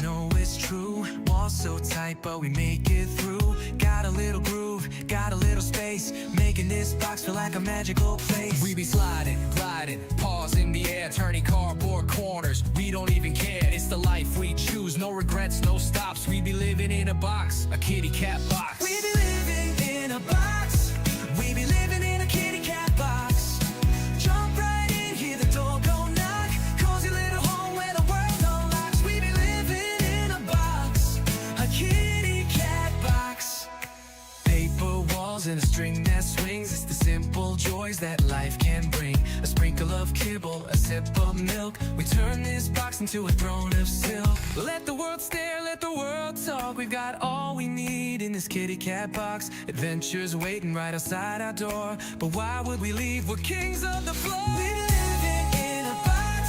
know it's true. Walls so tight, but we make it through. Got a little groove, got a little space, making this box feel like a magical place. We be sliding, gliding, paws in the air, turning cardboard corners. We don't even care, it's the life we choose. No regrets, no stops. We be living in a box, a kitty cat box. We be living in a box. We be living in a kitty cat box. Jump right in, hear the door go knock. Cozy little home where the world unlocks. We be living in a box, a kitty cat box. Paper walls and a string that swings. It's the simple joys that life can bring. A sprinkle of kibble, a sip of milk. We turn this box into a throne of silk. Let the world stare, let the world talk. We've got all we need in this kitty cat box. Adventures waiting right outside our door. But why would we leave? We're kings of the floor. We be living in a box.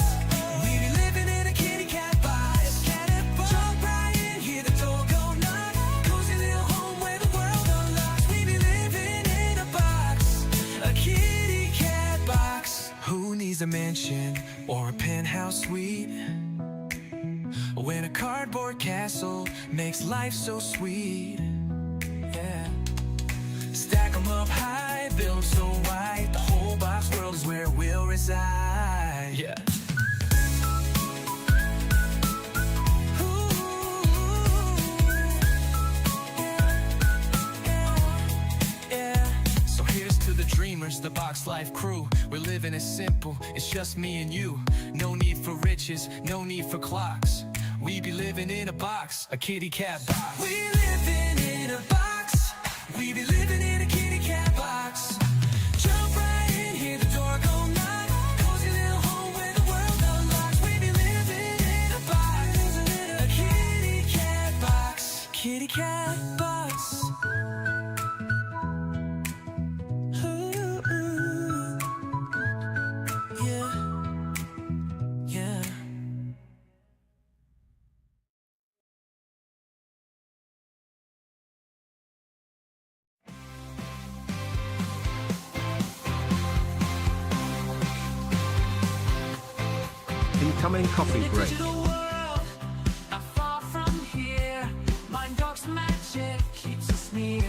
We be living in a kitty cat box. Jump right in, hear the door go knock. Cozy little home where the world unlocks. We be living in a box, a kitty cat box. Who needs a mansion or a penthouse suite when a cardboard castle makes life so sweet? Yeah. Stack them up high, build so wide. The whole box world is where we'll reside. Yeah. Dreamers, the box life crew. We're living as simple, it's just me and you. No need for riches, no need for clocks. We be living in a box, a kitty cat box. We living in a box. We be living in a kitty cat box. Jump right in, hear the door go knock. Cozy little home where the world unlocks. We be living in a box, a kitty cat box, kitty cat box. Incoming coffee break. Digital world, not far from here. Mind Dog's magic keeps us near.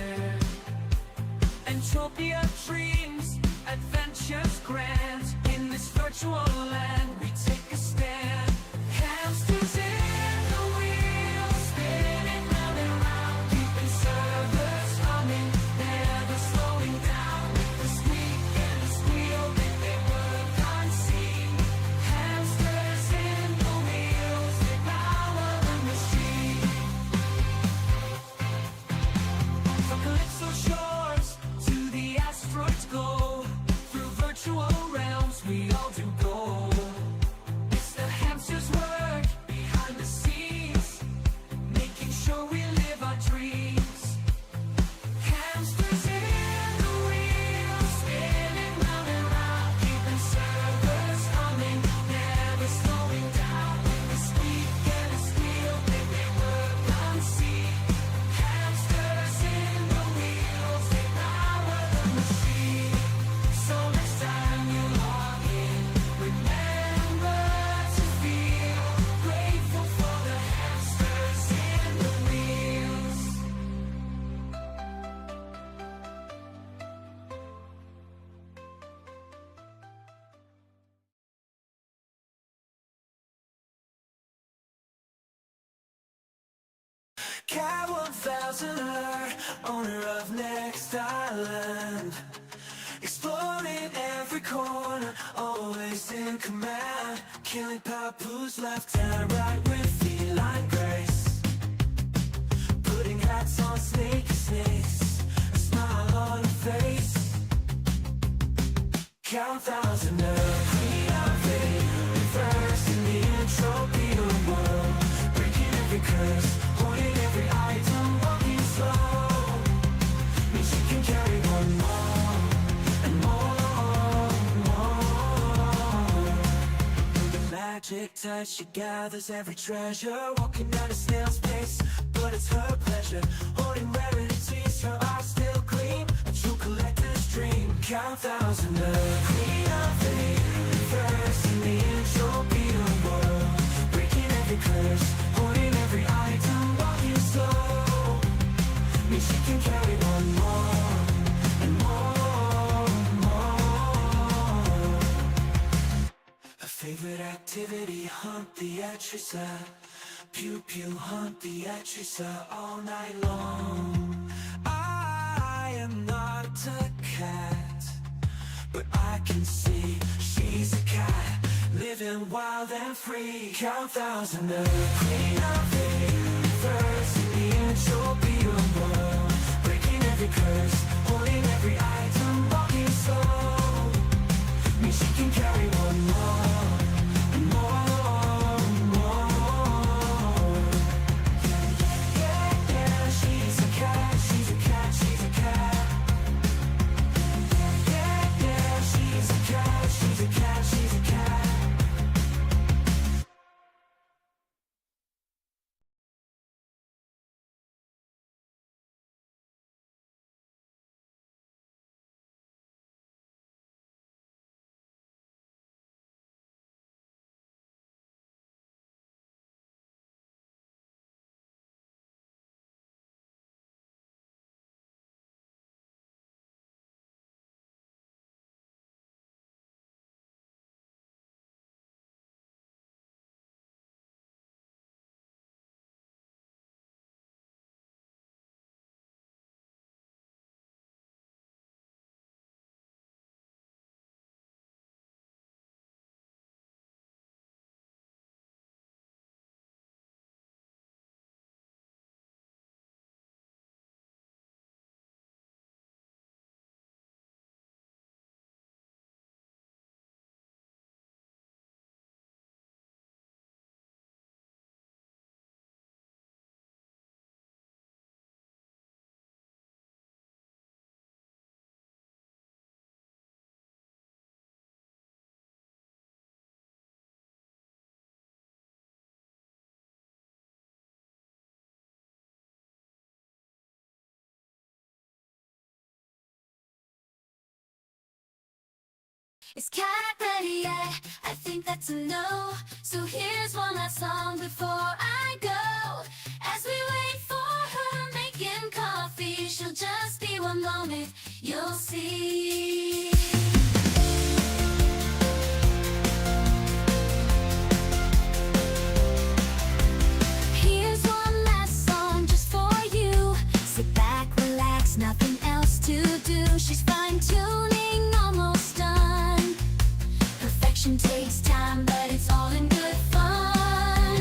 Entropia dreams, adventures grand. In this virtual land, we take a stand. Hamsters in the wheel, spinning round and round. Keeping servers humming, never slowing down. The squeak and the squeal, they work unseen. Hamsters in the wheels, they power the machine. From Calypso shores to the asteroids go. Through virtual realms we all do go. It's the hamsters' work behind the scenes, making sure we live our dreams. Hamsters in the wheel, spinning round and round. Keeping servers humming, never slowing down. The squeak and the squeal, they work unseen. Hamsters in the wheels, they power the machine. So next time you log in, remember to feel grateful for the hamsters in the wheels. Cat 1000 alert, owner of Next Island. Exploring every corner, always in command. Killing papoose left and right with feline grace. Putting hats on snaky snakes, a smile on her face. Count 1,000 Earth, Queen of Eight, reverse in the entropia world. Breaking every curse, holding every item, walking slow. Means she can carry one more and more. The magic touch, she gathers every treasure. Walking down a snail's pace, but it's her pleasure. Holding rarities, her eyes still gleam. A true collector's dream. Count 1,000 Earth, Queen of Eight, reverse in the entropia world. Breaking every curse, holding every Beatrice. Pew pew hunt Beatrice all night long. I am not a cat, but I can see she's a cat, living wild and free. Count thousand of queen of the universe, in the end she'll be your world, breaking every curse, holding every item, walking slow. Means she can carry one more, and more, and more. Yeah, yeah, she's a cat, she's a cat, she's a cat. Yeah, yeah, she's a cat, she's a cat, she's a cat. Is cat ready yet? I think that's a no. So here's one last song before I go. As we wait for her making coffee, she'll just be one moment, you'll see. Here's one last song just for you. Sit back, relax, nothing else to do. She's fine-tuning, almost done. Perfection takes time, but it's all in good fun.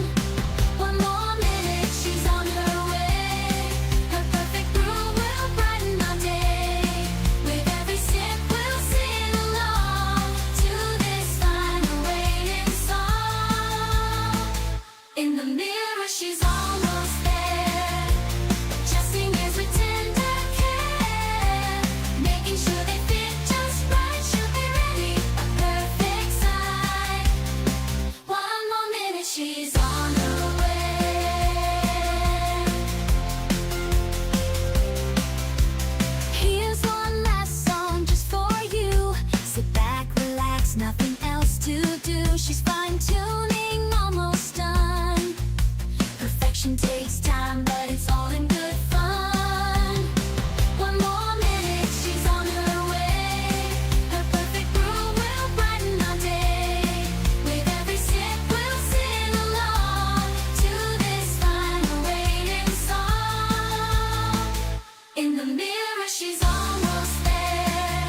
One more minute, she's on her way. Her perfect brew will brighten our day. With every sip, we'll sing along to this final waiting song. In the mirror, she's almost there, adjusting ears with tender care, making sure they fit just right. She'll be ready, a perfect size. One more minute, she's on her way. Here's one last song just for you. Sit back, relax, nothing else to do. She's fine-tuning, almost done. Perfection takes time, but it's all in good fun. One more minute, she's on her way. Her perfect brew will brighten our day. With every sip, we'll sing along to this final waiting song. In the mirror, she's almost there,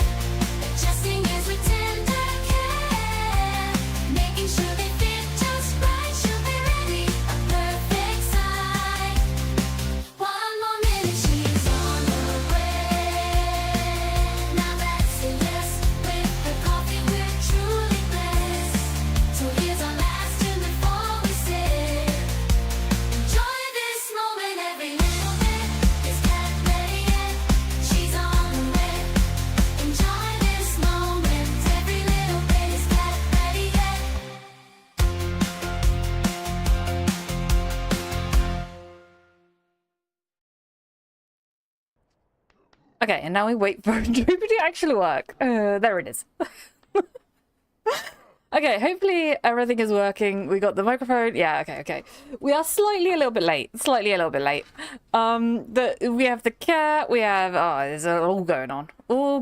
adjusting ears with tender care, making sure they fit just right. She'll be ready, a perfect size. One more minute, she's on her way. Now that's a yes. With her coffee, we're truly blessed. So here's our last tune before we sit. Enjoy this moment, every little bit. Is cat ready yet? She's on her way. Enjoy this moment, every little bit. Is cat ready yet? Okay, and now we wait for Noob to actually work. There it is. Okay, hopefully everything is working. We got the microphone. Yeah, okay. We are slightly a little bit late. We have the cat. We have there's all going on. What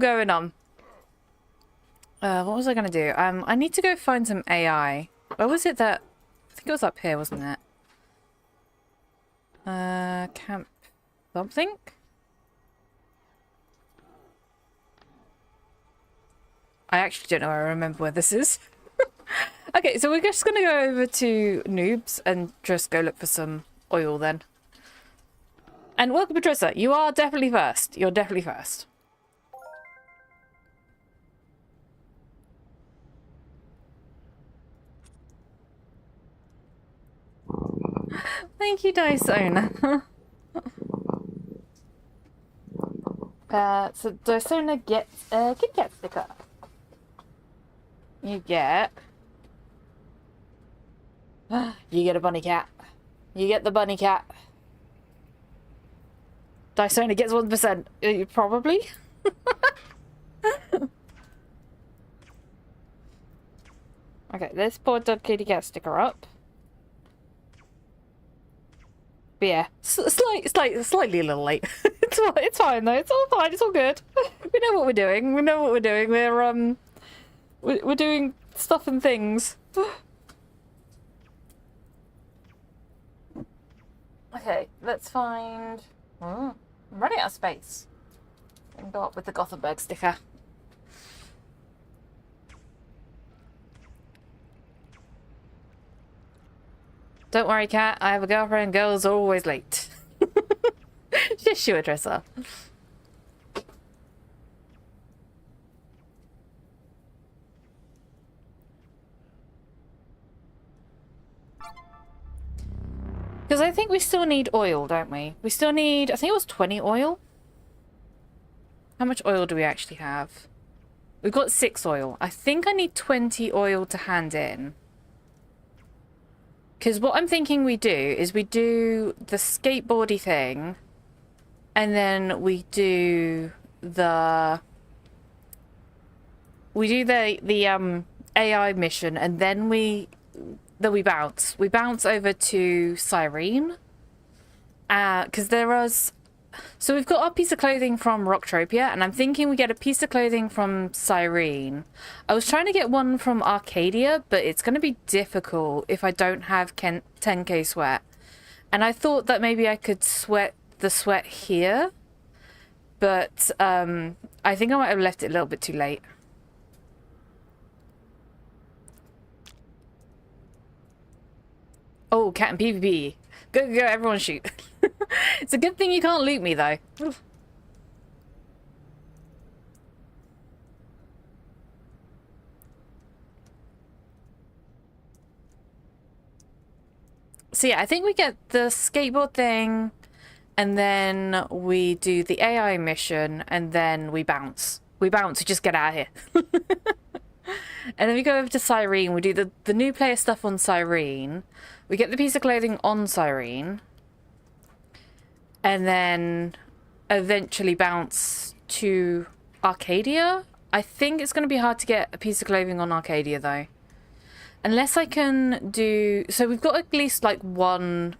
was I gonna do? I need to go find some AI. Where was it that think it was up here, wasn't it? Camp something? I actually don't know. I remember where this is. Okay, so we're just going to go over to Noob's and just go look for some oil then. And welcome, Patricia. You are definitely first. You're definitely first. Thank you, Dysona. So Dysona gets a Kit Kat sticker. You get a bunny cat. You get the bunny cat. Dysona gets 1%. Probably. Okay, let's put the kitty cat sticker up. But yeah, slightly a little late. It's fine though. It's all fine. It's all good. We know what we're doing. We know what we're doing. We're doing stuff and things. Okay, let's find... I'm running out of space. I can go up with the Gothenburg sticker. Don't worry, Kat. I have a girlfriend. Girls are always late. Just you, Adressa. Because I think we still need oil, don't we? We still need, I think it was 20 oil. How much oil do we actually have? We've got 6 oil. I think I need 20 oil to hand in. Because what I'm thinking we do is we do the skateboardy thing. And then we do the... AI mission, and then we bounce. We bounce over to Cyrene. Because there was... So we've got our piece of clothing from Rocktropia, and I'm thinking we get a piece of clothing from Cyrene. I was trying to get one from Arcadia, but it's going to be difficult if I don't have 10k sweat. And I thought that maybe I could sweat the sweat here. But I think I might have left it a little bit too late. Oh, cat and PvP. Go, go, everyone shoot. It's a good thing you can't loot me, though. Oof. So yeah, I think we get the skateboard thing, and then we do the AI mission, and then we bounce. We bounce, we just get out of here. And then we go over to Cyrene, we do the new player stuff on Cyrene. We get the piece of clothing on Cyrene. And then eventually bounce to Arcadia. I think it's going to be hard to get a piece of clothing on Arcadia, though. Unless I can do... So we've got at least, like, one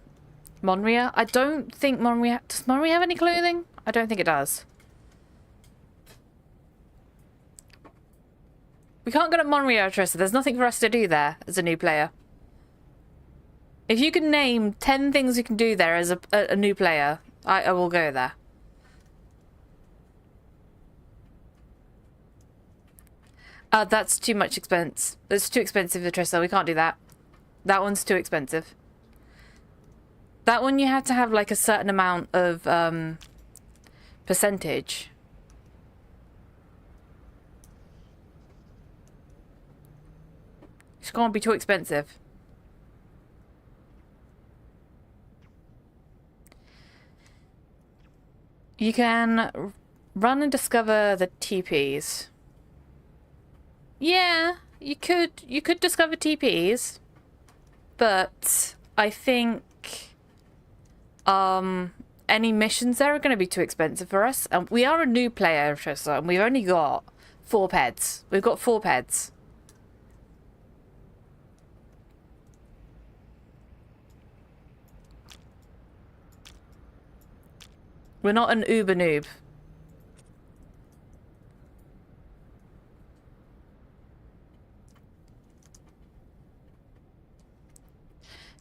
Monria. I don't think Monria... Does Monria have any clothing? I don't think it does. We can't go to Monria, Trista. There's nothing for us to do there as a new player. If you can name 10 things you can do there as a new player, I will go there. That's too much expense. That's too expensive for Trista. We can't do that. That one's too expensive. That one you have to have like a certain amount of percentage. It's going to be too expensive. You can run and discover the TPs. Yeah, you could discover TPs, but I think any missions there are going to be too expensive for us. And we are a new player, Trista, and we've only got 4 peds. We've got 4 peds. We're not an uber noob.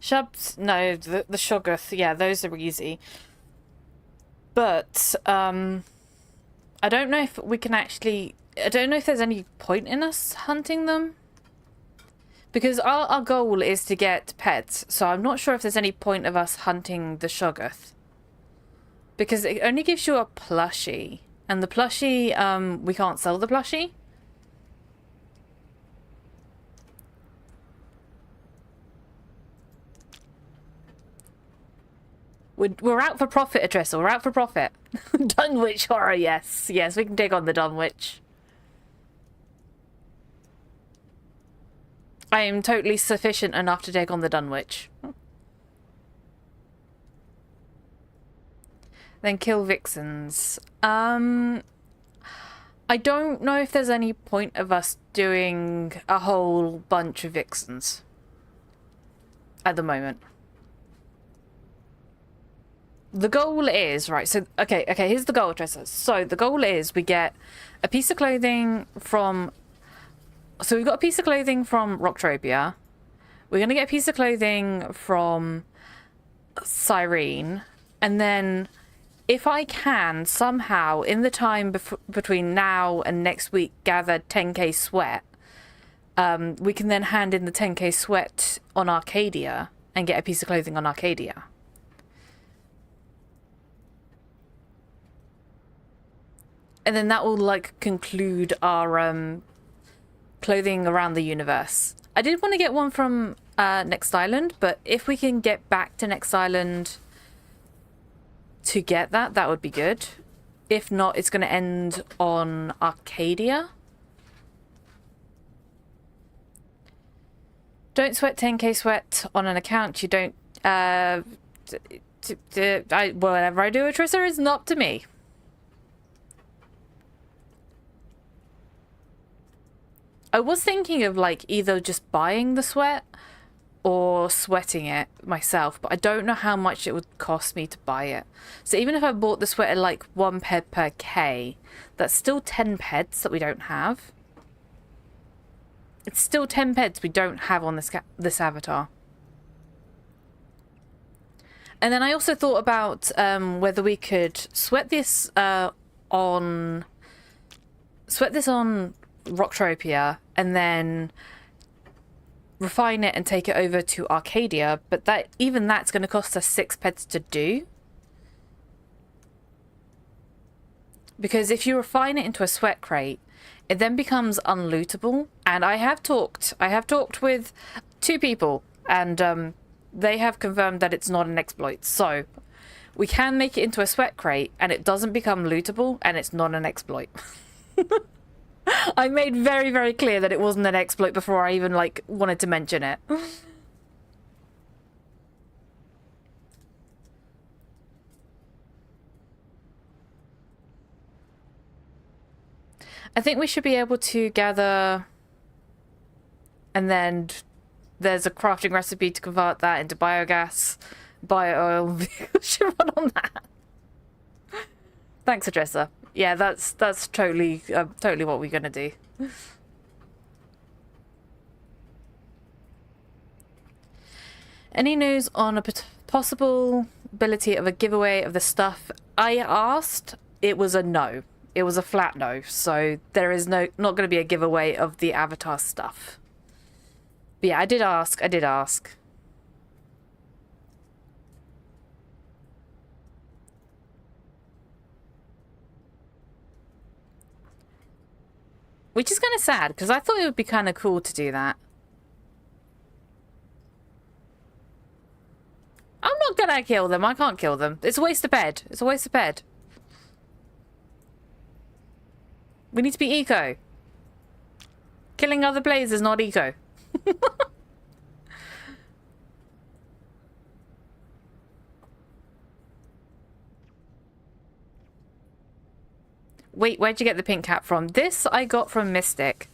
Shubs, no, the Shoggoth, yeah, those are easy. But, I don't know if we can actually... I don't know if there's any point in us hunting them. Because our goal is to get pets, so I'm not sure if there's any point of us hunting the Shoggoth. Because it only gives you a plushie. And the plushie, we can't sell the plushie. We're out for profit, Atressa. We're out for profit. Dunwich horror, yes. Yes, we can take on the Dunwich. I am totally sufficient enough to take on the Dunwich. Then kill Vixens. I don't know if there's any point of us doing a whole bunch of Vixens. At the moment. The goal is, right, so, okay, here's the goal, Tressa. So, the goal is we get a piece of clothing from... So, we've got a piece of clothing from Rocktropia. We're going to get a piece of clothing from Cyrene. And then, if I can, somehow, in the time between now and next week, gather 10k sweat, we can then hand in the 10k sweat on Arcadia and get a piece of clothing on Arcadia. And then that will, like, conclude our clothing around the universe. I did want to get one from Next Island, but if we can get back to Next Island to get that, that would be good. If not, it's going to end on Arcadia. Don't sweat 10k sweat on an account you don't... whatever I do, Atrissa, is not up to me. I was thinking of, like, either just buying the sweat or sweating it myself, but I don't know how much it would cost me to buy it. So even if I bought the sweat at, like, 1 ped per K, that's still 10 peds that we don't have. It's still 10 peds we don't have on this avatar. And then I also thought about whether we could sweat this on Rocktropia and then refine it and take it over to Arcadia, but even that's going to cost us 6 peds to do. Because if you refine it into a sweat crate, it then becomes unlootable. And I have talked with 2 people, and they have confirmed that it's not an exploit. So we can make it into a sweat crate and it doesn't become lootable and it's not an exploit. I made very, very clear that it wasn't an exploit before I even, like, wanted to mention it. I think we should be able to gather... And then there's a crafting recipe to convert that into biogas. Bio-oil. Should run on that. Thanks, Adressa. Yeah, that's totally what we're gonna do. Any news on a possibility of a giveaway of the stuff? I asked. It was a no. It was a flat no. So there is not going to be a giveaway of the avatar stuff. But yeah, I did ask. Which is kind of sad, because I thought it would be kind of cool to do that. I'm not gonna kill them. I can't kill them. It's a waste of bed. It's a waste of bed. We need to be eco. Killing other players is not eco. Wait, where'd you get the pink cap from? This I got from Mystic.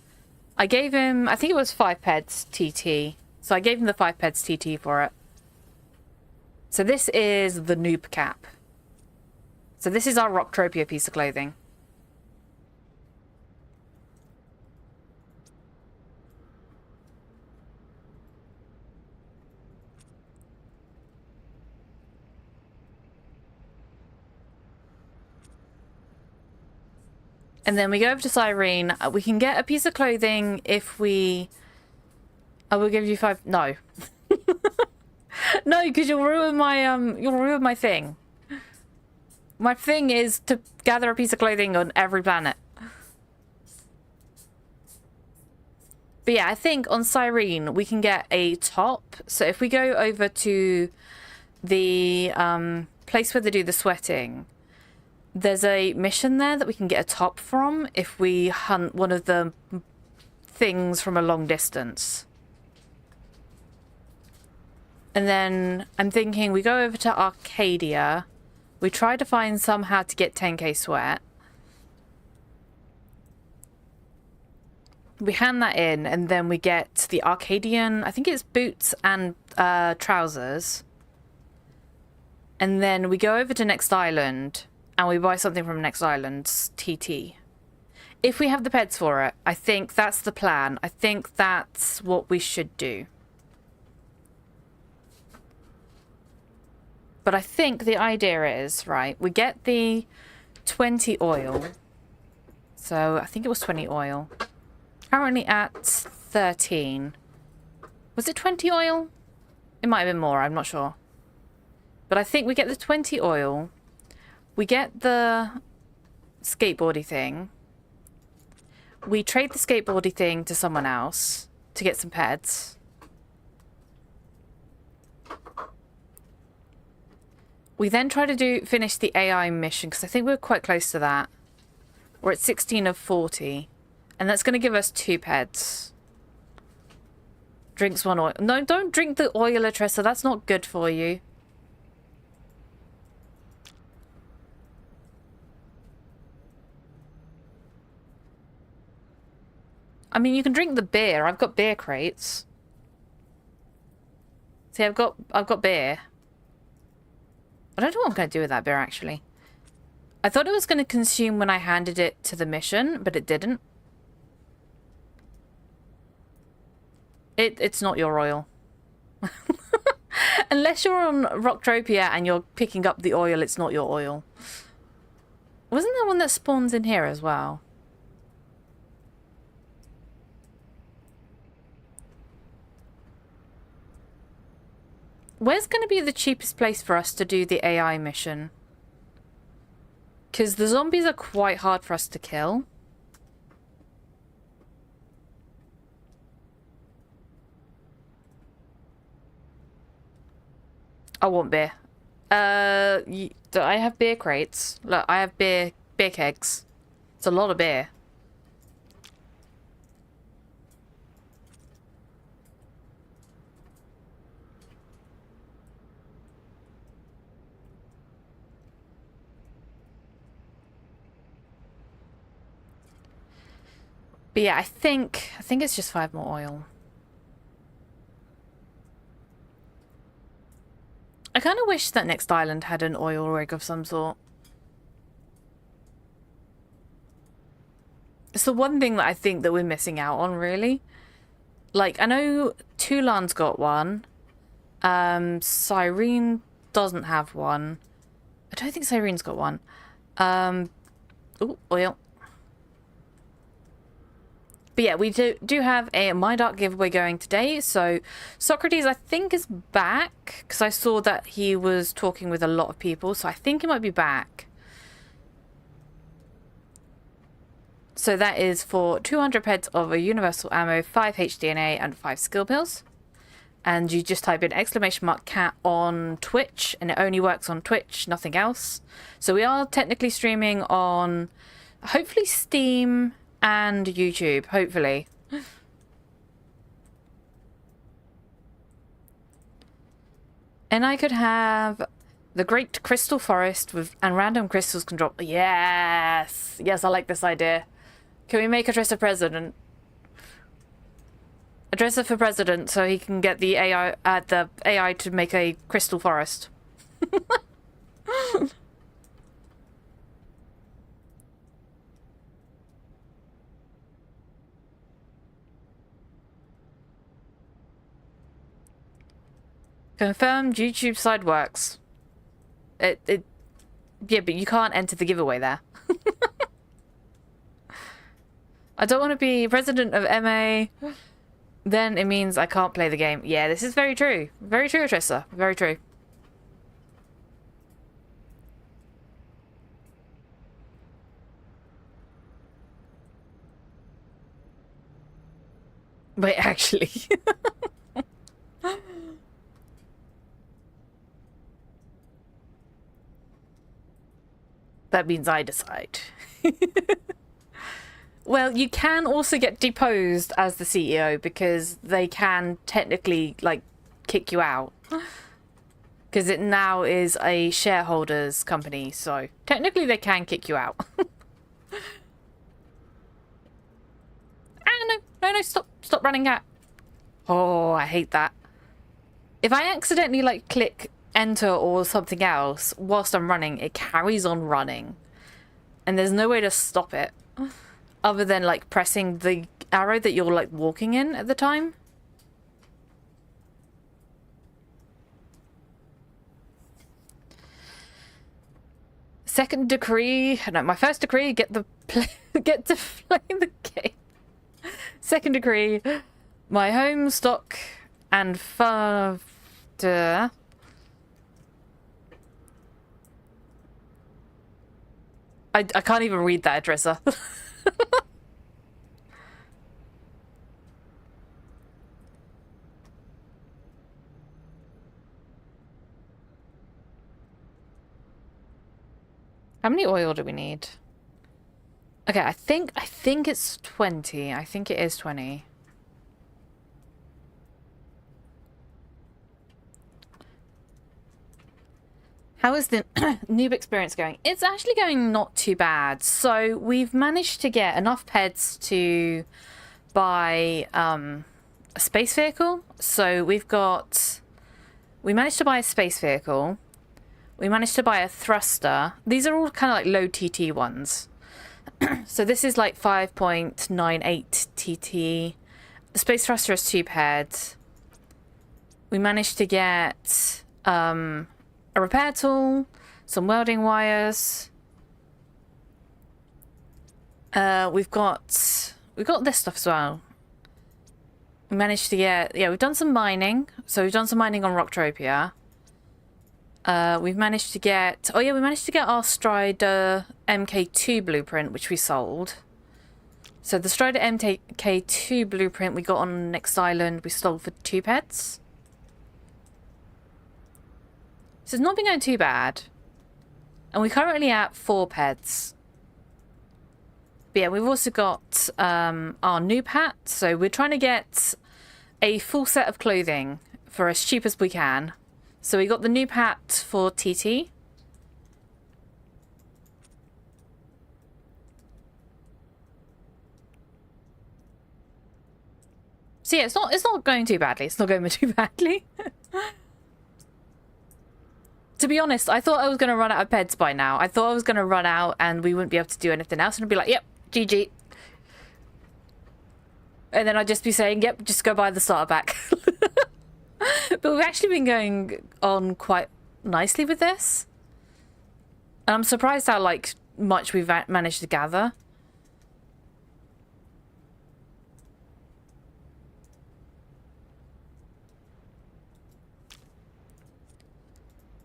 I gave him, I think it was 5 peds TT. So I gave him the 5 peds TT for it. So this is the Noob cap. So this is our Rocktropia piece of clothing. And then we go over to Cyrene. We can get a piece of clothing if we... I will give you 5... No. No, because you'll ruin my thing. My thing is to gather a piece of clothing on every planet. But yeah, I think on Cyrene we can get a top. So if we go over to the place where they do the sweating, there's a mission there that we can get a top from if we hunt one of the things from a long distance. And then I'm thinking we go over to Arcadia. We try to find somehow to get 10k sweat. We hand that in, and then we get the Arcadian, I think it's boots and trousers. And then we go over to Next Island, and we buy something from Next Island's TT. If we have the peds for it, I think that's the plan. I think that's what we should do. But I think the idea is, right, we get the 20 oil. So I think it was 20 oil. Currently at 13. Was it 20 oil? It might have been more, I'm not sure. But I think we get the 20 oil. We get the skateboardy thing. We trade the skateboardy thing to someone else to get some peds. We then try to finish the AI mission, because I think we're quite close to that. We're at 16 of 40. And that's going to give us 2 peds. Drinks 1 oil. No, don't drink the oil, Atressa. That's not good for you. I mean, you can drink the beer. I've got beer crates. See, I've got beer. I don't know what I'm going to do with that beer, actually. I thought it was going to consume when I handed it to the mission, but it didn't. It's not your oil. Unless you're on Rocktropia and you're picking up the oil, it's not your oil. Wasn't there one that spawns in here as well? Where's going to be the cheapest place for us to do the AI mission? Because the zombies are quite hard for us to kill. I want beer. Do I have beer crates? Look, I have beer kegs. It's a lot of beer. But yeah, I think it's just 5 more oil. I kind of wish that Next Island had an oil rig of some sort. It's the one thing that I think that we're missing out on, really. Like, I know Tulan's got one. Cyrene doesn't have one. I don't think Cyrene's got one. Ooh, oil. But yeah, we do have a My Dark giveaway going today. So Socrates, I think, is back. Because I saw that he was talking with a lot of people. So I think he might be back. So that is for 200 peds of a universal ammo, 5 HDNA, and 5 skill pills. And you just type in !cat on Twitch. And it only works on Twitch, nothing else. So we are technically streaming on, hopefully, Steam and YouTube, hopefully. And I could have the Great Crystal Forest and random crystals can drop. Yes! Yes, I like this idea. Can we make a Dresser president? A Dresser for president so he can get the AI to make a crystal forest. Confirmed YouTube side works. Yeah, but you can't enter the giveaway there. I don't want to be resident of MA. Then it means I can't play the game. Yeah, this is very true. Very true, Trissa. Very true. Wait, actually. That means I decide. Well, you can also get deposed as the CEO because they can technically, like, kick you out. Because it now is a shareholders company, so technically they can kick you out. No, stop running at. Oh, I hate that. If I accidentally, like, click enter or something else whilst I'm running, it carries on running. And there's no way to stop it. Other than, like, pressing the arrow that you're, like, walking in at the time. Second decree... No, my first decree, get to play the game. Second decree, my home, stock, and further... I can't even read that, Adressa. How many oil do we need? Okay, I think it's 20. I think it is 20. How is the Noob experience going? It's actually going not too bad. So we've managed to get enough peds to buy a space vehicle. So we managed to buy a space vehicle. We managed to buy a thruster. These are all kind of like low TT ones. So this is like 5.98 TT. The space thruster is 2 peds. We managed to get a repair tool, some welding wires. We've got this stuff as well. We managed to get, yeah, we've done some mining. So we've done some mining on Rocktropia. We've managed to get, oh yeah, we managed to get our Strider MK2 blueprint, which we sold. So the Strider MK2 blueprint we got on Next Island, we sold for 2 pets. So it's not been going too bad. And we're currently at 4 pets. But yeah, we've also got our Noob hat. So we're trying to get a full set of clothing for as cheap as we can. So we got the Noob hat for TT. So yeah, it's not going too badly. It's not going too badly. To be honest, I thought I was going to run out of peds by now. I thought I was going to run out and we wouldn't be able to do anything else. And I'd be like, yep, GG. And then I'd just be saying, yep, just go buy the starter pack. But we've actually been going on quite nicely with this. And I'm surprised how, like, much we've managed to gather.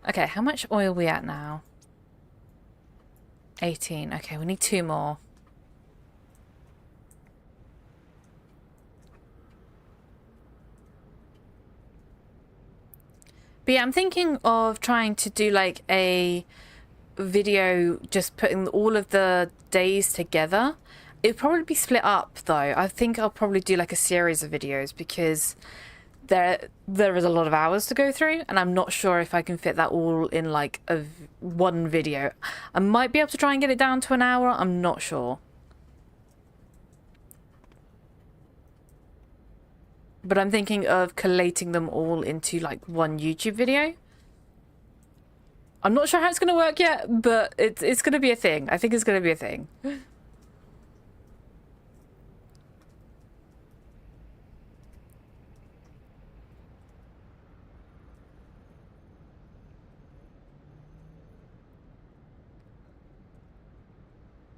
Okay, how much oil are we at now? 18. Okay, we need 2 more. But yeah, I'm thinking of trying to do like a video just putting all of the days together. It'd probably be split up though. I think I'll probably do like a series of videos because there is a lot of hours to go through and I'm not sure if I can fit that all in like one video. I might be able to try and get it down to an hour. I'm not sure. But I'm thinking of collating them all into like one YouTube video. I'm not sure how it's going to work yet, but it's going to be a thing. I think it's going to be a thing.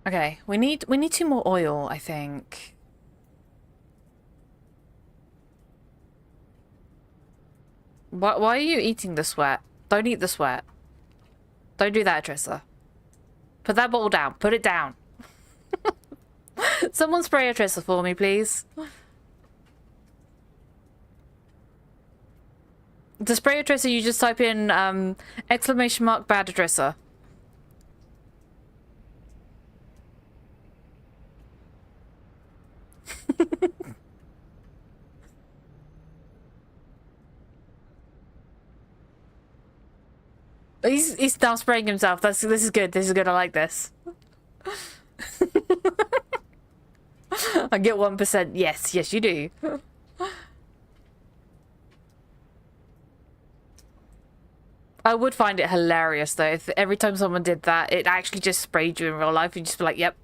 Okay, we need 2 more oil, I think. Why are you eating the sweat? Don't eat the sweat. Don't do that, Trissa. Put that bottle down. Put it down. Someone spray a Trissa for me, please. To spray a Trissa, you just type in exclamation mark bad Trissa. He's now spraying himself. This is good. This is good. I like this. I get 1%. Yes, yes, you do. I would find it hilarious though if every time someone did that, it actually just sprayed you in real life. You'd just be like, "Yep."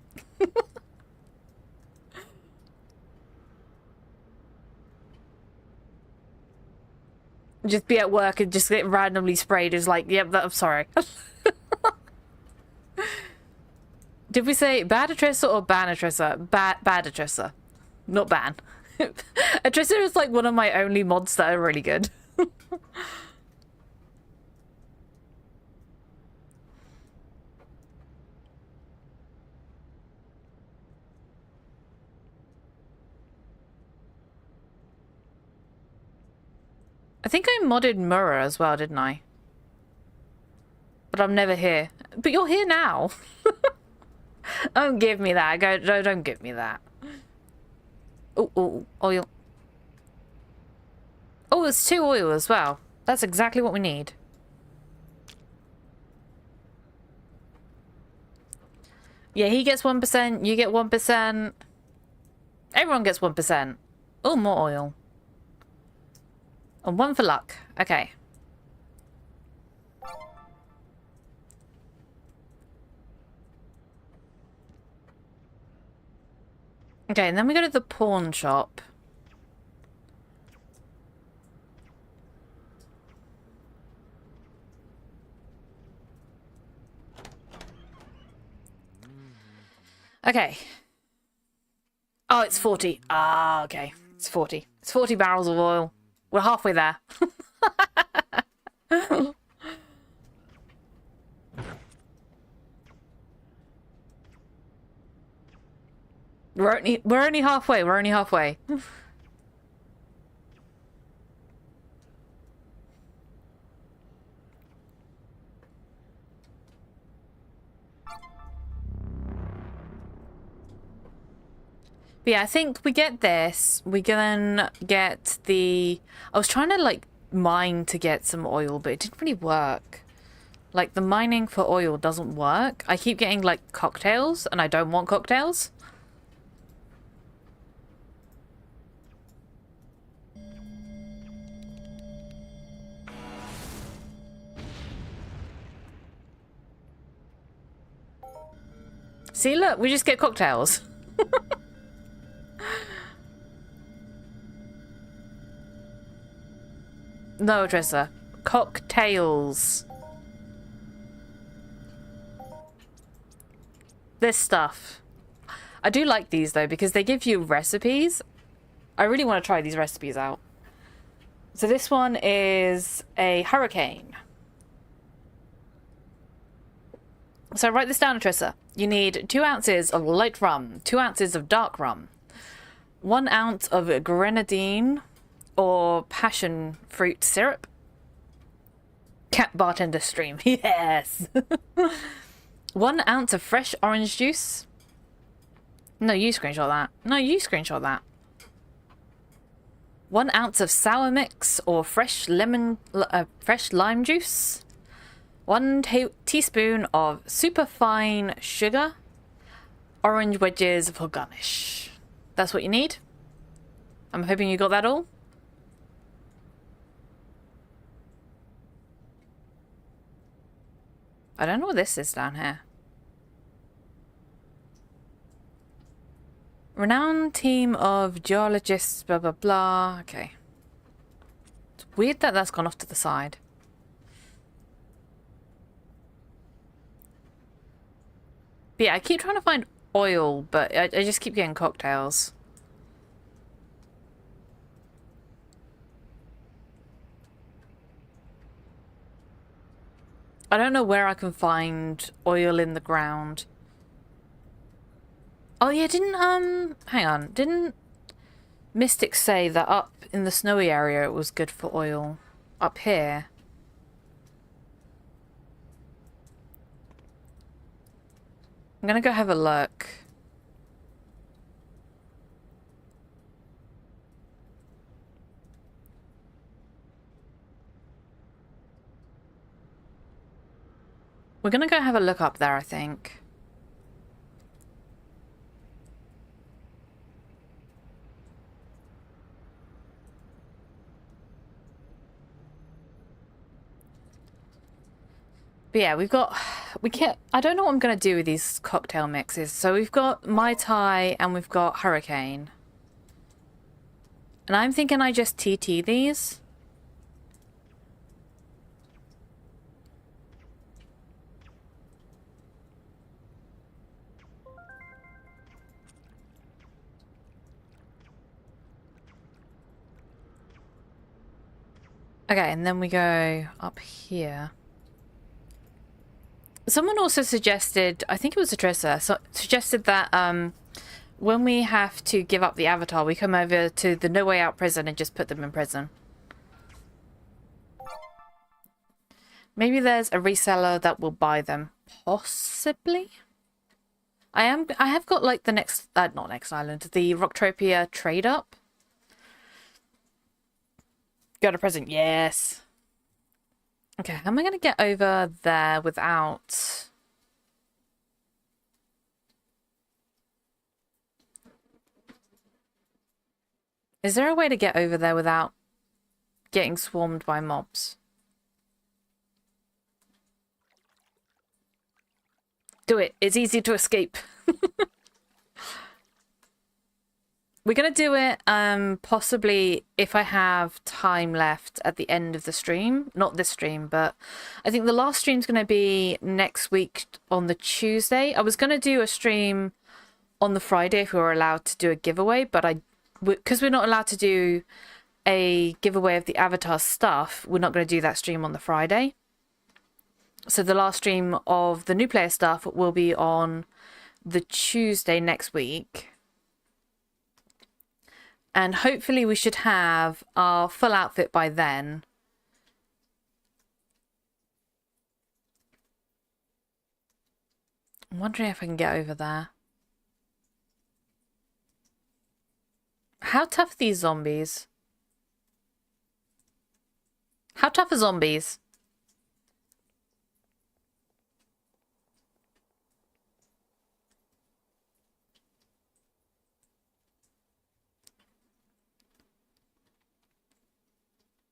Just be at work and just get randomly sprayed. Is like, "Yep, I'm sorry." Did we say bad Atrissa or ban Atrissa? Bad Atrissa. Not ban. Atrissa is like one of my only mods that are really good. I think I modded Murrah as well, didn't I? But I'm never here. But you're here now. Don't give me that. Don't give me that. Oh, oil. Oh, it's 2 oil as well. That's exactly what we need. Yeah, he gets 1%. You get 1%. Everyone gets 1%. Oh, more oil. And 1 for luck. Okay. Okay, and then we go to the pawn shop. Okay. Oh, it's 40. Ah, okay. It's 40. It's 40 barrels of oil. We're halfway there. We're only halfway. We're only halfway. But yeah, I think we get this. We then get the... I was trying to, like, mine to get some oil, but it didn't really work. Like, the mining for oil doesn't work. I keep getting, like, cocktails, and I don't want cocktails. See, look, we just get cocktails. No, Trissa. Cocktails. This stuff. I do like these, though, because they give you recipes. I really want to try these recipes out. So this one is a hurricane. So write this down, Trissa. You need 2 ounces of light rum, 2 ounces of dark rum, 1 ounce of grenadine or passion fruit syrup. Cat bartender stream. Yes. 1 ounce of fresh orange juice. No, you screenshot that. No, you screenshot that. 1 ounce of sour mix or fresh lime juice. 1 teaspoon of superfine sugar. Orange wedges for garnish. That's what you need. I'm hoping you got that all. I don't know what this is down here. Renowned team of geologists, blah, blah, blah. Okay. It's weird that that's gone off to the side. But yeah, I keep trying to find oil, but I just keep getting cocktails. I don't know where I can find oil in the ground. Oh yeah, hang on, didn't Mystic say that up in the snowy area it was good for oil? Up here? I'm gonna go have a look. We're gonna go have a look up there, I think. But yeah, I don't know what I'm gonna do with these cocktail mixes. So we've got Mai Tai and we've got Hurricane. And I'm thinking I just TT these. Okay, and then we go up here. Someone also suggested, I think it was Atrissa, suggested that when we have to give up the avatar, we come over to the No Way Out prison and just put them in prison. Maybe there's a reseller that will buy them. Possibly? I have got like the next, not next island, the Rocktropia trade up. Go to prison, yes. Okay, how am I going to get over there without... Is there a way to get over there without getting swarmed by mobs? Do it. It's easy to escape. We're going to do it possibly if I have time left at the end of the stream. Not this stream, but I think the last stream's going to be next week on the Tuesday. I was going to do a stream on the Friday if we were allowed to do a giveaway, but because we're not allowed to do a giveaway of the avatar stuff, we're not going to do that stream on the Friday. So the last stream of the new player stuff will be on the Tuesday next week. And hopefully we should have our full outfit by then. I'm wondering if I can get over there. How tough are these zombies? How tough are zombies?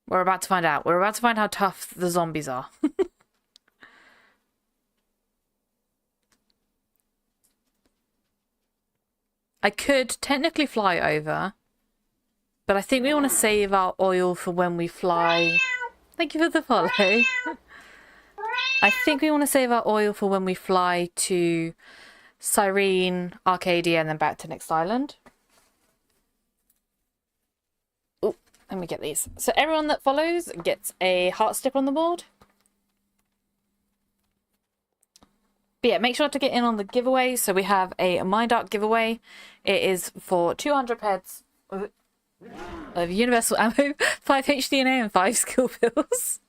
We're about to find out. We're about to find how tough the zombies are. I could technically fly over, but I think we want to save our oil for when we fly. Thank you for the follow. I think we want to save our oil for when we fly to Cyrene, Arcadia, and then back to next island. Let me get these. So everyone that follows gets a heart sticker on the board. But yeah, make sure to get in on the giveaway. So we have a Mind Art giveaway. It is for 200 pets of universal ammo, 5 HDNA and 5 skill pills.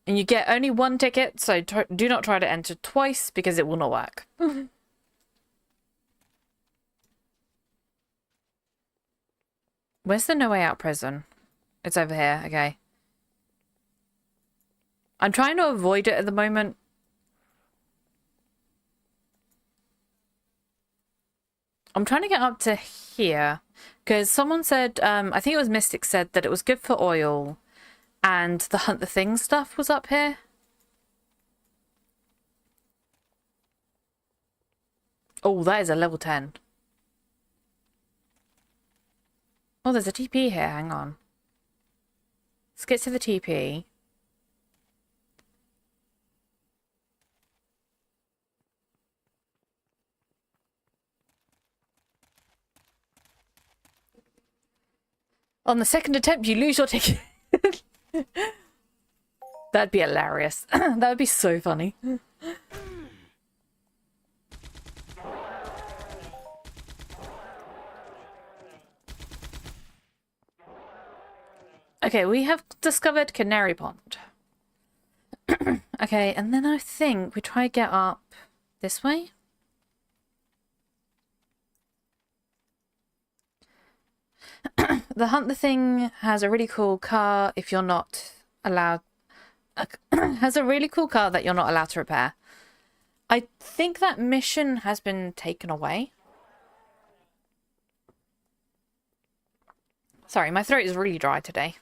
And you get only one ticket, so do not try to enter twice because it will not work. Where's the No Way Out prison? It's over here, okay. I'm trying to avoid it at the moment. I'm trying to get up to here. Because someone said, I think it was Mystic said that it was good for oil. And the Hunt the Thing stuff was up here. Oh, that is a level 10. Oh, there's a TP here. Hang on. Let's get to the TP. On the second attempt, you lose your ticket. That'd be hilarious. That would be so funny. Okay, we have discovered Canary Pond. Okay, and then I think we try to get up this way. The Hunt the Thing has a really cool car if you're not allowed... has a really cool car that you're not allowed to repair. I think that mission has been taken away. Sorry, my throat is really dry today.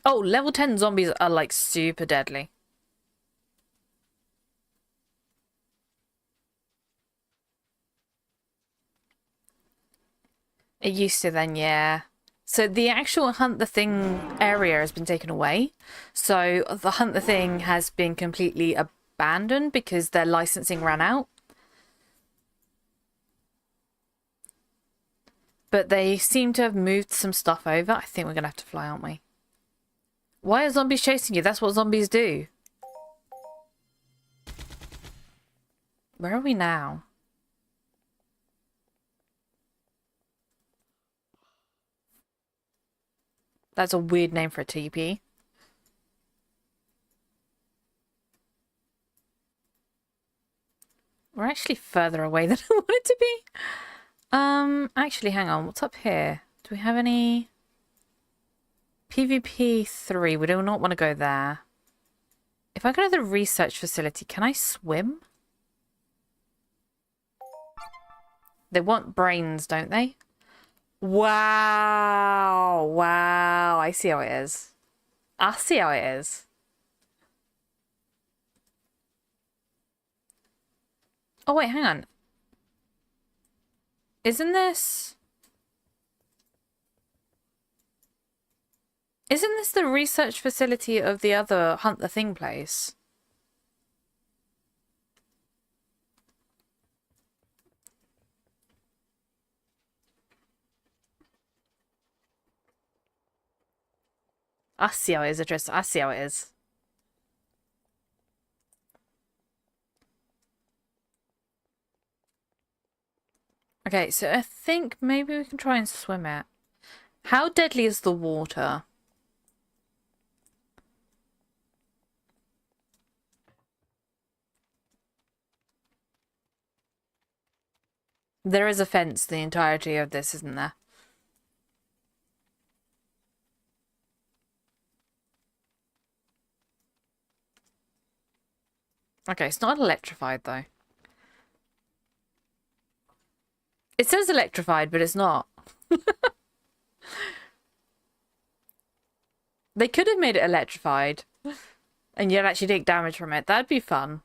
Oh, level 10 zombies are like super deadly. It used to then, yeah. So the actual Hunt the Thing area has been taken away. So the Hunt the Thing has been completely abandoned because their licensing ran out. But they seem to have moved some stuff over. I think we're going to have to fly, aren't we? Why are zombies chasing you? That's what zombies do. Where are we now? That's a weird name for a TP. We're actually further away than I wanted to be. Actually, hang on. What's up here? Do we have any... PvP 3. We do not want to go there. If I go to the research facility, can I swim? They want brains, don't they? Wow. Wow. I see how it is. I see how it is. Oh, wait, hang on. Isn't this... Isn't this the research facility of the other Hunt the Thing place? I see how it is, Idris. I see how it is. Okay, so I think maybe we can try and swim it. How deadly is the water? There is a fence the entirety of this, isn't there? Okay, it's not electrified though. It says electrified, but it's not. They could have made it electrified and you'd actually take damage from it. That'd be fun.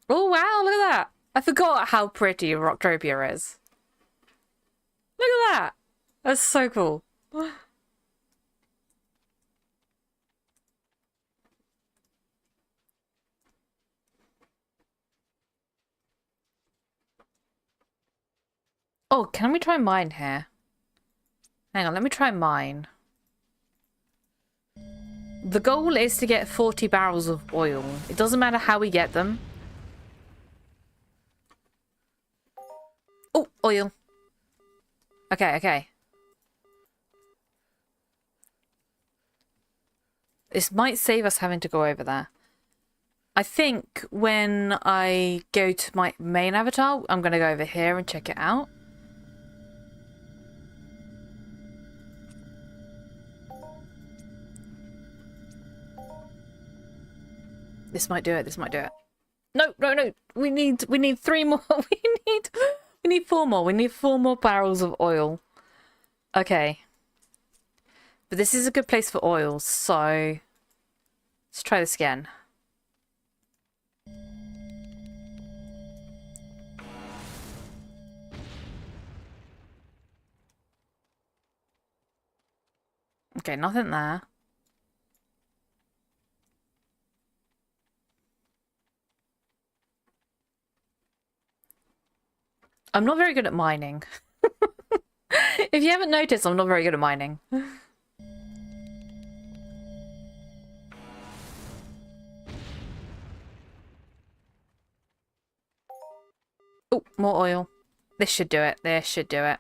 Oh wow, look at that. I forgot how pretty Rocktopia is. Look at that. That's so cool. Oh, can we try mine here? Hang on, let me try mine. The goal is to get 40 barrels of oil. It doesn't matter how we get them. Oh, oil. Okay, okay. This might save us having to go over there. I think when I go to my main avatar, I'm going to go over here and check it out. This might do it. This might do it. No, no, no. We need 3 more. We need 4 more. We need 4 more barrels of oil. Okay. But this is a good place for oil, so let's try this again. Okay, nothing there. I'm not very good at mining. If you haven't noticed, I'm not very good at mining. Oh, more oil. This should do it. This should do it.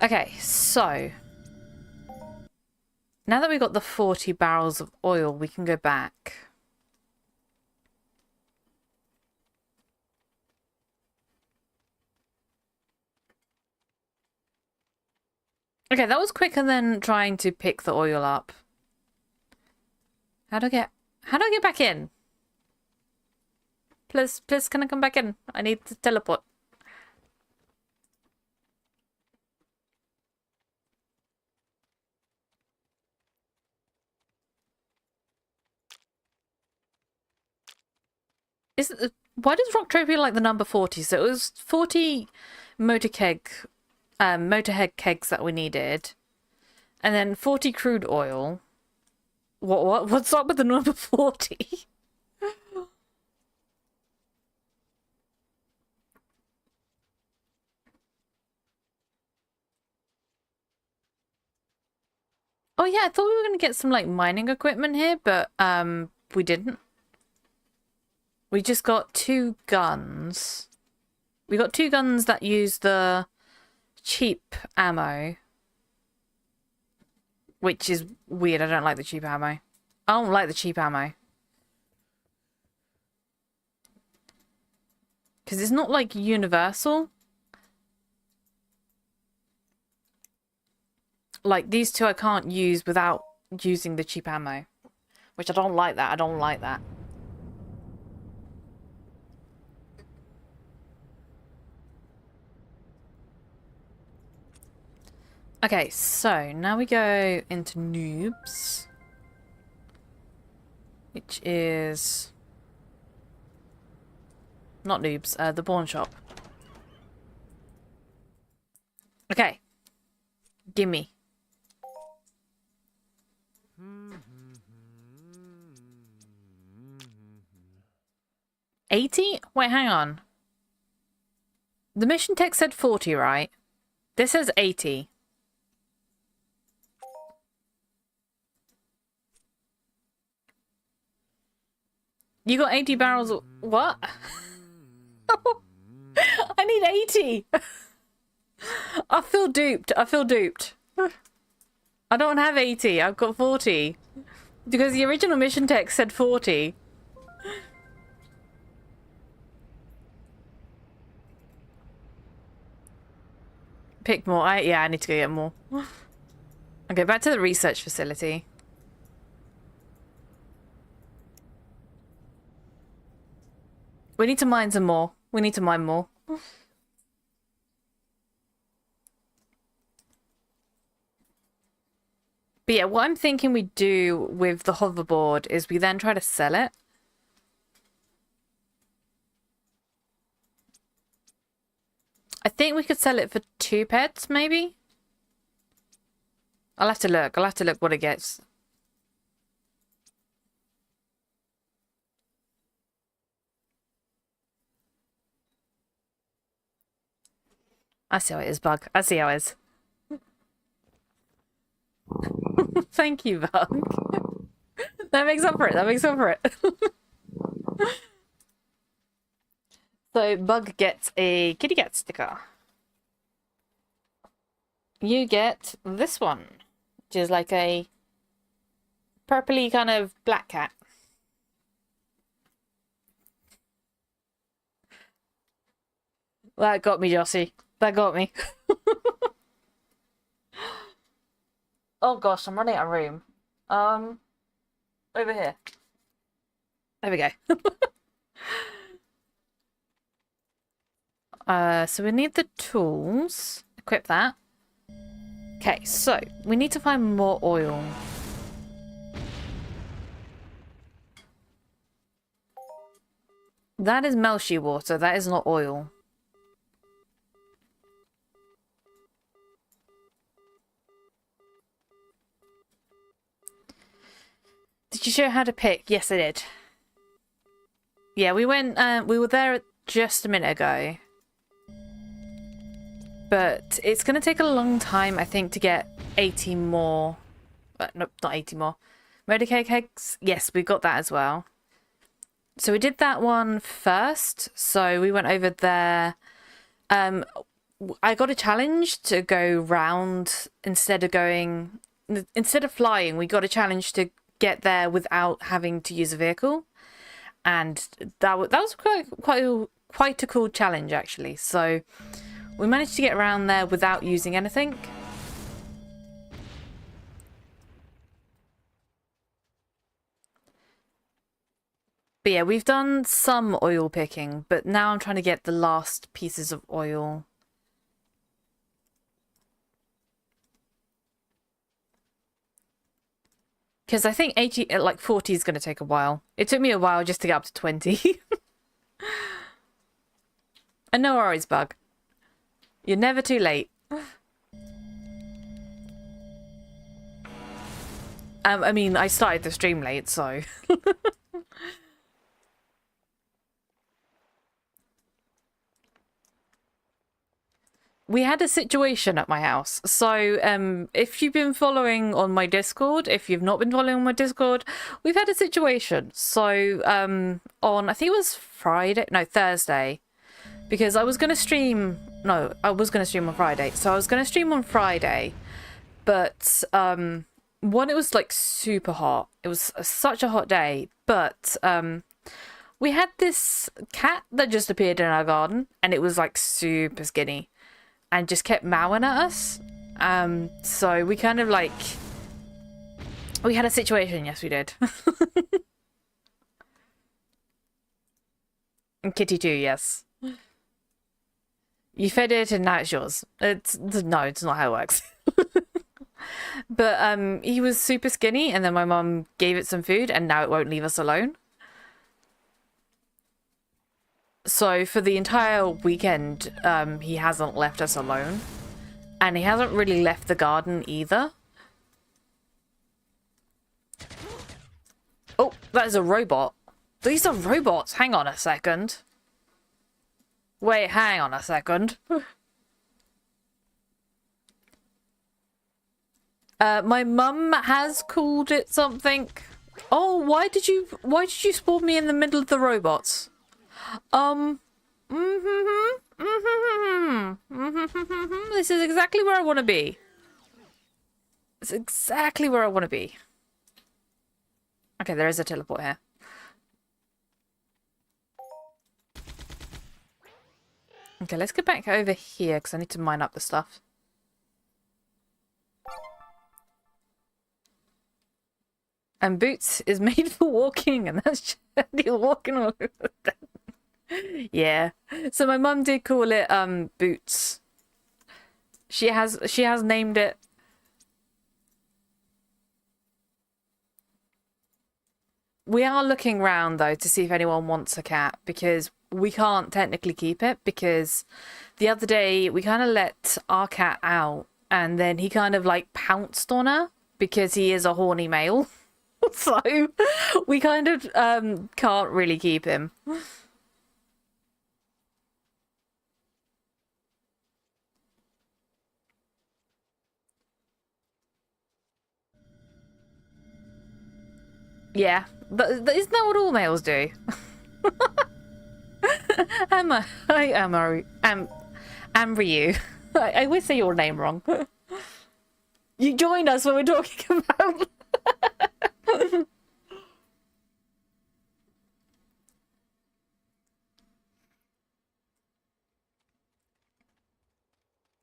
Okay, so now that we've got the 40 barrels of oil, we can go back. Okay, that was quicker than trying to pick the oil up. How do I get back in? Please, can I come back in? I need to teleport. Why does Rocktropia like the number 40? So it was 40 motorhead kegs that we needed. And then 40 crude oil. What's up with the number 40? Oh yeah, I thought we were gonna get some like mining equipment here, but we didn't. We just got 2 guns. We got 2 guns that use the cheap ammo. Which is weird. I don't like the cheap ammo. I don't like the cheap ammo. Because it's not like universal. Like these 2 I can't use without using the cheap ammo. Which I don't like that. I don't like that. Okay, so now we go into Noobs, which is not Noobs, the pawn shop. Okay, gimme. 80? Wait, hang on. The mission text said 40, right? This says 80. You got 80 barrels of... What? I need 80! I feel duped. I feel duped. I don't have 80. I've got 40. Because the original mission text said 40. Pick more. Yeah, I need to go get more. Okay, back to the research facility. We need to mine some more. We need to mine more. But yeah, what I'm thinking we do with the hoverboard is we then try to sell it. I think we could sell it for 2 pets, maybe? I'll have to look. I'll have to look what it gets. I see how it is, Bug. I see how it is. Thank you, Bug. That makes up for it. That makes up for it. So, Bug gets a kitty cat sticker. You get this one, which is like a purpley kind of black cat. That got me, Jossie. That got me. Oh gosh, I'm running out of room. Over here. There we go. So we need the tools. Equip that. Okay, so we need to find more oil. That is Melshi water. That is not oil. Did you show how to pick? Yes, I did. Yeah, we went, we were there just a minute ago. But it's going to take a long time, I think, to get 80 more. No, not 80 more. Murder cake eggs. Yes, we got that as well. So we did that one first. So we went over there. I got a challenge to go round instead of flying. We got a challenge to get there without having to use a vehicle, and that was quite a cool challenge actually. So we managed to get around there without using anything. But yeah, we've done some oil picking, but now I'm trying to get the last pieces of oil. Because I think 80, like 40 is going to take a while. It took me a while just to get up to 20. And no worries, Bug. You're never too late. I mean, I started the stream late, so... We had a situation at my house. So, if you've been following on my Discord, if you've not been following on my Discord, we've had a situation. So, on, I think it was Thursday. Because I was going to stream... No, I was going to stream on Friday. So I was going to stream on Friday. But, one, it was like super hot. It was such a hot day. But, we had this cat that just appeared in our garden. And it was like super skinny. And just kept mowing at us. So we kind of like... We had a situation, yes we did. And Kitty too, yes. You fed it and now it's yours. No, it's not how it works. But he was super skinny and then my mum gave it some food and now it won't leave us alone. So for the entire weekend, he hasn't left us alone. And he hasn't really left the garden either. Oh, that is a robot. These are robots. Hang on a second. Wait, hang on a second. My mum has called it something. Oh, why did you spawn me in the middle of the robots? This is exactly where I want to be. It's exactly where I want to be. Okay, there is a teleport here. Okay, let's get back over here because I need to mine up the stuff. And Boots is made for walking, and that's just you're walking all over them. Yeah. So my mum did call it Boots. She has named it. We are looking round though to see if anyone wants a cat because we can't technically keep it because the other day we kind of let our cat out and then he kind of like pounced on her because he is a horny male. So we kind of can't really keep him. Yeah, but isn't that what all males do? Ryu. I always say your name wrong. You joined us when we're talking about...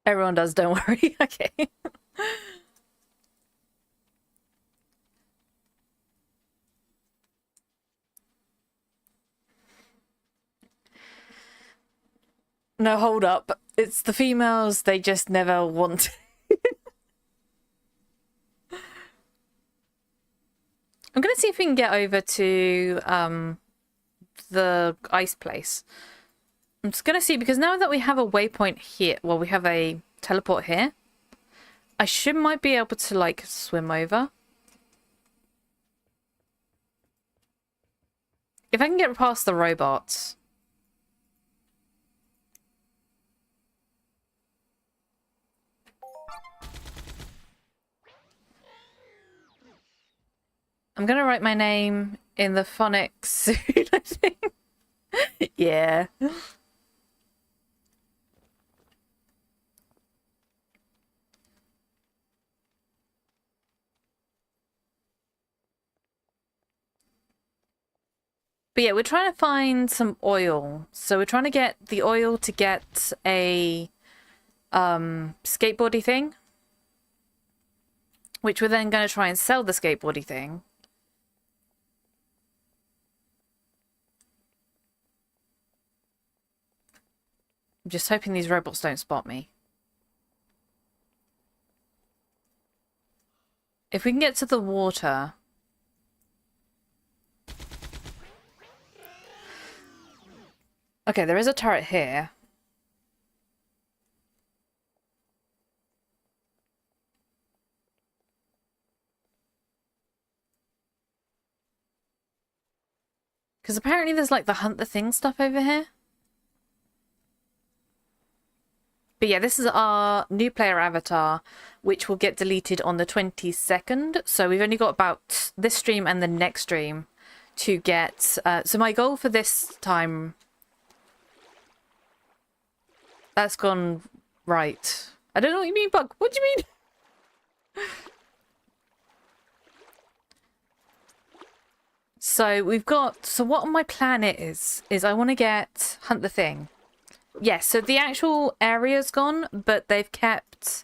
Everyone does, don't worry. Okay. No, hold up. It's the females, they just never want to. I'm going to see if we can get over to the ice place. I'm just going to see, because now that we have a waypoint here, well, we have a teleport here, I might be able to, like, swim over. If I can get past the robots. I'm gonna write my name in the phonics soon, I think. Yeah. But yeah, we're trying to find some oil. So we're trying to get the oil to get a skateboardy thing. Which we're then going to try and sell the skateboardy thing. I'm just hoping these robots don't spot me. If we can get to the water... Okay, there is a turret here. Because apparently there's like the hunt the thing stuff over here. But yeah, this is our new player avatar, which will get deleted on the 22nd. So we've only got about this stream and the next stream to get... so my goal for this time... That's gone right. I don't know what you mean, Bug. What do you mean? So we've got... So what my plan is I want to get Hunt the Thing. Yes, so the actual area's gone, but they've kept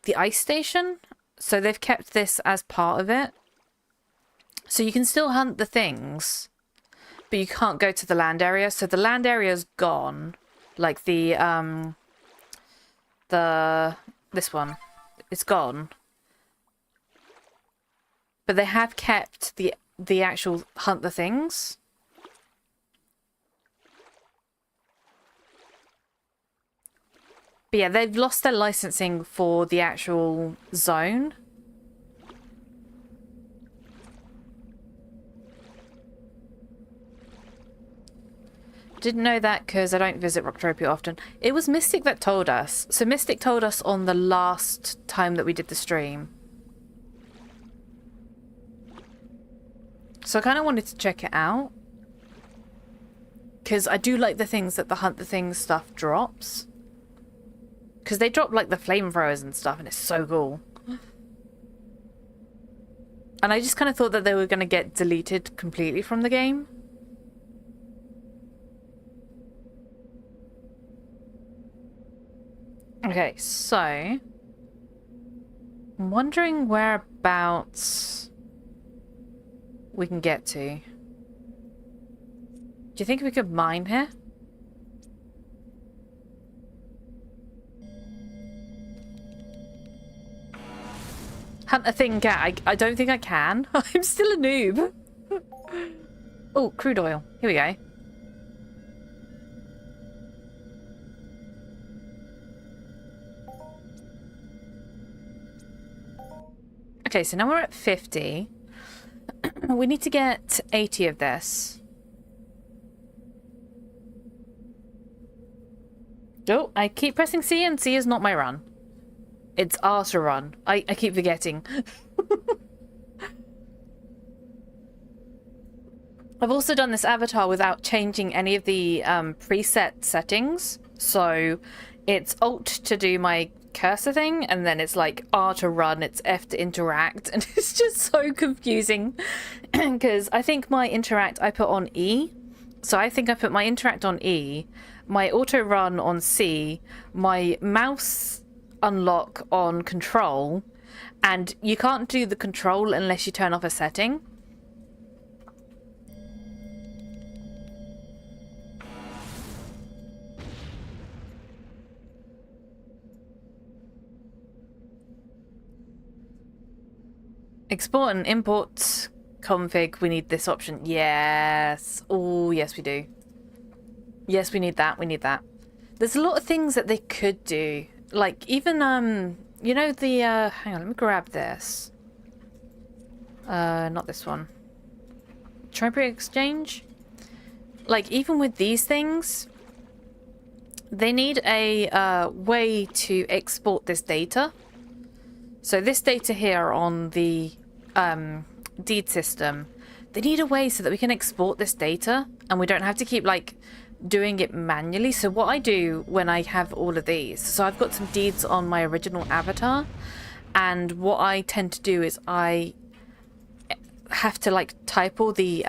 the ice station. So they've kept this as part of it. So you can still hunt the things, but you can't go to the land area. So the land area's gone. Like the this one. It's gone. But they have kept the actual hunt the things. But yeah, they've lost their licensing for the actual zone. Didn't know that because I don't visit Rocktopia often. It was Mystic that told us. So Mystic told us on the last time that we did the stream. So I kind of wanted to check it out. Because I do like the things that the Hunt the Things stuff drops. Because they drop like the flamethrowers and stuff and it's so cool. And I just kind of thought that they were going to get deleted completely from the game. Okay, so... I'm wondering whereabouts we can get to. Do you think we could mine here? Hunt a thing cat. I don't think I can. I'm still a noob. Oh, crude oil. Here we go. Okay, so now we're at 50. We need to get 80 of this. Oh, I keep pressing C and C is not my run. It's R to run. I keep forgetting. I've also done this avatar without changing any of the preset settings. So it's Alt to do my cursor thing, and then it's like R to run, it's F to interact, and it's just so confusing. Because I think my interact I put on E. So I think I put my interact on E, my auto run on C, my mouse unlock on control, and you can't do the control unless you turn off a setting. Export and import config, we need this option. Yes. Oh, yes we do. Yes, we need that. We need that. There's a lot of things that they could do. Like, even, you know, the, hang on, let me grab this. Not this one. Tribary Exchange? like, even with these things, they need a way to export this data. So this data here on the deed system, they need a way so that we can export this data and we don't have to keep like doing it manually. So what I do when I have all of these, so I've got some deeds on my original avatar, and what I tend to do is I have to like type all the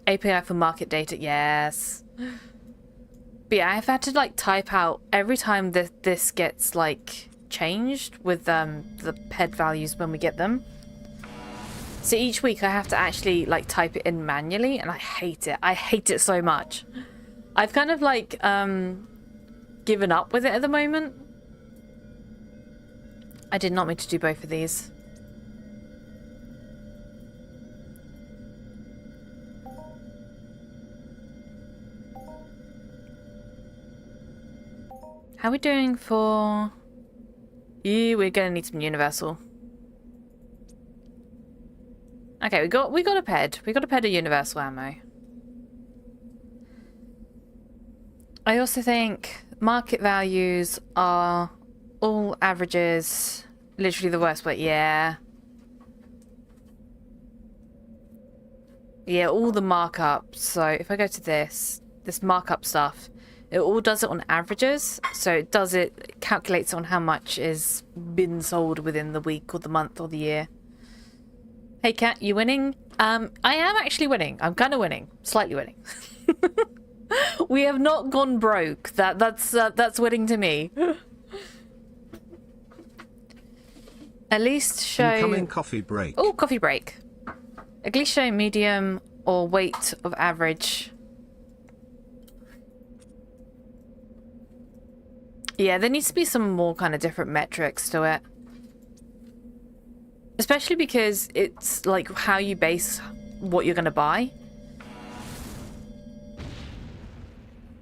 API for market data. Yes. But yeah, I've had to like type out every time that this gets like changed with the PED values when we get them. So each week I have to actually like type it in manually, and I hate it. I hate it so much. I've kind of like given up with it at the moment. I did not mean to do both of these. How are we doing for... we're gonna need some universal. Okay, we got a ped. We got a ped of universal ammo. I also think market values are all averages. Literally the worst, but yeah. Yeah, all the markup. So if I go to this markup stuff, it all does it on averages. So it calculates on how much is been sold within the week or the month or the year. Hey Kat, you winning? I am actually winning. I'm kind of winning. Slightly winning. We have not gone broke. That's winning to me. At least show... Incoming coffee break. Oh, coffee break. At least show medium or weight of average. Yeah, there needs to be some more kind of different metrics to it. Especially because it's like how you base what you're going to buy.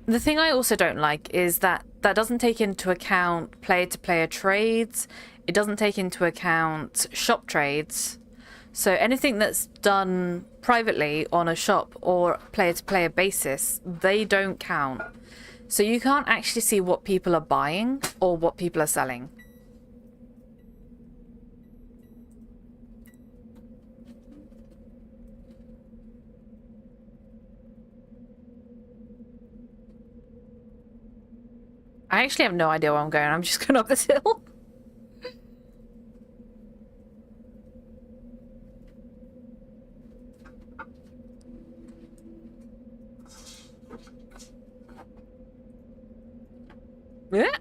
The thing I also don't like is that doesn't take into account player-to-player trades. It doesn't take into account shop trades. So anything that's done privately on a shop or player-to-player basis, they don't count. So you can't actually see what people are buying or what people are selling. I actually have no idea where I'm going. I'm just going up this hill. Yeah.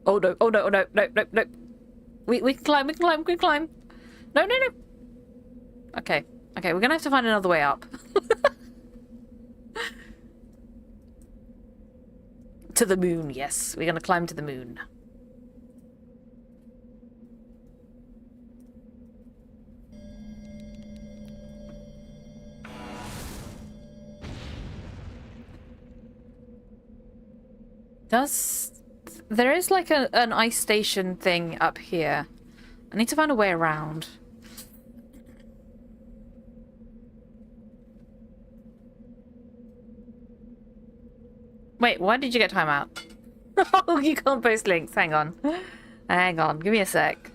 Oh no, oh no, oh no, no, no, no. We can climb, we can climb, we can climb. No, no, no. Okay, okay, we're gonna have to find another way up. To the moon, yes. We're gonna climb to the moon. There is like an ice station thing up here. I need to find a way around. Wait, why did you get timeout? Oh, you can't post links. Hang on. Hang on. Give me a sec.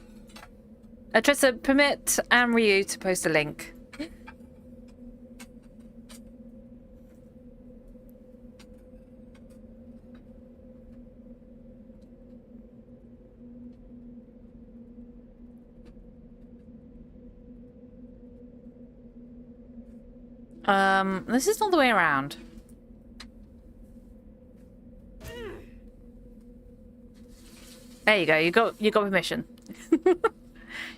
Trissa, permit Ryu to post a link. This is not the way around. There you go. You got permission.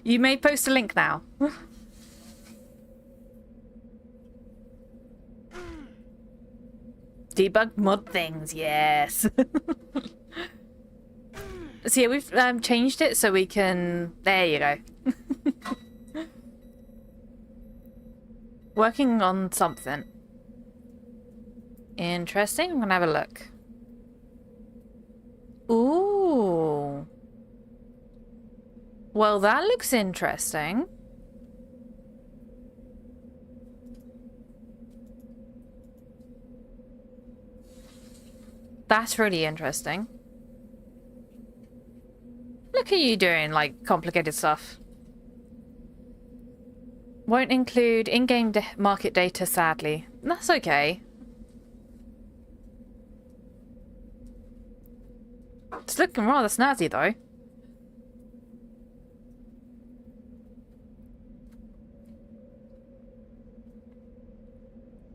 You may post a link now. Debug mod things, yes. So yeah, we've changed it so we can. There you go. Working on something interesting. I'm gonna have a look. Ooh. Well, that looks interesting. That's really interesting. Look at you doing, like, complicated stuff. Won't include in-game market data, sadly. That's okay. It's looking rather snazzy, though.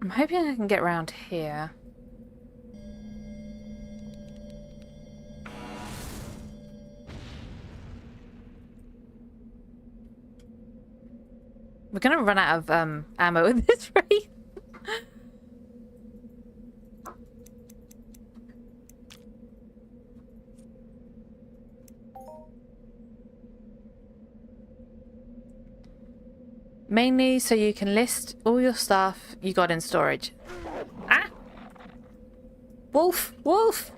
I'm hoping I can get around here. We're gonna run out of ammo at this rate. Mainly so you can list all your stuff you got in storage. Ah! Wolf! Wolf!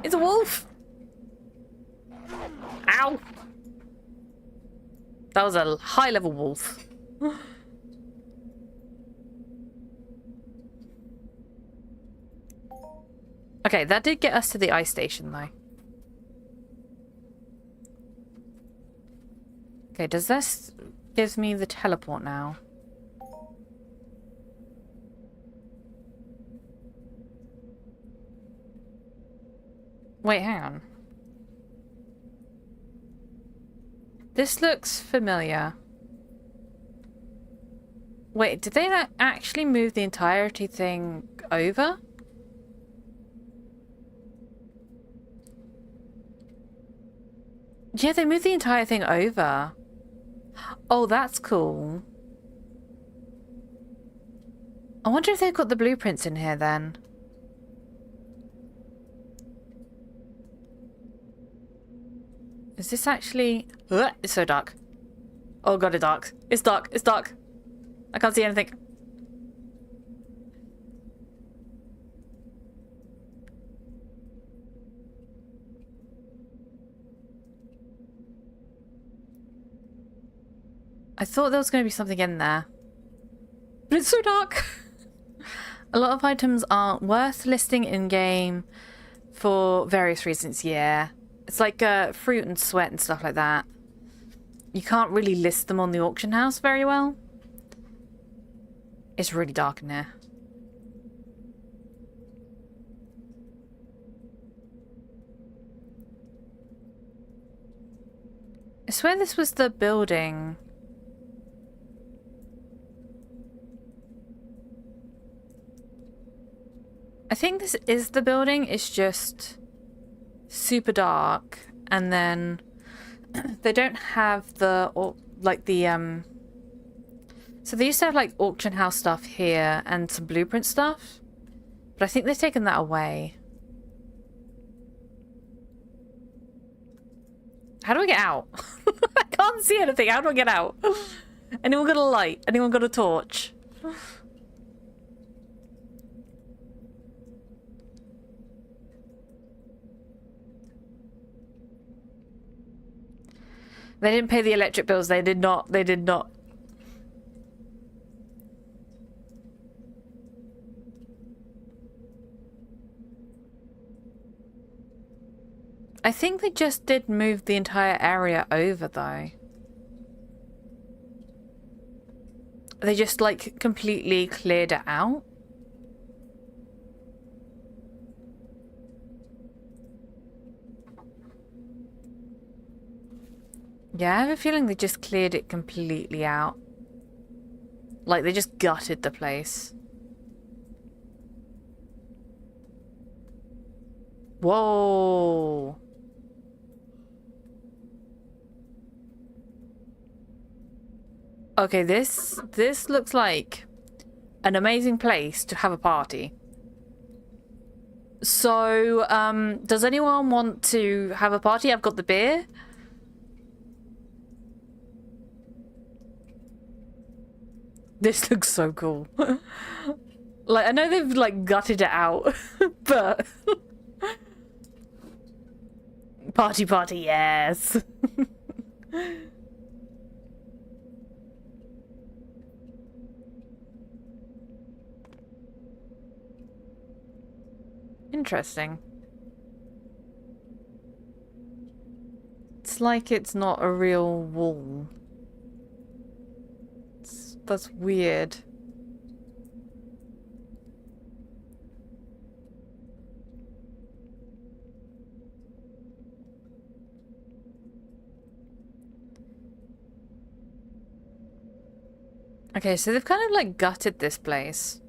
It's a wolf! Ow! That was a high-level wolf. Okay, that did get us to the ice station, though. Okay, does this give me the teleport now? Wait, hang on. This looks familiar. Wait, did they actually move the entirety thing over? Yeah, they moved the entire thing over. Oh, that's cool. I wonder if they've got the blueprints in here then. Is this actually... Ugh, it's so dark. Oh god, it's dark. It's dark. It's dark. I can't see anything. I thought there was going to be something in there. But it's so dark. A lot of items aren't worth listing in-game for various reasons, yeah. It's like fruit and sweat and stuff like that. You can't really list them on the auction house very well. It's really dark in here. I swear this was the building. I think this is the building, it's just super dark, and then they don't have the, so they used to have like auction house stuff here and some blueprint stuff, but I think they've taken that away. How do I get out? I can't see anything, how do I get out? Anyone got a light? Anyone got a torch? They didn't pay the electric bills. They did not. They did not. I think they just did move the entire area over, though. They just, like, completely cleared it out. Yeah, I have a feeling they just cleared it completely out. Like, they just gutted the place. Whoa! Okay, this looks like an amazing place to have a party. So, does anyone want to have a party? I've got the beer. This looks so cool. Like, I know they've, like, gutted it out, but... Party, yes. Interesting. It's like it's not a real wall. That's weird. Okay, so they've kind of like gutted this place.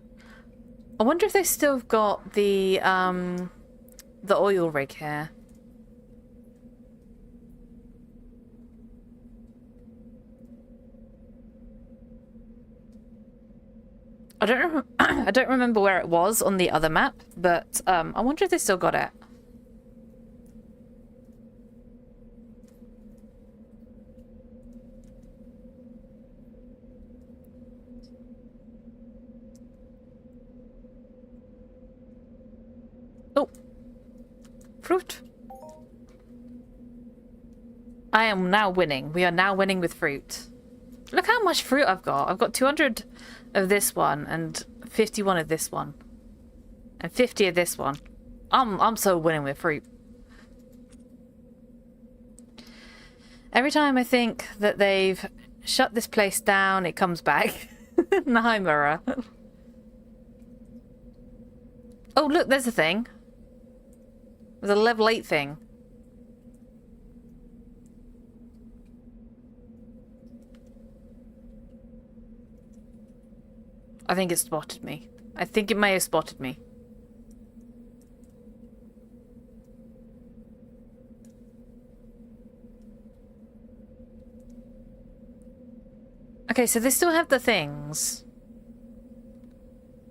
I wonder if they still have got the oil rig here. I don't remember where it was on the other map, but I wonder if they still got it. Oh, fruit. I am now winning. We are now winning with fruit. Look how much fruit I've got. I've got 200 of this one and 51 of this one and 50 of this one. I'm so winning with fruit. Every time I think that they've shut this place down, it comes back. Naimura. Oh, look, there's a thing. There's a level 8 thing. I think it spotted me. I think it may have spotted me. Okay, so they still have the things.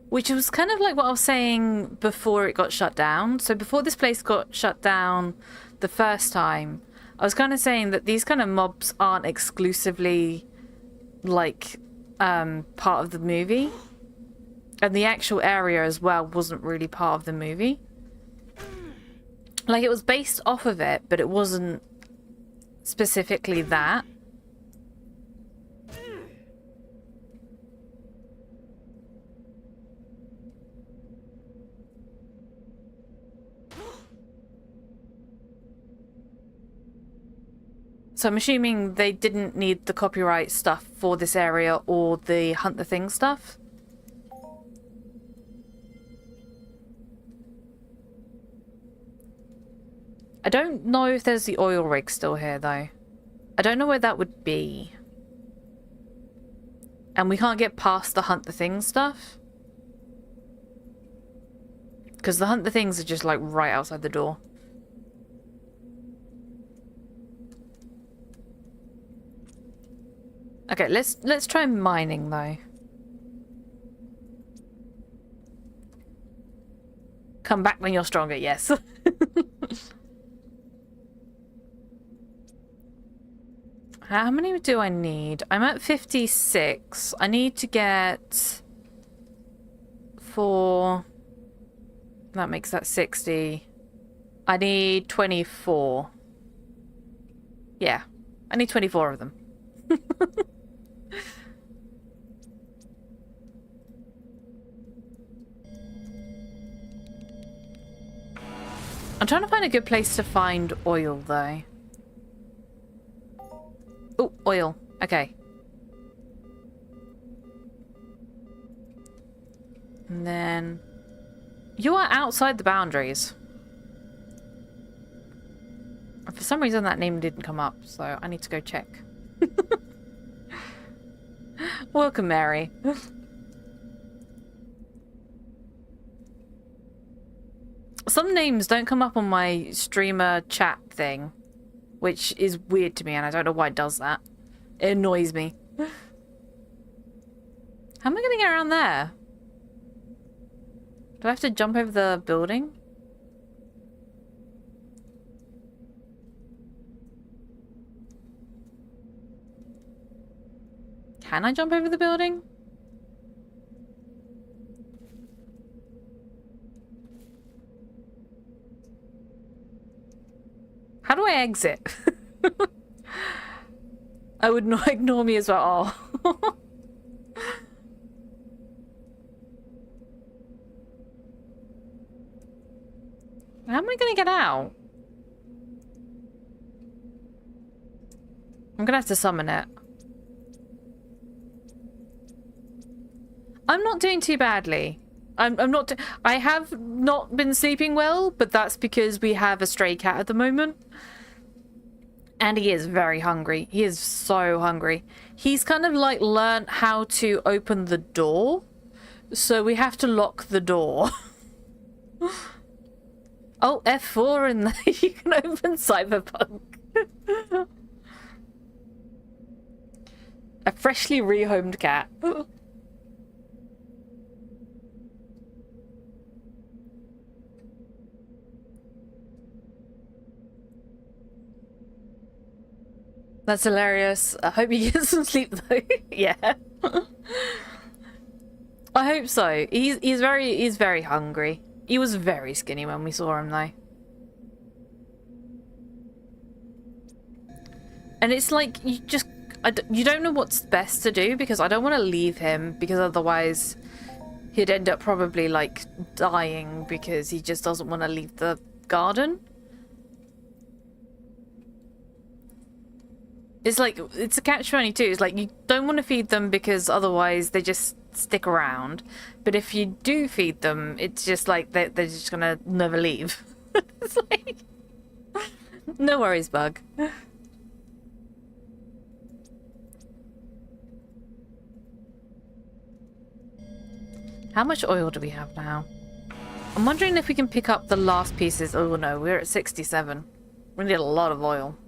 Which was kind of like what I was saying before it got shut down. So before this place got shut down the first time, I was kind of saying that these kind of mobs aren't exclusively like part of the movie. And the actual area as well wasn't really part of the movie. Like, it was based off of it, but it wasn't specifically that. So I'm assuming they didn't need the copyright stuff for this area or the Hunt the Thing stuff. I don't know if there's the oil rig still here, though. I don't know where that would be. And we can't get past the Hunt the Things stuff. Because the Hunt the Things are just, like, right outside the door. Okay, let's try mining, though. Come back when you're stronger, yes. How many do I need? I'm at 56. I need to get 4. That makes that 60. I need 24. Yeah, I need 24 of them. I'm trying to find a good place to find oil, though. Oh, oil. Okay. And then... You are outside the boundaries. For some reason that name didn't come up, so I need to go check. Welcome, Mary. Some names don't come up on my streamer chat thing, which is weird to me, and I don't know why it does that. It annoys me. How am I going to get around there? Do I have to jump over the building? Can I jump over the building? How do I exit? I would not ignore me as well. Oh. How am I going to get out? I'm going to have to summon it. I'm not doing too badly. I'm not... I have not been sleeping well, but that's because we have a stray cat at the moment. And he is very hungry. He is so hungry. He's kind of like learnt how to open the door. So we have to lock the door. Oh, F4 and there you can open Cyberpunk. A freshly rehomed cat. That's hilarious. I hope he gets some sleep though. Yeah. I hope so. He's very hungry. He was very skinny when we saw him though. And it's like you just you don't know what's best to do, because I don't want to leave him, because otherwise he'd end up probably like dying because he just doesn't want to leave the garden. It's like, it's a catch-22. It's like, you don't want to feed them because otherwise they just stick around. But if you do feed them, it's just like they're just gonna never leave. It's like... No worries, Bug. How much oil do we have now? I'm wondering if we can pick up the last pieces. Oh no, we're at 67. We need a lot of oil.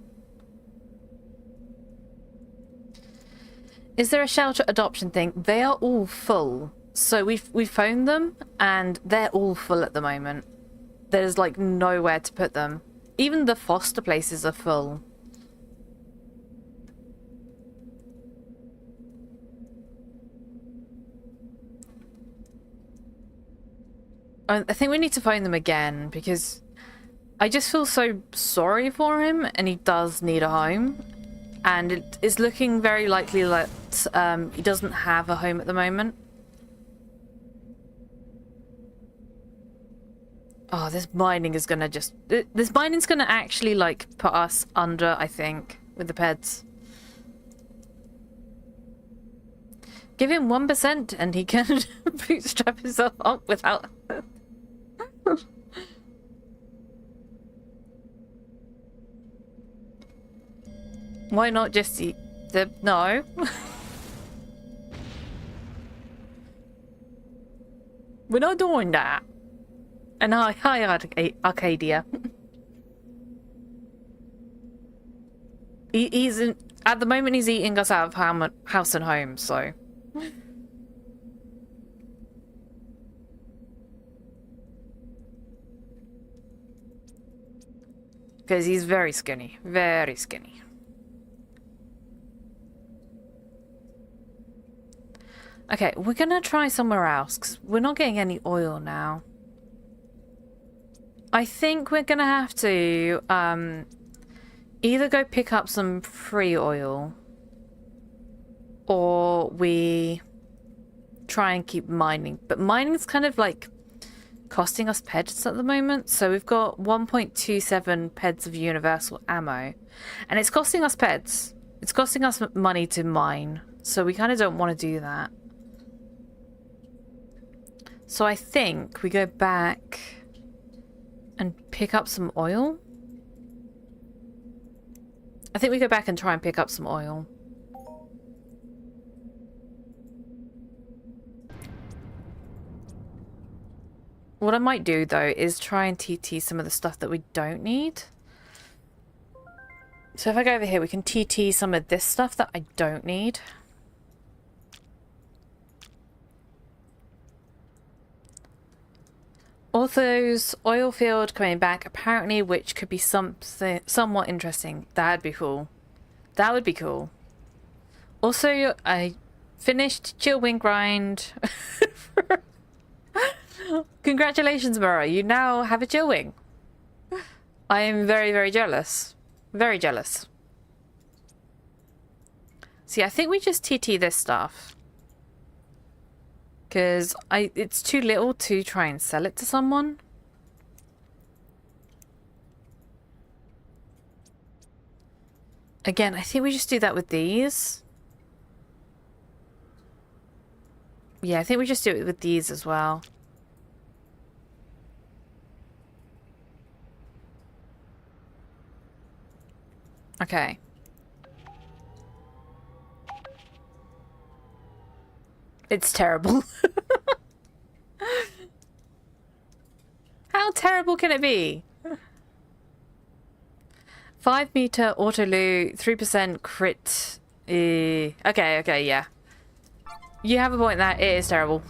Is there a shelter adoption thing? They are all full. So we've phoned them and they're all full at the moment. There's like nowhere to put them. Even the foster places are full. I think we need to phone them again because I just feel so sorry for him and he does need a home. And it is looking very likely that he doesn't have a home at the moment. Oh, this mining is gonna just... This mining's gonna actually, like, put us under, I think, with the peds. Give him 1% and he can bootstrap himself up without... Why not just eat the... No. We're not doing that. And hi Arcadia. He's in... At the moment he's eating us out of house and home, so... Because he's very skinny. Very skinny. Okay, we're gonna try somewhere else because we're not getting any oil now. I think we're gonna have to either go pick up some free oil or we try and keep mining. But mining's kind of like costing us peds at the moment. So we've got 1.27 peds of universal ammo and it's costing us peds. It's costing us money to mine. So we kind of don't want to do that. So I think we go back and pick up some oil. I think we go back and try and pick up some oil. What I might do though is try and TT some of the stuff that we don't need. So if I go over here, we can TT some of this stuff that I don't need. Ortho's oil field coming back, apparently, which could be something somewhat interesting. That'd be cool. That would be cool. Also, I finished Chill Wing Grind. Congratulations, Mara. You now have a Chill Wing. I am very, very jealous. Very jealous. See, I think we just TT this stuff. Because it's too little to try and sell it to someone. Again, I think we just do that with these. Yeah, I think we just do it with these as well. Okay. It's terrible. How terrible can it be? 5-meter auto loot, 3% crit. Okay, yeah. You have a point there. It is terrible.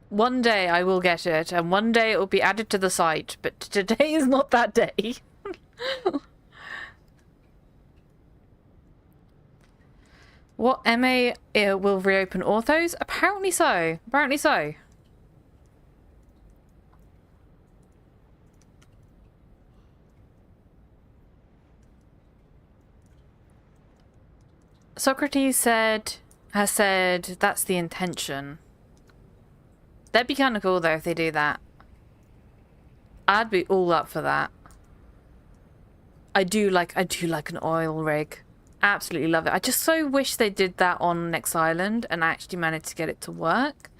One day I will get it, and one day it will be added to the site, but today is not that day. What, MA will reopen orthos? Apparently so. Apparently so. Socrates has said that's the intention. That'd be kind of cool though if they do that. I'd be all up for that. I do like an oil rig. Absolutely love it. I just so wish they did that on Next Island and actually managed to get it to work.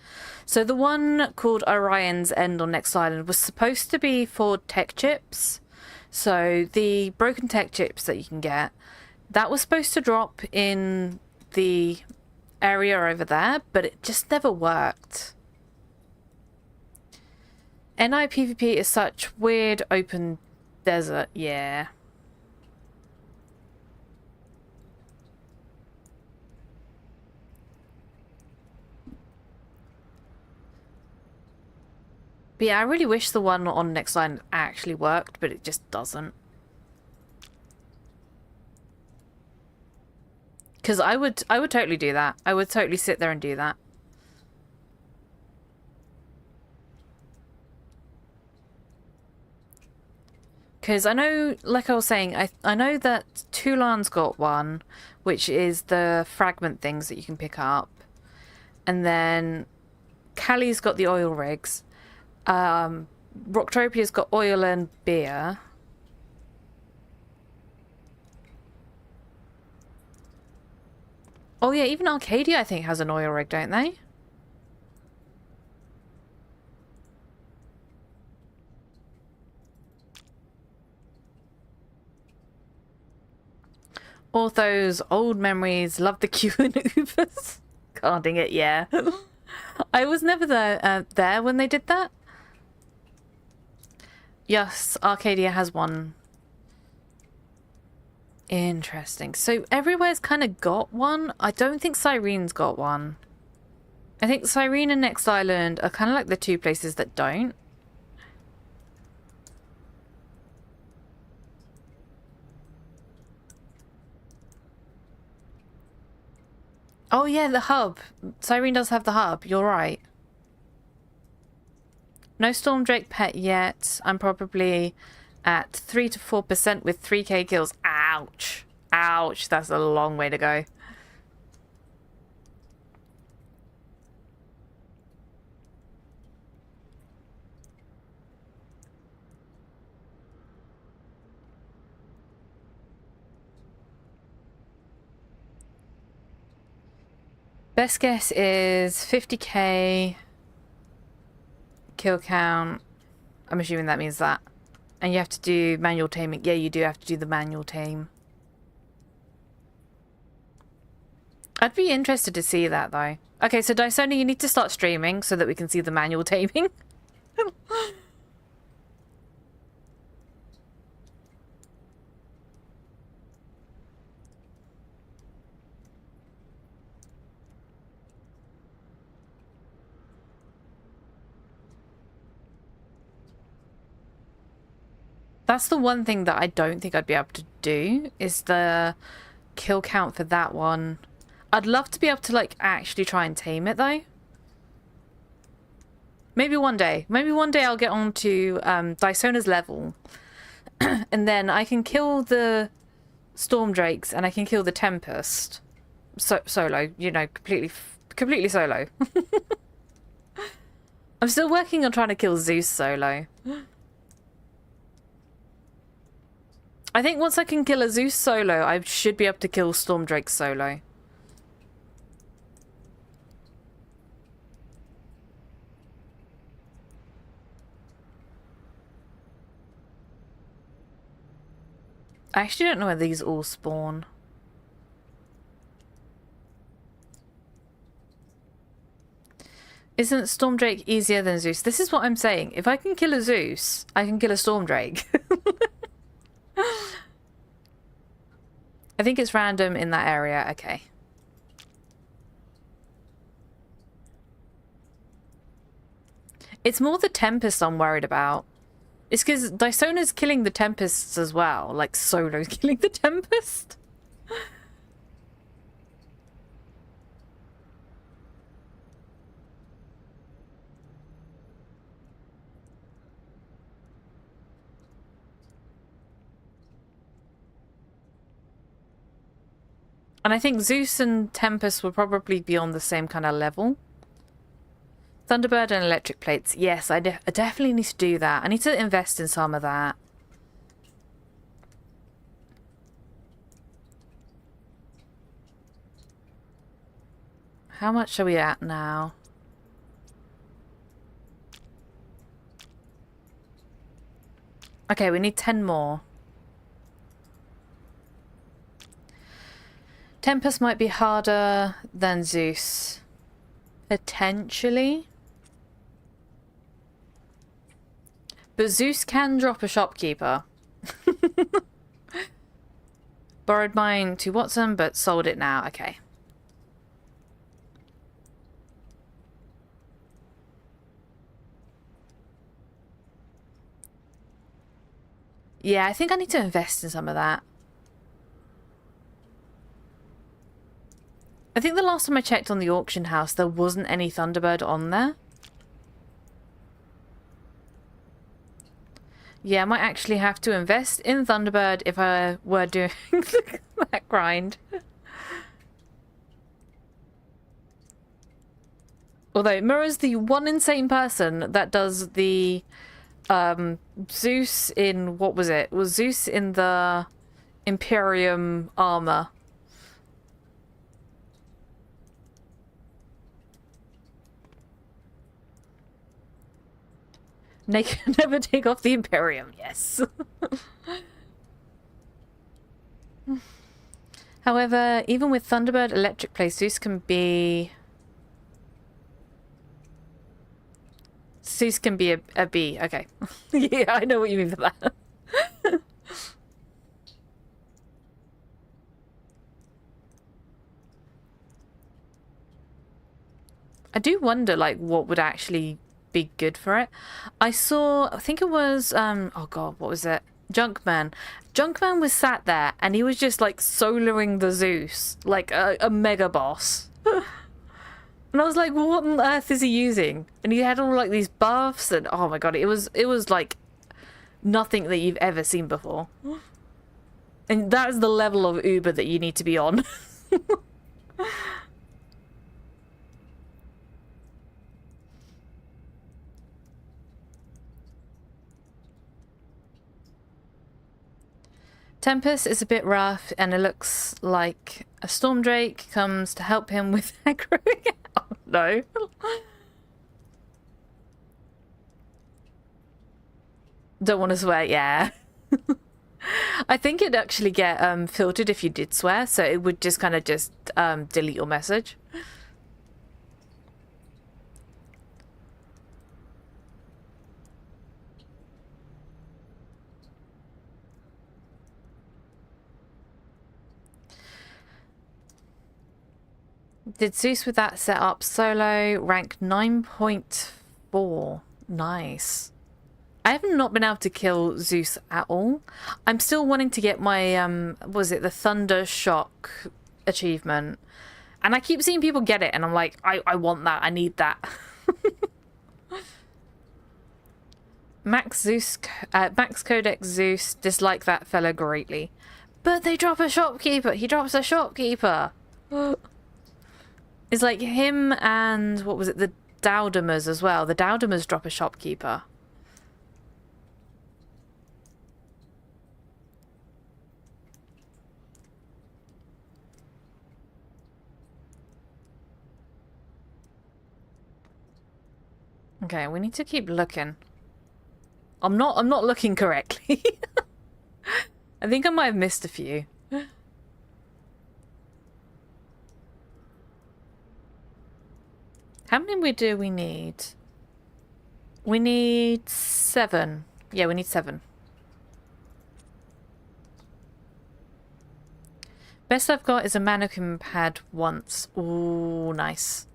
So the one called Orion's End on Next Island was supposed to be for tech chips. So the broken tech chips that you can get, that was supposed to drop in the area over there, but it just never worked. NI PvP is such weird open desert, yeah. But yeah, I really wish the one on Next Line actually worked, but it just doesn't. Because I would totally do that. I would totally sit there and do that. Because I know, like I was saying, I know that Toulon's got one, which is the fragment things that you can pick up. And then Callie's got the oil rigs. Rocktropia's got oil and beer. Oh yeah, even Arcadia I think has an oil rig, don't they? Orthos, old memories, love the queue and Ubers. Carding it, yeah. I was never there when they did that. Yes, Arcadia has one. Interesting. So everywhere's kind of got one. I don't think Cyrene's got one. I think Cyrene and Next Island are kind of like the two places that don't. Oh yeah, the hub. Cyrene does have the hub. You're right. No Storm Drake pet yet. I'm probably at 3 to 4% with 3k kills. Ouch. Ouch. That's a long way to go. Best guess is 50k kill count. I'm assuming that means that. And you have to do manual taming. Yeah, you do have to do the manual tame. I'd be interested to see that though. Okay, so Dysona, you need to start streaming so that we can see the manual taming. That's the one thing that I don't think I'd be able to do, is the kill count for that one. I'd love to be able to, like, actually try and tame it, though. Maybe one day. Maybe one day I'll get on to Dysona's level. And then I can kill the Storm Drakes and I can kill the Tempest. Solo, you know, completely solo. I'm still working on trying to kill Zeus solo. I think once I can kill a Zeus solo, I should be able to kill Storm Drake solo. I actually don't know where these all spawn. Isn't Stormdrake easier than Zeus? This is what I'm saying. If I can kill a Zeus, I can kill a Stormdrake. I think it's random in that area. Okay. It's more the Tempest I'm worried about. It's because Dysona's killing the Tempests as well. Like, Solo's killing the Tempest. And I think Zeus and Tempest will probably be on the same kind of level. Thunderbird and electric plates. Yes, I definitely need to do that. I need to invest in some of that. How much are we at now? Okay, we need 10 more. Tempest might be harder than Zeus. Potentially. But Zeus can drop a shopkeeper. Borrowed mine to Watson, but sold it now. Okay. Yeah, I think I need to invest in some of that. I think the last time I checked on the auction house, there wasn't any Thunderbird on there. Yeah, I might actually have to invest in Thunderbird if I were doing that grind. Although Mira's the one insane person that does the Zeus in, what was it? Was Zeus in the Imperium armor? Never take off the Imperium, yes. However, even with Thunderbird electric play, Zeus can be... Zeus can be a bee, okay. Yeah, I know what you mean for that. I do wonder, like, what would actually be good for it. I think it was, oh god, what was it? Junkman. Junkman was sat there and he was just like soloing the Zeus, like a mega boss. And I was like, well, what on earth is he using? And he had all like these buffs and oh my god, it was like nothing that you've ever seen before. And that is the level of Uber that you need to be on. Tempest is a bit rough, and it looks like a Stormdrake comes to help him with aggroing. Oh, no. Don't want to swear, yeah. I think it'd actually get filtered if you did swear, so it would just kind of just delete your message. Did Zeus with that set up solo, rank 9.4. Nice. I have not been able to kill Zeus at all. I'm still wanting to get my, was it the Thunder Shock achievement? And I keep seeing people get it, and I'm like, I want that, I need that. Max Codex Zeus dislike that fellow greatly. But they drop a shopkeeper. He drops a shopkeeper. It's like him and, what was it, the Dowdamers as well. The Dowdamers drop a shopkeeper. Okay, we need to keep looking. I'm not looking correctly. I think I might have missed a few. How many do we need? We need 7. Yeah, we need 7. Best I've got is a mannequin pad once. Ooh, nice.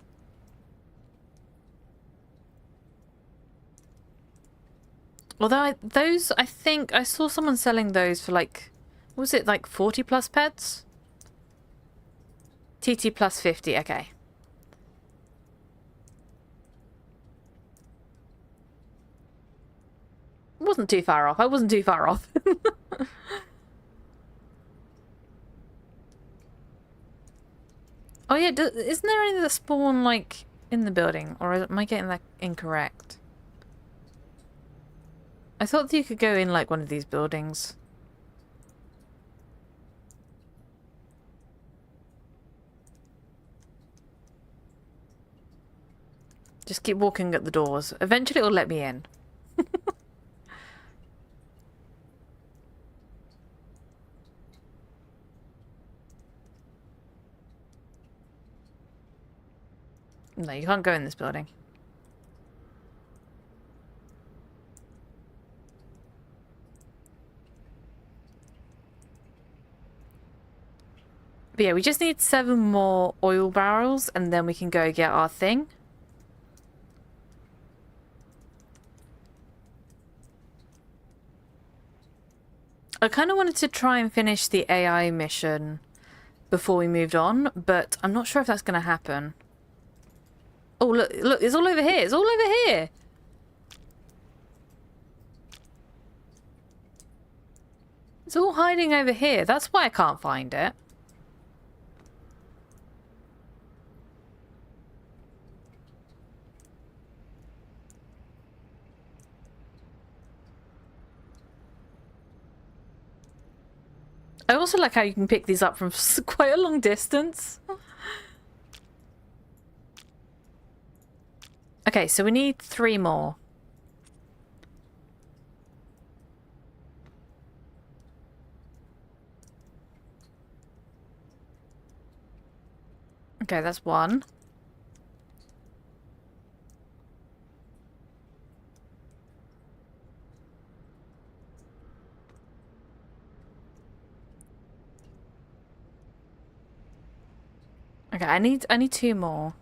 Although those, I think I saw someone selling those for like, what was it, like 40 plus pets? TT plus 50, okay. Wasn't too far off. I wasn't too far off. Oh yeah, isn't there any that spawn like in the building? Or am I getting that incorrect? I thought that you could go in like one of these buildings. Just keep walking at the doors. Eventually it'll let me in. No, you can't go in this building. But yeah, we just need 7 more oil barrels and then we can go get our thing. I kind of wanted to try and finish the AI mission before we moved on, but I'm not sure if that's going to happen. Oh, look, it's all over here. It's all over here. It's all hiding over here. That's why I can't find it. I also like how you can pick these up from quite a long distance. Okay, so we need 3 more. Okay, that's 1. Okay, I need 2 more.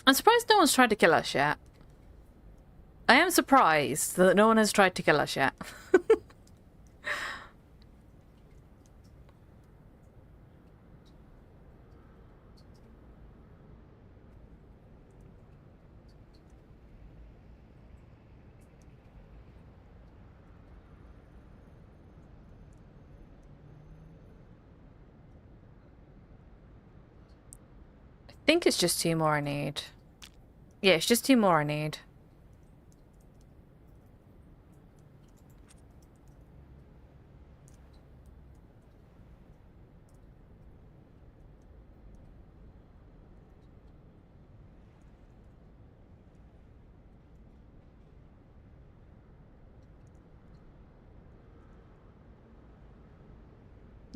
I'm surprised no one's tried to kill us yet. I am surprised that no one has tried to kill us yet. I think it's just 2 more I need. Yeah, it's just 2 more I need.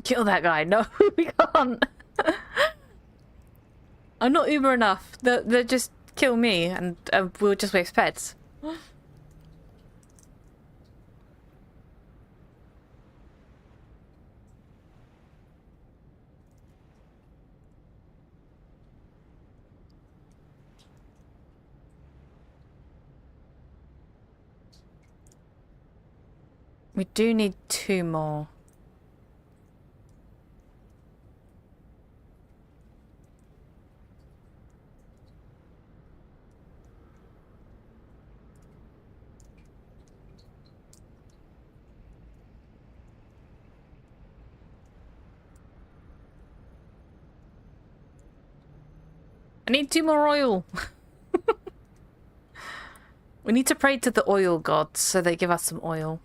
Kill that guy. No, we can't. I'm not Uber enough. They'll just kill me and we'll just waste pets. We do need 2 more. I need 2 more oil. We need to pray to the oil gods so they give us some oil.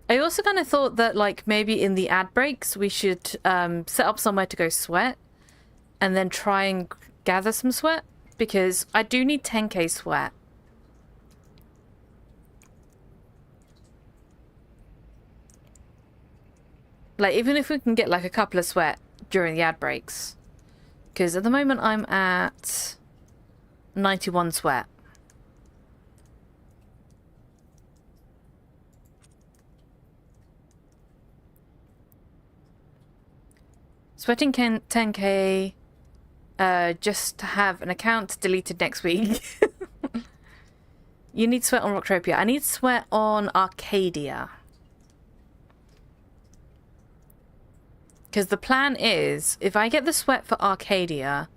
I also kind of thought that, like, maybe in the ad breaks we should set up somewhere to go sweat and then try and gather some sweat, because I do need 10k sweat. Like, even if we can get, like, a couple of sweat during the ad breaks. Because at the moment I'm at 91 sweat. Sweating 10k just to have an account deleted next week. You need sweat on Rocktopia. I need sweat on Arcadia. Because the plan is, if I get the sweat for Arcadia,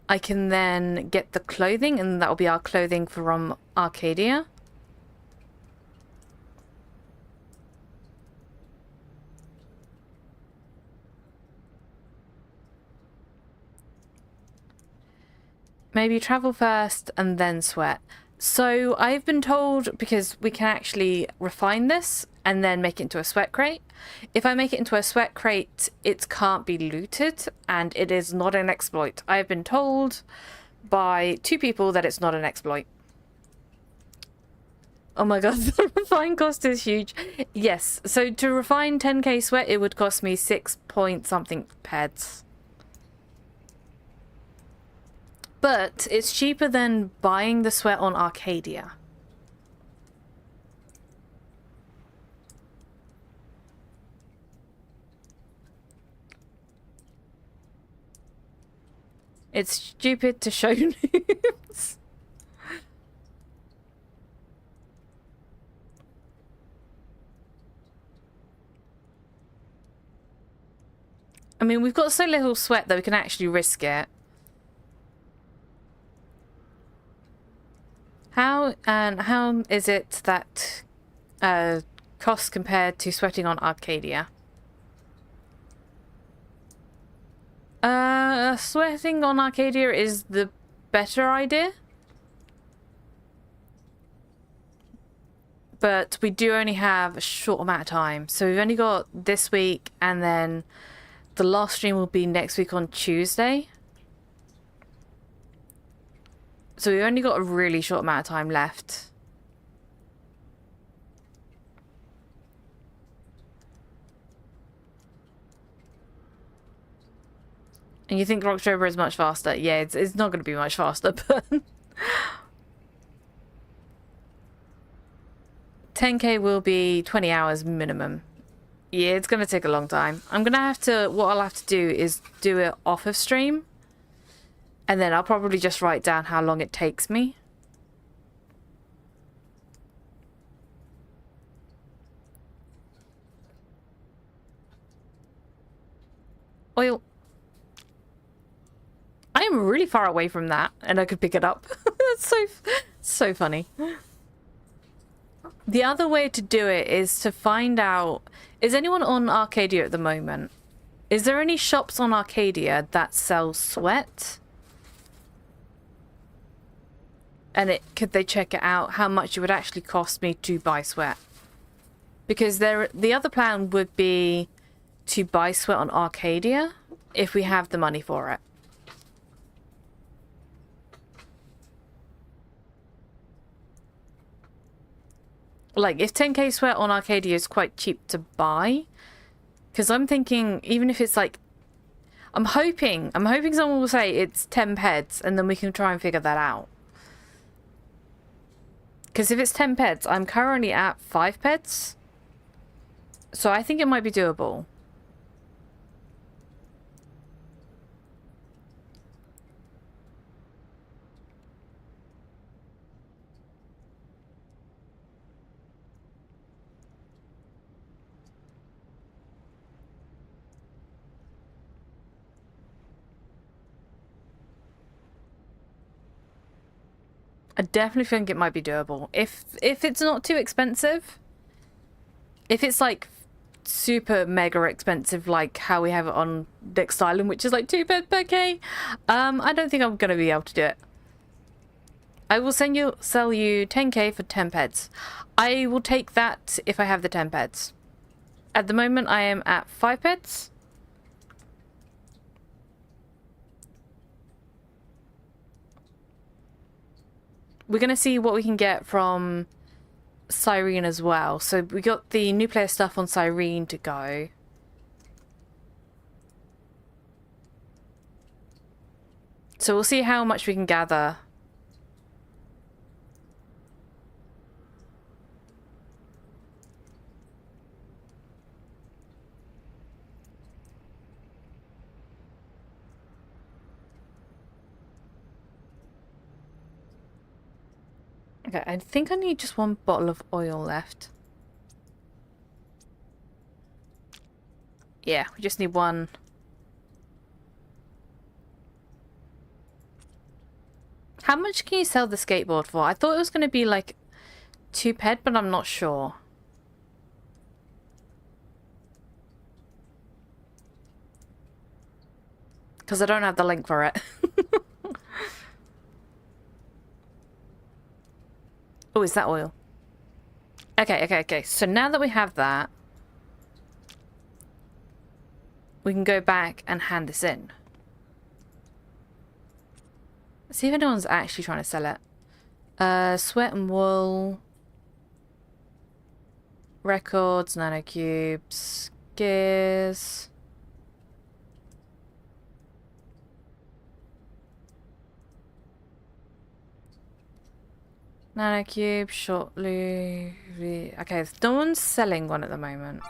I can then get the clothing, and that will be our clothing from Arcadia. Maybe travel first and then sweat. So I've been told, because we can actually refine this and then make it into a sweat crate. If I make it into a sweat crate, it can't be looted and it is not an exploit. I've been told by 2 people that it's not an exploit. Oh my god, the refine cost is huge. Yes, so to refine 10k sweat, it would cost me 6 point something peds. But it's cheaper than buying the sweat on Arcadia. It's stupid to show noobs. I mean, we've got so little sweat that we can actually risk it. How is it that cost compared to sweating on Arcadia? Sweating on Arcadia is the better idea. But we do only have a short amount of time. So we've only got this week, and then the last stream will be next week on Tuesday. So we've only got a really short amount of time left. And you think Rocktober is much faster? Yeah, it's not going to be much faster, but 10k will be 20 hours minimum. Yeah, it's going to take a long time. I'm going to have to, what I'll have to do is do it off of stream. And then I'll probably just write down how long it takes me. Oil. I am really far away from that, and I could pick it up. That's so funny. The other way to do it is to find out, is anyone on Arcadia at the moment? Is there any shops on Arcadia that sell sweat? And could they check it out, how much it would actually cost me to buy sweat? Because the other plan would be to buy sweat on Arcadia if we have the money for it. Like, if 10k sweat on Arcadia is quite cheap to buy, because I'm thinking, even if it's like, I'm hoping someone will say it's 10 peds, and then we can try and figure that out. Because if it's 10 peds, I'm currently at 5 peds. So I think it might be doable. I definitely think it might be doable. If it's not too expensive. If it's like super mega expensive like how we have it on Next Island, which is like 2 bed per K, I don't think I'm gonna be able to do it. I will sell you 10k for 10 pets. I will take that if I have the 10 pets. At the moment I am at 5 pets. We're gonna see what we can get from Cyrene as well. So we got the new player stuff on Cyrene to go. So we'll see how much we can gather. Okay, I think I need just 1 bottle of oil left. Yeah, we just need 1. How much can you sell the skateboard for? I thought it was going to be like 2 ped, but I'm not sure. Because I don't have the link for it. Oh, is that oil? Okay. So now that we have that, we can go back and hand this in. Let's see if anyone's actually trying to sell it. Sweat and wool. Records, nanocubes, gears. Nanocube, shortly. Okay, no one's selling one at the moment.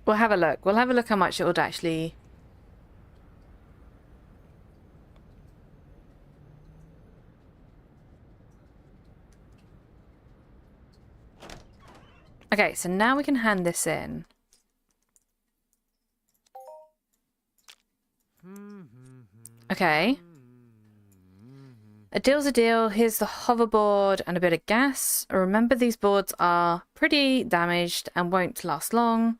We'll have a look. We'll have a look how much it would actually... Okay, so now we can hand this in. Okay. A deal's a deal. Here's the hoverboard and a bit of gas. Remember, these boards are pretty damaged and won't last long.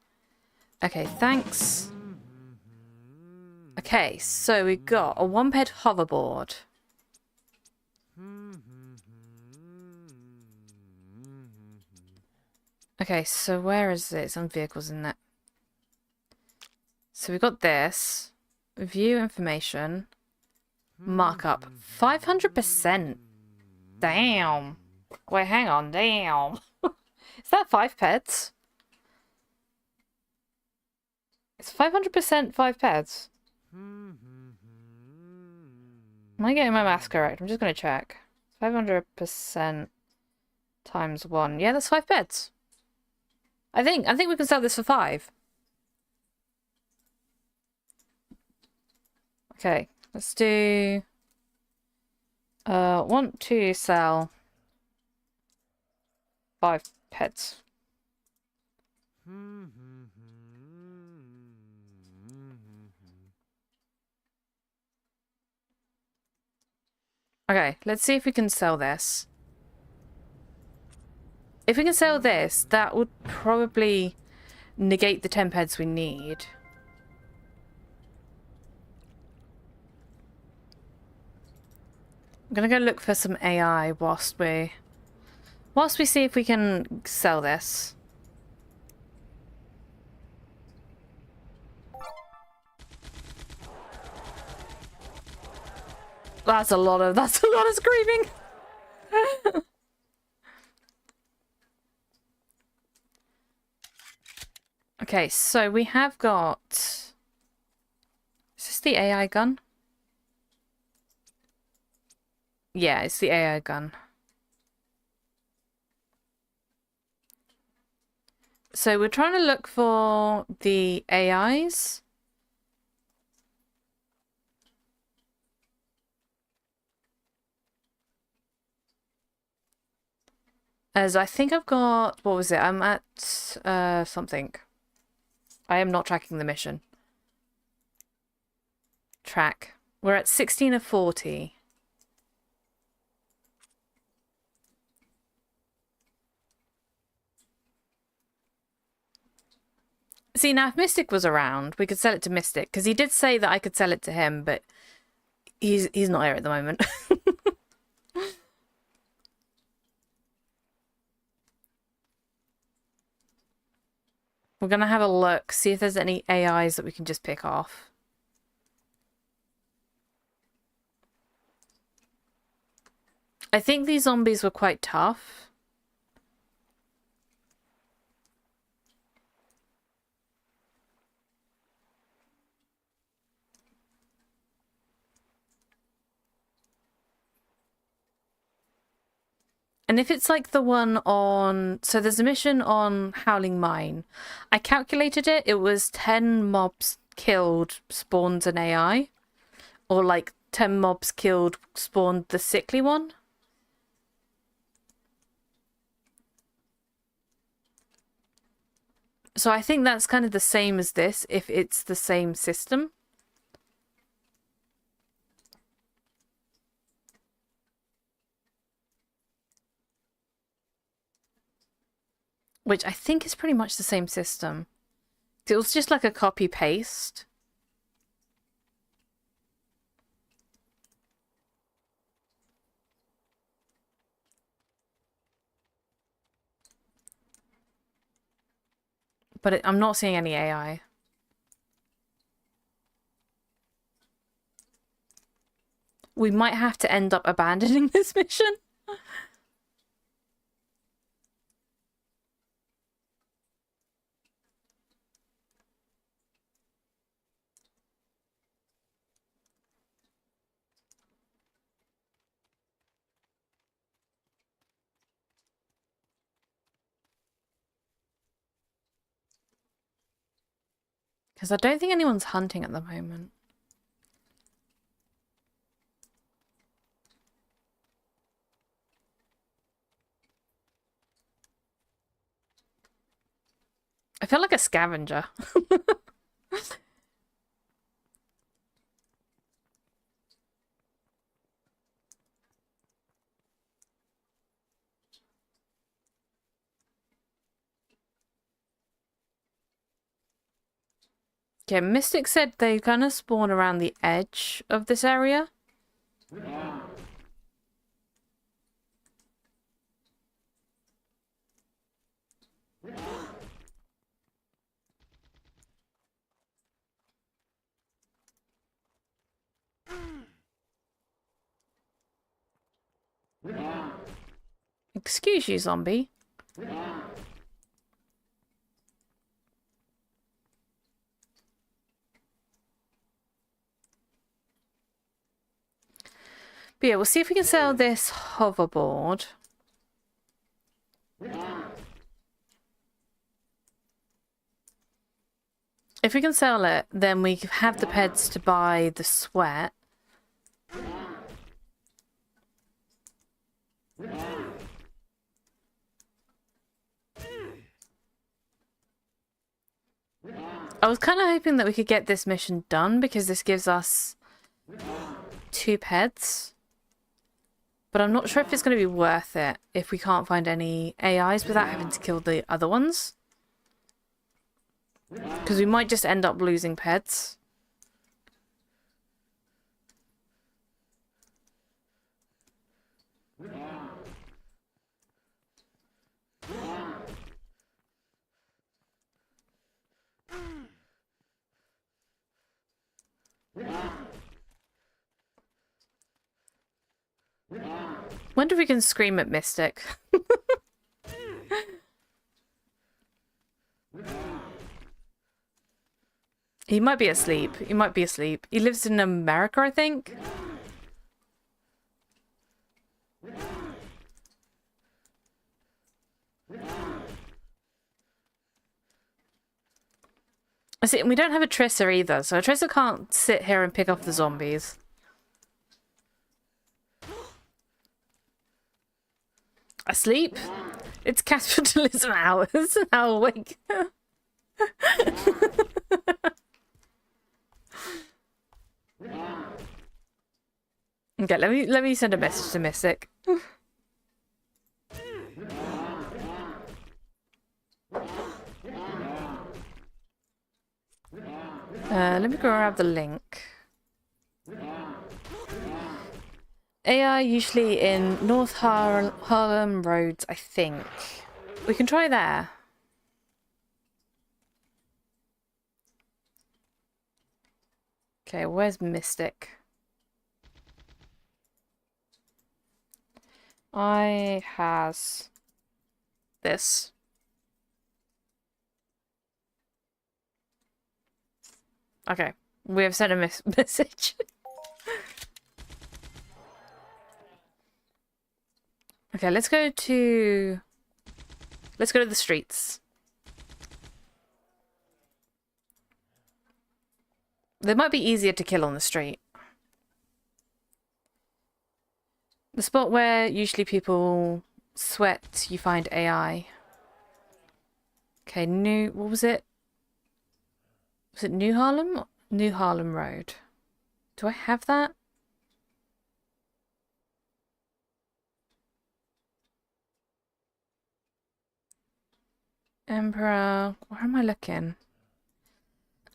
Okay, thanks. Okay, so we got a 1-ped hoverboard. Okay, so where is it? Some vehicles in that. So we got this. View information. Markup. 500%. Damn. Wait, hang on. Damn. Is that 5 peds? It's 500% 5 peds. Am I getting my maths correct? I'm just going to check. 500% times 1. Yeah, that's 5 peds. I think we can sell this for 5. Okay, let's do... want to sell 5 pets. Okay, let's see if we can sell this. If we can sell this, that would probably negate the 10 peds we need. I'm gonna go look for some AI whilst we see if we can sell this. That's a lot of screaming. Okay, so we have got... Is this the AI gun? Yeah, it's the AI gun. So we're trying to look for the AIs. As I think I've got... What was it? I'm at something. I am not tracking the mission. track. We're at 16 of 40. See, now if Mystic was around, we could sell it to Mystic, because he did say that I could sell it to him, but he's not here at the moment. We're going to have a look, see if there's any AIs that we can just pick off. I think these zombies were quite tough. And if it's like the one on... So there's a mission on Howling Mine. I calculated it. It was 10 mobs killed spawned an AI. Or like 10 mobs killed spawned the sickly one. So I think that's kind of the same as this, if it's the same system. Which I think is pretty much the same system. It was just like a copy-paste. But I'm not seeing any AI. We might have to end up abandoning this mission. Because I don't think anyone's hunting at the moment. I feel like a scavenger. Okay, Mystic said they kind of spawn around the edge of this area. Excuse you, zombie. But yeah, we'll see if we can sell this hoverboard. If we can sell it, then we have the peds to buy the sweat. I was kind of hoping that we could get this mission done because this gives us 2 peds. But I'm not sure if it's going to be worth it if we can't find any AIs without having to kill the other ones. Because we might just end up losing pets. Wonder if we can scream at Mystic. He might be asleep. He might be asleep. He lives in America, I think. I see, and we don't have a Trissa either, so a Trissa can't sit here and pick off the zombies. Asleep? It's capitalism hours. Now awake. Okay, let me send a message to Mystic. Let me go grab the link. AI usually in North Harlem Roads, I think. We can try there. Okay, where's Mystic? I has this. Okay, we have sent a message. Okay, let's go to the streets. They might be easier to kill on the street. The spot where usually people sweat, you find AI. Okay, what was it? Was it New Harlem? New Harlem Road. Do I have that? Emperor, where am I looking?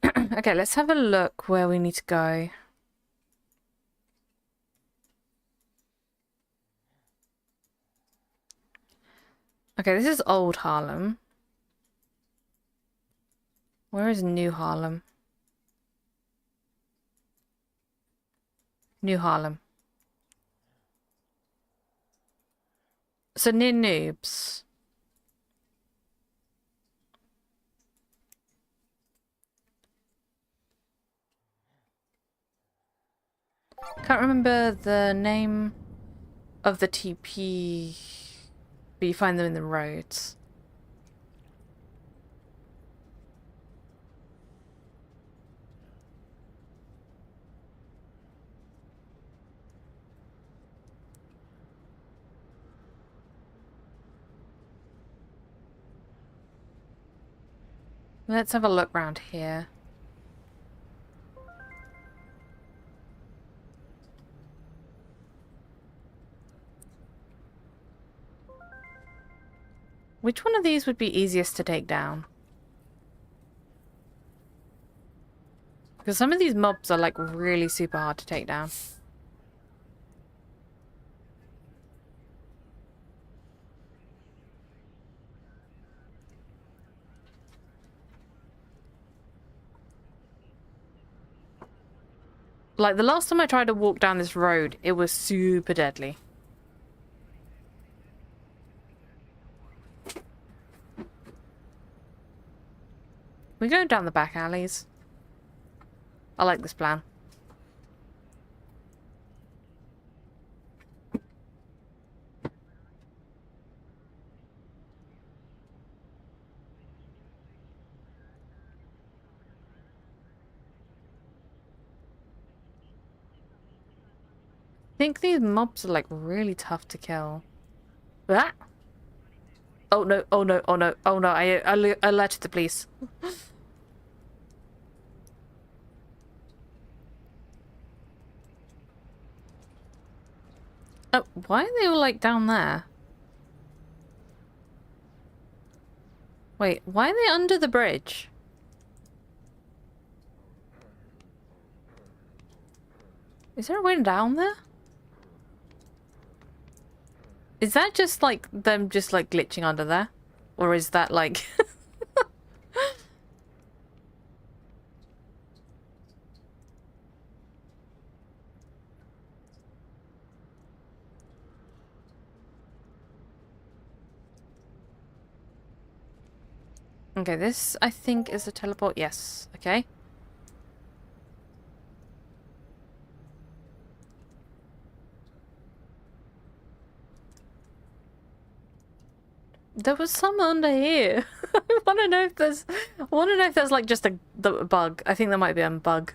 Okay, let's have a look where we need to go. Okay, this is Old Harlem. Where is New Harlem? New Harlem. So near Noobs. Can't remember the name of the TP, but you find them in the roads. Let's have a look around here. Which one of these would be easiest to take down? Because some of these mobs are like really super hard to take down. Like the last time I tried to walk down this road, it was super deadly. We go down the back alleys. I like this plan. I think these mobs are like really tough to kill. Ah! Oh no, oh no, oh no, oh no, I alerted the police. Oh, why are they all like down there? Wait, why are they under the bridge? Is there a way down there? Is that just like them just like glitching under there? Or is that like... Okay, this I think is a teleport. Yes, okay. There was some under here. I want to know if there's... I want to know if there's like just the bug. I think there might be a bug.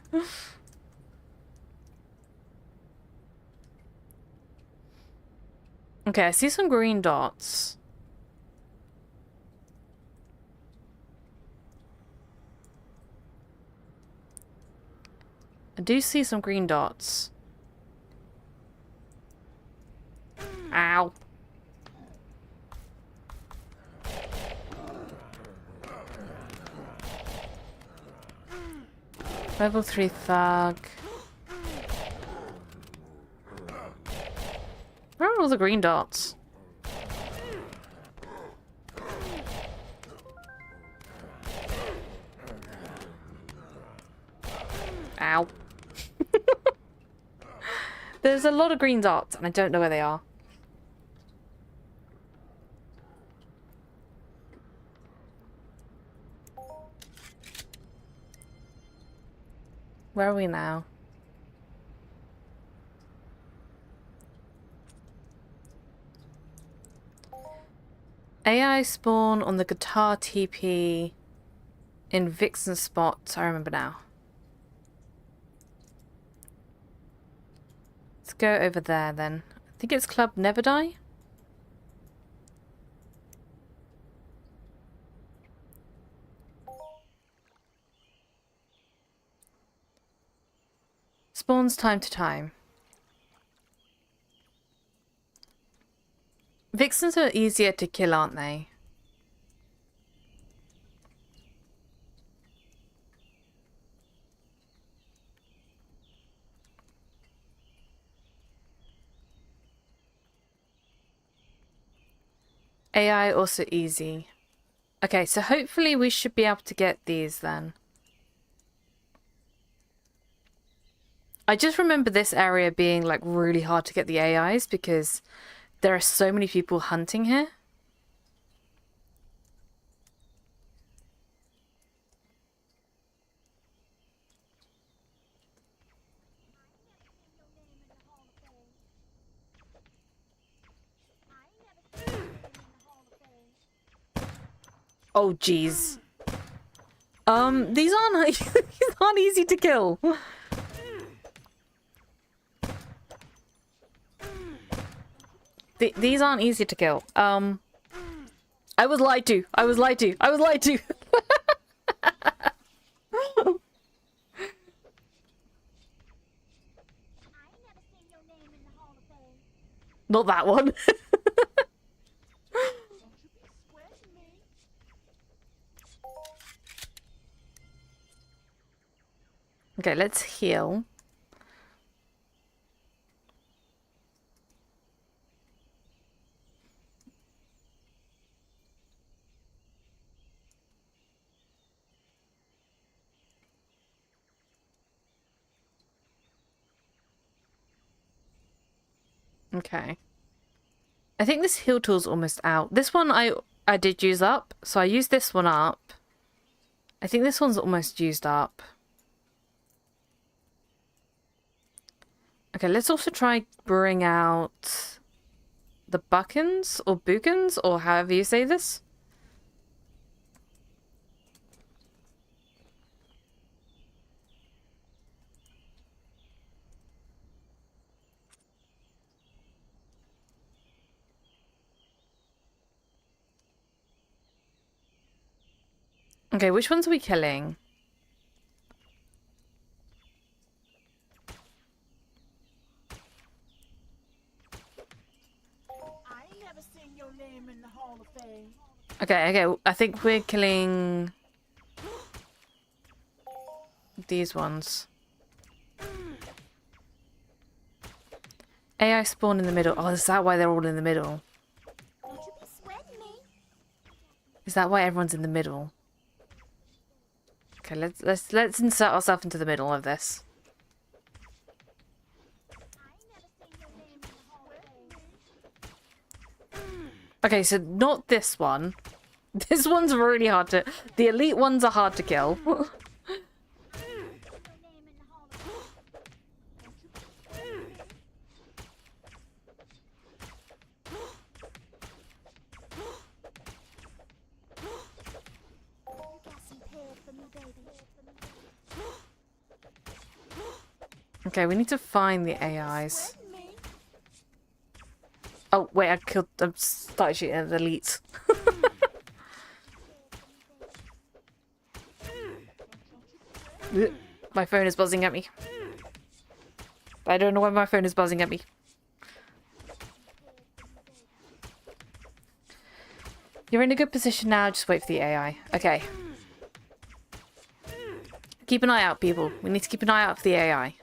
Okay, I see some green dots. I do see some green dots. Ow. Level 3 thug. Where are all the green dots? Ow. There's a lot of green dots and I don't know where they are. Where are we now? AI spawn on the guitar TP in Vixen spot. I remember now. Let's go over there then. I think it's Club Never Die. Spawns time to time. Vixens are easier to kill, aren't they? AI also easy. Okay, so hopefully we should be able to get these then. I just remember this area being like really hard to get the AIs because there are so many people hunting here. Oh jeez. These aren't easy to kill. These aren't easy to kill. I was lied to. I was lied to. I was lied to. Not that one. Okay, let's heal. Okay. I think this heal tool's almost out. This one I did use up, so I used this one up. I think this one's almost used up. Okay, let's also try bring out the buckens or bookens or however you say this. Okay, which ones are we killing? Okay, I think we're killing these ones. AI spawn in the middle. Oh, is that why they're all in the middle? Is that why everyone's in the middle? Okay, let's insert ourselves into the middle of this. Okay, so not this one. This one's really hard to... The elite ones are hard to kill. Okay, we need to find the AIs. Oh, wait, I started shooting at the elites. My phone is buzzing at me. I don't know why my phone is buzzing at me. You're in a good position now. Just wait for the AI. Okay. Keep an eye out, people. We need to keep an eye out for the AI.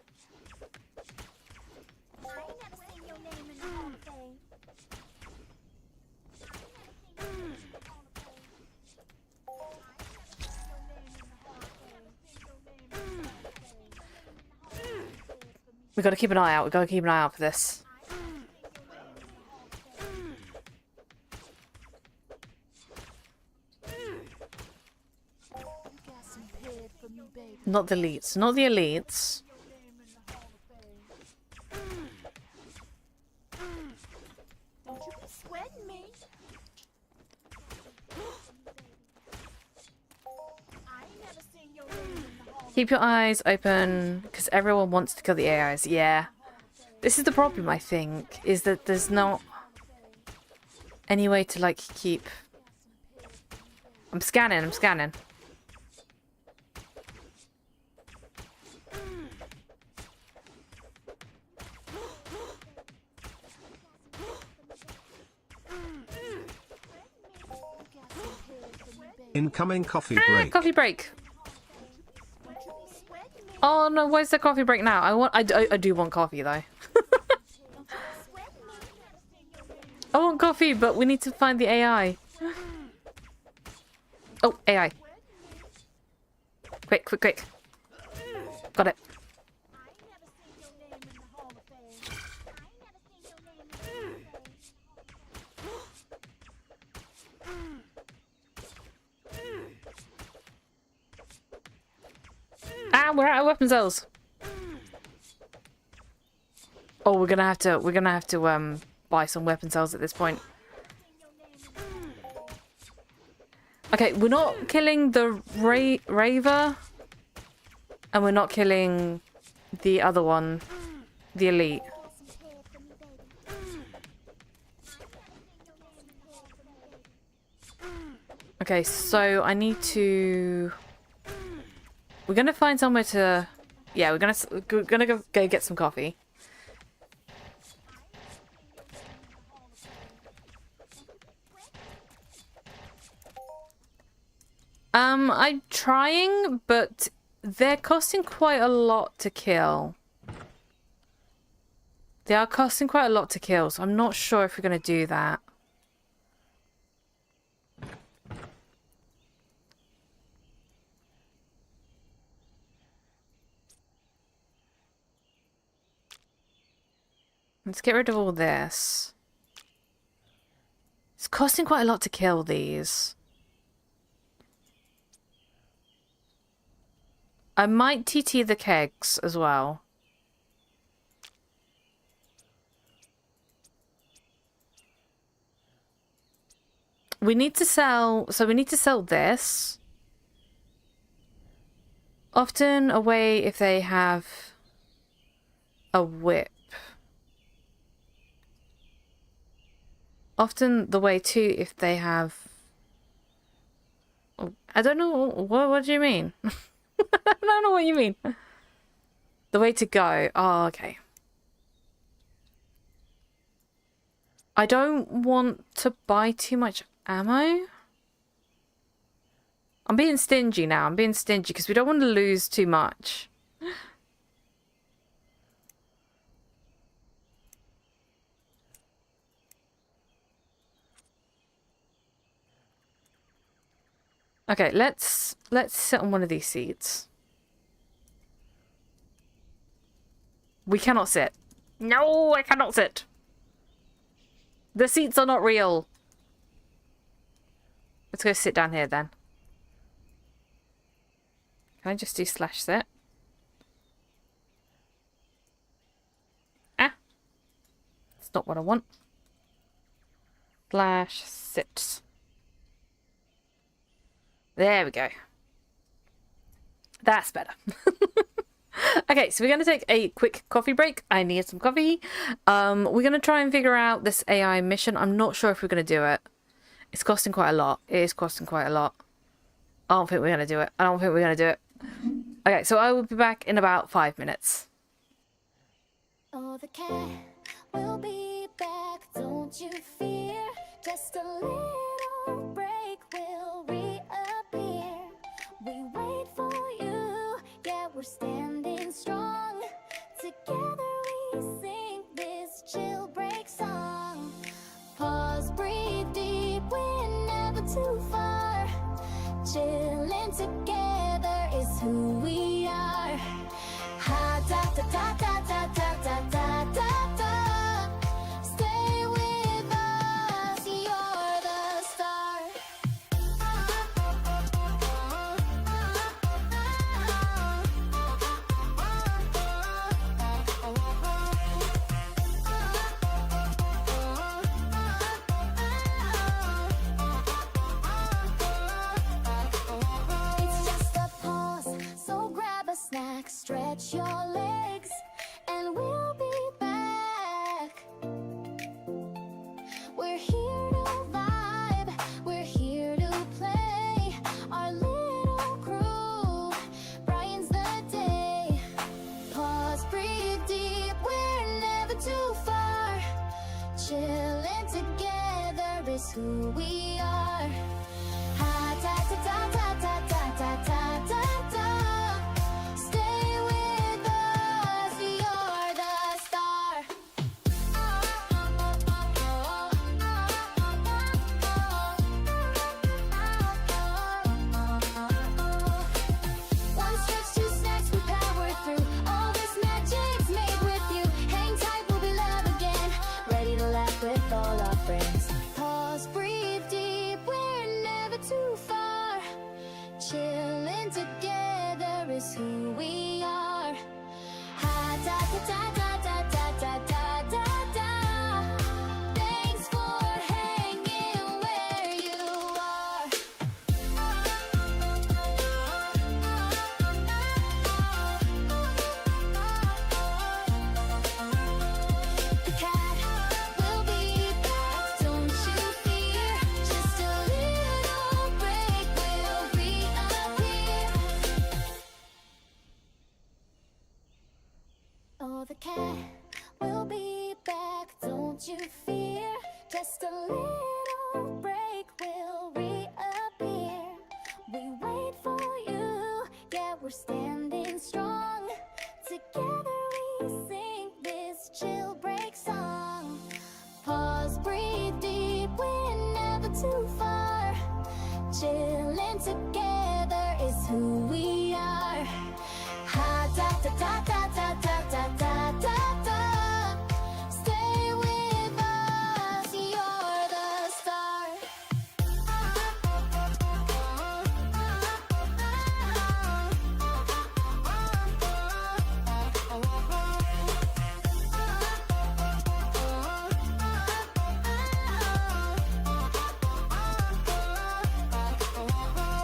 We gotta keep an eye out. We gotta keep an eye out for this. Not the elites. Not the elites. Keep your eyes open, because everyone wants to kill the AIs. Yeah. This is the problem, I think, is that there's not any way to, like, keep... I'm scanning. Incoming coffee break. Coffee break. Oh no, where's the coffee break now? I do want coffee though. I want coffee, but we need to find the AI. Oh, AI. Quick. Got it. Ah, we're out of weapon cells. Oh, we're gonna have to buy some weapon cells at this point. Okay, we're not killing the Raver, and we're not killing the other one, the elite. Okay, so I need to... We're gonna find somewhere to... Yeah, we're gonna go get some coffee. I'm trying, but they're costing quite a lot to kill. They are costing quite a lot to kill, so I'm not sure if we're gonna do that. Let's get rid of all this. It's costing quite a lot to kill these. I might TT the kegs as well. We need to sell... So we need to sell this. Often away if they have a whip. Often the way too if they have... Oh, I don't know. What do you mean? I don't know what you mean. The way to go. Oh, okay. I don't want to buy too much ammo. I'm being stingy now. I'm being stingy because we don't want to lose too much. Okay, let's sit on one of these seats. We cannot sit. No, I cannot sit. The seats are not real. Let's go sit down here then. Can I just do /sit? Ah. That's not what I want. /sit. There we go. That's better. Okay, so we're going to take a quick coffee break. I need some coffee. We're going to try and figure out this AI mission. I'm not sure if we're going to do it. It's costing quite a lot. It is costing quite a lot. I don't think we're going to do it. I don't think we're going to do it. Okay, so I will be back in about 5 minutes. Oh, the cat will be back, don't you fear, just a little little break, we'll reappear. We wait for you, yeah, we're standing strong. Together we sing this chill break song. Pause, breathe deep, we're never too far. Chilling together is who we are. Ha da da da da da da da da da. Stay with us, you're the star. It's just a pause, so grab a snack, stretch your legs, and we'll be back. We're here to vibe, we're here to play. Our little crew brightens the day. Pause, breathe deep, we're never too far. Chilling together is who we are. Ha da da da da da da da da da. Stay with us, you're the star. One stretch, two snacks, we power through. All this magic's made with you. Hang tight, we'll be love again. Ready to laugh with all our friends. Pause, breathe deep, we're never too far. Chilling together is who we are. Ha da da da da da da da da da. Thanks for hanging where you are. The cat will be back, don't you fear. Just a little break, we'll reappear. Oh, the cat will be back, don't you fear. Just a little break, we'll reappear. We wait for you, yeah, we're standing strong. Together we sing this chill break song. Pause, breathe deep, we're never too far. Chilling together is who we are. Ha da da da da da da da da da da. Stay with us, you're the star.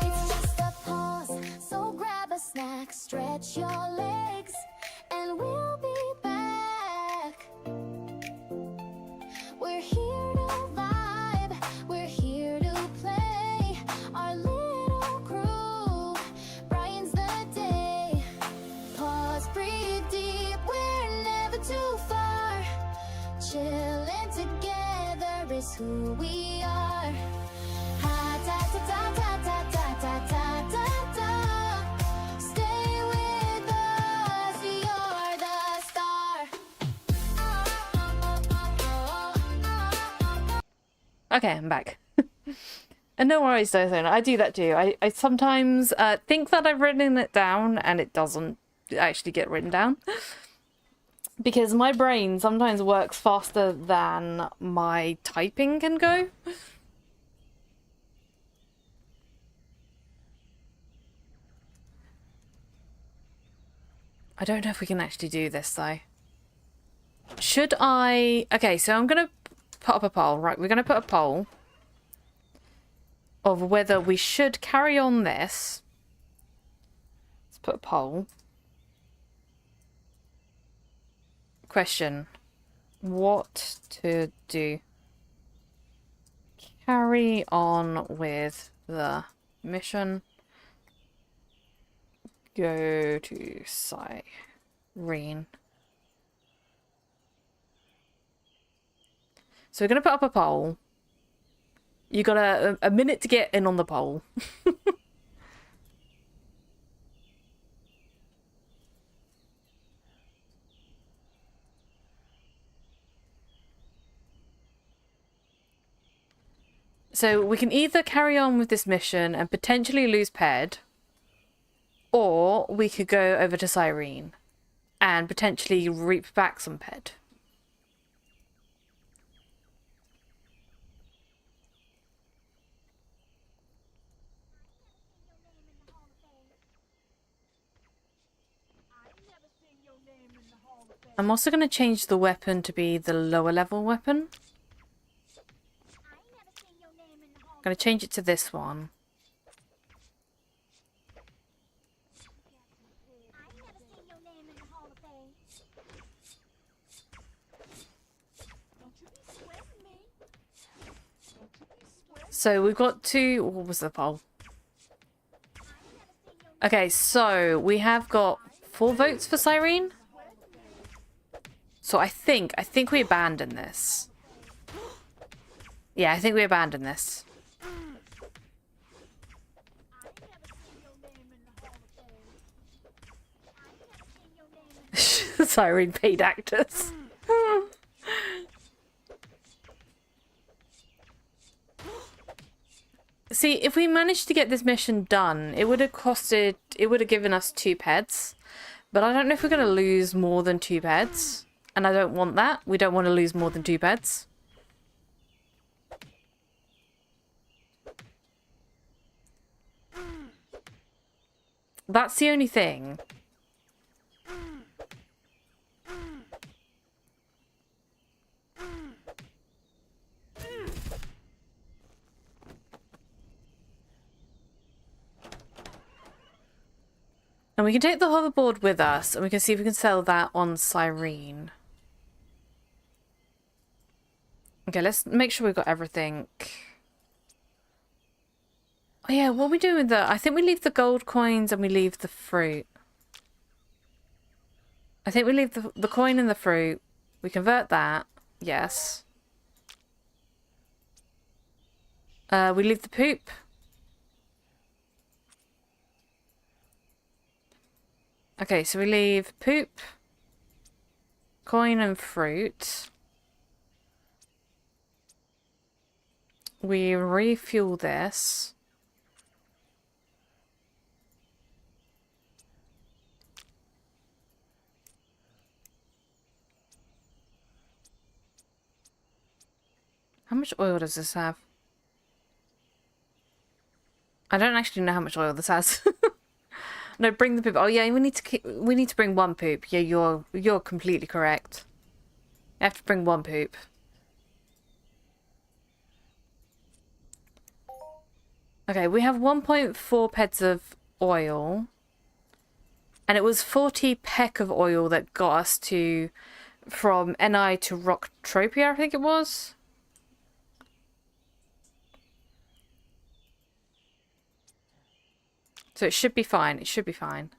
It's just a pause, so grab a snack, stretch your legs, and we'll be back. We're here to vibe, we're here to play. Our little crew brightens the day. Pause, breathe deep, we're never too far. Chilling together is who we are. Ha da da da da da da da da da. Stay with us, you're the star. Okay, I'm back. And no worries, Dothan. I do that too. I sometimes think that I've written it down and it doesn't actually get written down. Because my brain sometimes works faster than my typing can go. I don't know if we can actually do this though. Should I... Okay, so I'm going to put up a poll. Right, we're going to put a poll of whether we should carry on this. Let's put a poll. Question. What to do? Carry on with the mission. Go to Cyrene. So we're going to put up a poll. You got a minute to get in on the poll. So we can either carry on with this mission and potentially lose Ped, or we could go over to Cyrene and potentially reap back some Ped. I'm also going to change the weapon to be the lower level weapon. I'm going to change it to this one. So we've got two... What was the poll? Okay, so we have got 4 votes for Cyrene. So I think we abandon this. Yeah, I think we abandon this. Cyrene paid actors. See, if we managed to get this mission done, it would have given us 2 pets. But I don't know if we're going to lose more than 2 pets. And I don't want that. We don't want to lose more than 2 pets. That's the only thing. And we can take the hoverboard with us, and we can see if we can sell that on Cyrene. Okay, let's make sure we've got everything. Oh yeah, what are we doing with the... I think we leave the gold coins and we leave the fruit. I think we leave the coin and the fruit. We convert that. Yes. We leave the poop. Okay, so we leave poop, coin and fruit. We refuel this. How much oil does this have? I don't actually know how much oil this has. No, bring the poop. Oh yeah, we need to bring 1 poop. Yeah, you're completely correct. You have to bring 1 poop. Okay, we have 1.4 peds of oil. And it was 40 peck of oil that got us to from NI to Rocktropia, I think it was. So it should be fine. It should be fine.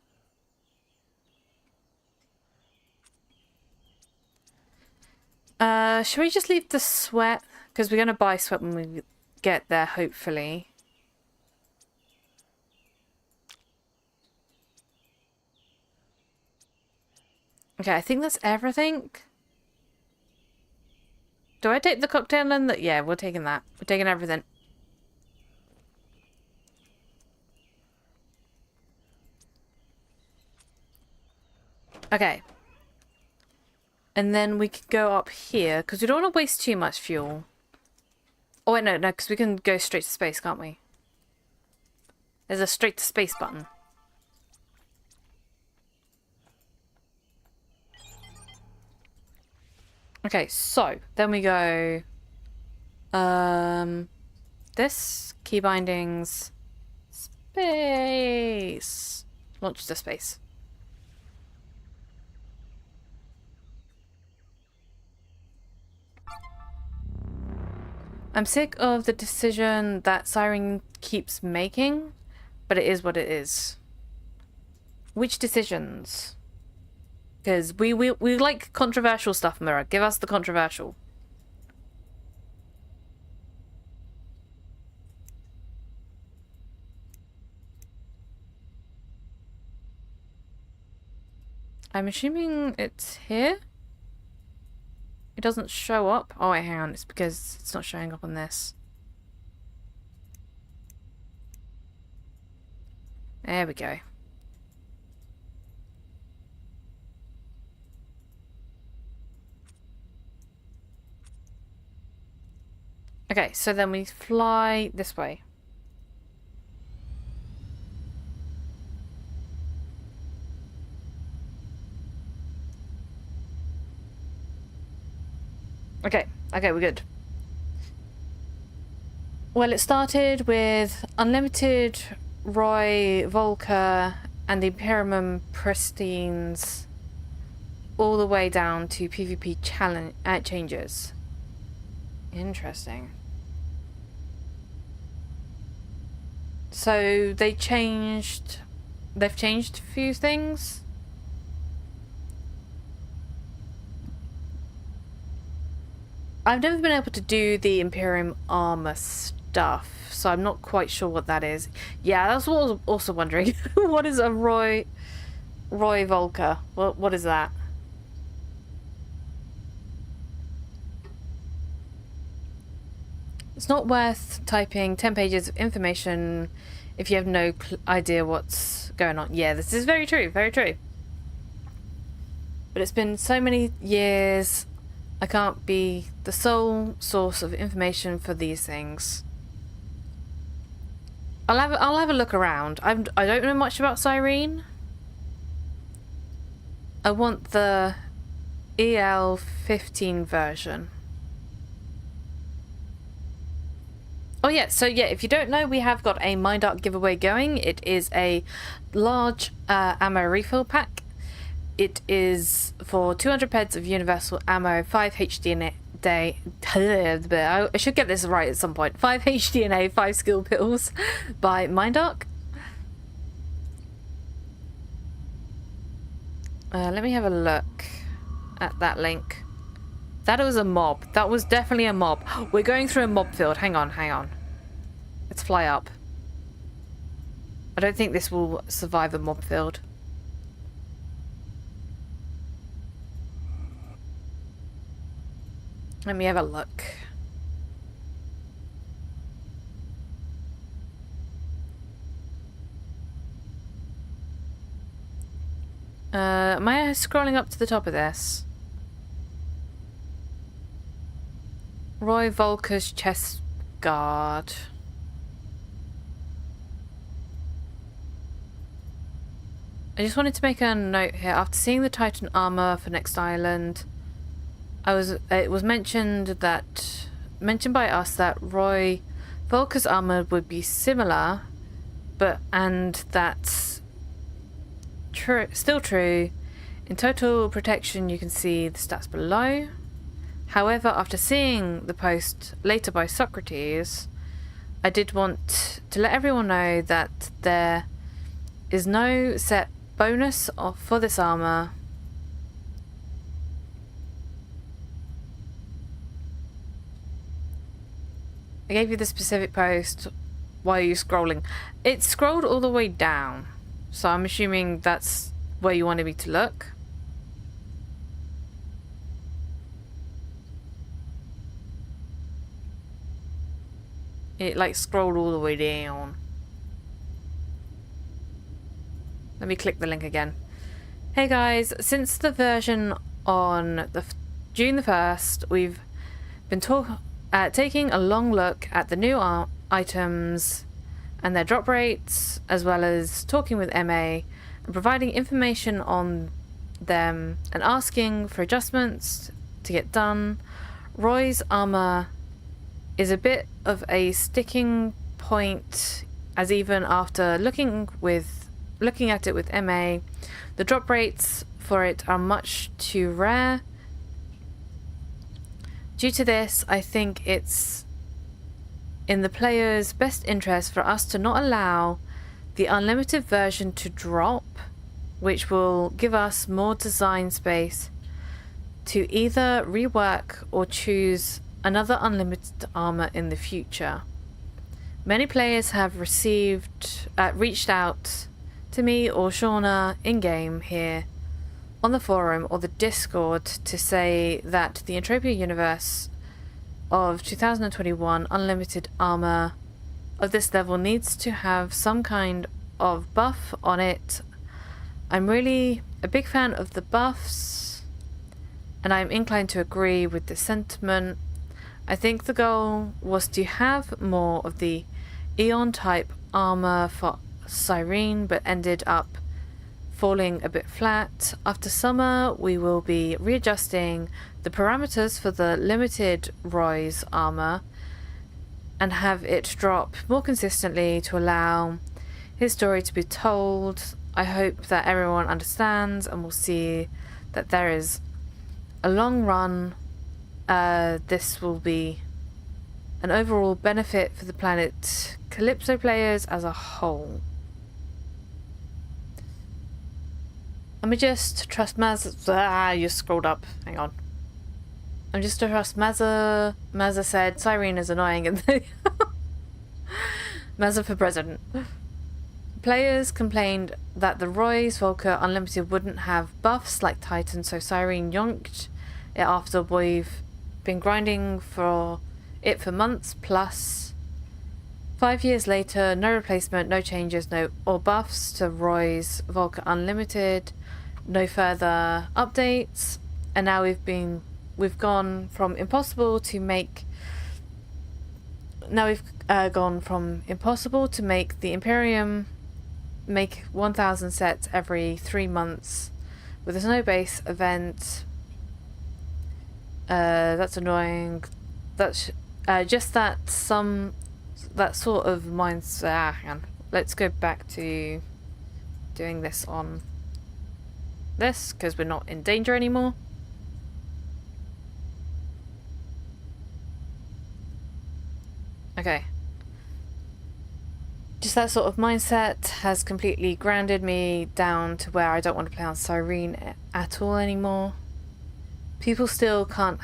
Should we just leave the sweat? Because we're going to buy sweat when we get there, hopefully. Okay, I think that's everything. Do I take the cocktail and the... Yeah, we're taking that. We're taking everything. Okay. And then we can go up here, because we don't want to waste too much fuel. Oh, wait, no, because we can go straight to space, can't we? There's a straight to space button. Okay, so, then we go... this, key bindings, space. Launch to space. I'm sick of the decision that Cyrene keeps making, but it is what it is. Which decisions? Because we like controversial stuff, Mirror. Give us the controversial. I'm assuming it's here? It doesn't show up. Oh wait, hang on. It's because it's not showing up on this. There we go. Okay, so then we fly this way. Okay, we're good. Well, it started with Unlimited, Roy, Volker, and the Imperium Pristines, all the way down to PvP challenge changes. Interesting. So they've changed a few things. I've never been able to do the Imperium armor stuff, so I'm not quite sure what that is. Yeah, that's what I was also wondering. What is a Roy Volker? What is that? It's not worth typing 10 pages of information if you have no idea what's going on. Yeah, this is very true, very true. But it's been so many years, I can't be the sole source of information for these things. I'll have a look around. I don't know much about Cyrene. I want the EL15 version. Oh yeah, so yeah, if you don't know, we have got a Mind Art giveaway going. It is a large ammo refill pack. It is for 200 peds of universal ammo, 5 HDNA. I should get this right at some point. 5 HDNA, 5 skill pills by Mind Art. Let me have a look at that link. That was a mob. That was definitely a mob. We're going through a mob field. Hang on, hang on. Let's fly up. I don't think this will survive a mob field. Let me have a look. Am I scrolling up to the top of this? Roy Volker's chest guard. I just wanted to make a note here. After seeing the Titan armor for Next Island, it was mentioned by us that Roy Volker's armor would be similar, and that's still true. In total protection, you can see the stats below. However, after seeing the post later by Socrates, I did want to let everyone know that there is no set bonus for this armor. I gave you the specific post. Why are you scrolling? It scrolled all the way down, so I'm assuming that's where you wanted me to look. It like scrolled all the way down. Let me click the link again. Hey guys, since the version on June the 1st, we've been taking a long look at the new items and their drop rates, as well as talking with MA and providing information on them and asking for adjustments to get done. Roy's armor is a bit of a sticking point, as even after looking at it with MA, the drop rates for it are much too rare. Due to this, I think it's in the player's best interest for us to not allow the unlimited version to drop, which will give us more design space to either rework or choose another unlimited armor in the future. Many players have reached out to me or Shauna in-game here on the forum or the Discord to say that the Entropia universe of 2021 unlimited armor of this level needs to have some kind of buff on it. I'm really a big fan of the buffs, and I'm inclined to agree with the sentiment. I think the goal was to have more of the Eon type armor for Cyrene, but ended up falling a bit flat. After summer, we will be readjusting the parameters for the limited Roy's armor and have it drop more consistently to allow his story to be told. I hope that everyone understands and will see that there is a long run. This will be an overall benefit for the planet Calypso players as a whole. Let me just trust Mazza. You scrolled up. Hang on. I'm just to trust Mazza. Mazza said Cyrene is annoying and Mazza for president. Players complained that the Roy's Volker Unlimited wouldn't have buffs like Titan, so Cyrene yonked it after we've been grinding for it for months plus. 5 years later, no replacement, no changes, no or buffs to Roy's Volker Unlimited, no further updates, and now we've gone from impossible to make the Imperium make 1,000 sets every 3 months with a snow base event. That's annoying. That's just that sort of mindset. Hang on. Let's go back to doing this on this because we're not in danger anymore. Okay. Just that sort of mindset has completely grounded me down to where I don't want to play on Cyrene at all anymore. People still can't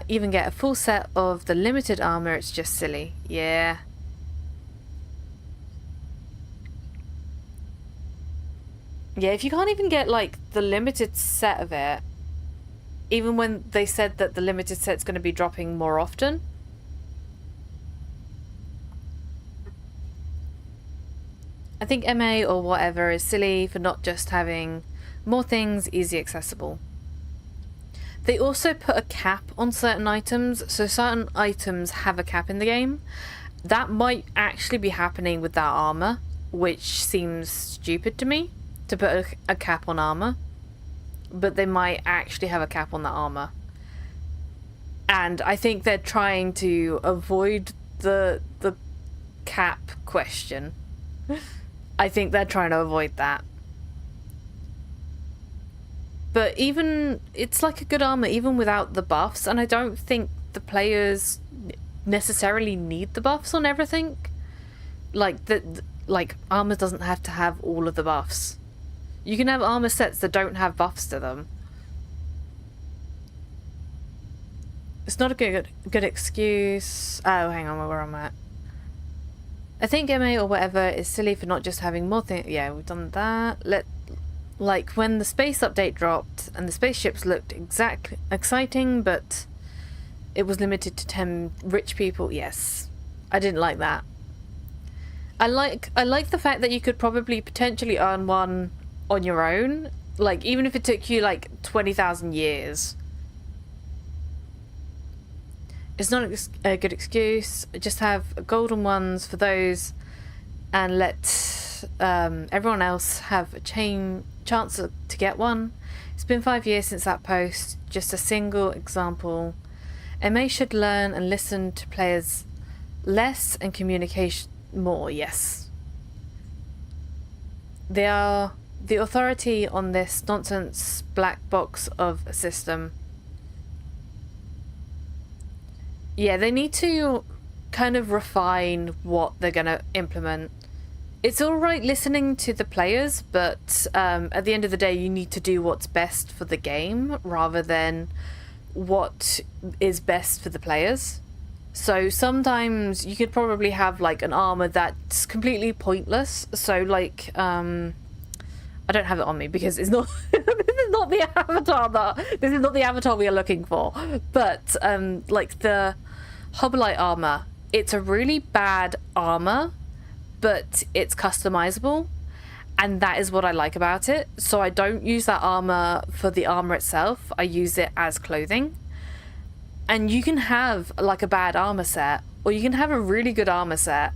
even get a full set of the limited armor. It's just silly. Yeah. Yeah, if you can't even get like the limited set of it, even when they said that the limited set's going to be dropping more often. I think MA or whatever is silly for not just having more things easy accessible. They also put a cap on certain items, so certain items have a cap in the game. That might actually be happening with that armor, which seems stupid to me, to put a cap on armor. But they might actually have a cap on that armor. And I think they're trying to avoid the cap question. I think they're trying to avoid that. But even, it's like a good armor even without the buffs, and I don't think the players necessarily need the buffs on everything. Like armor doesn't have to have all of the buffs. You can have armor sets that don't have buffs to them. It's not a good excuse. Oh, hang on, where am I at? I think MA or whatever is silly for not just having more things. Yeah, we've done that. Like when the space update dropped and the spaceships looked exciting, but it was limited to 10 rich people. Yes, I didn't like that. I like the fact that you could probably potentially earn one on your own, like even if it took you like 20,000 years. It's not a good excuse. Just have golden ones for those and let everyone else have a chance to get one. It's been 5 years since that post. Just a single example. MA should learn and listen to players less and communication more. Yes. They are the authority on this nonsense black box of a system. Yeah, they need to kind of refine what they're going to implement. It's alright listening to the players, but at the end of the day, you need to do what's best for the game rather than what is best for the players. So sometimes you could probably have like an armor that's completely pointless. So like, I don't have it on me because it's not this is not the avatar we are looking for. But like the Hoplite armor, it's a really bad armor, but it's customizable, and that is what I like about it. So I don't use that armor for the armor itself. I use it as clothing. And you can have like a bad armor set, or you can have a really good armor set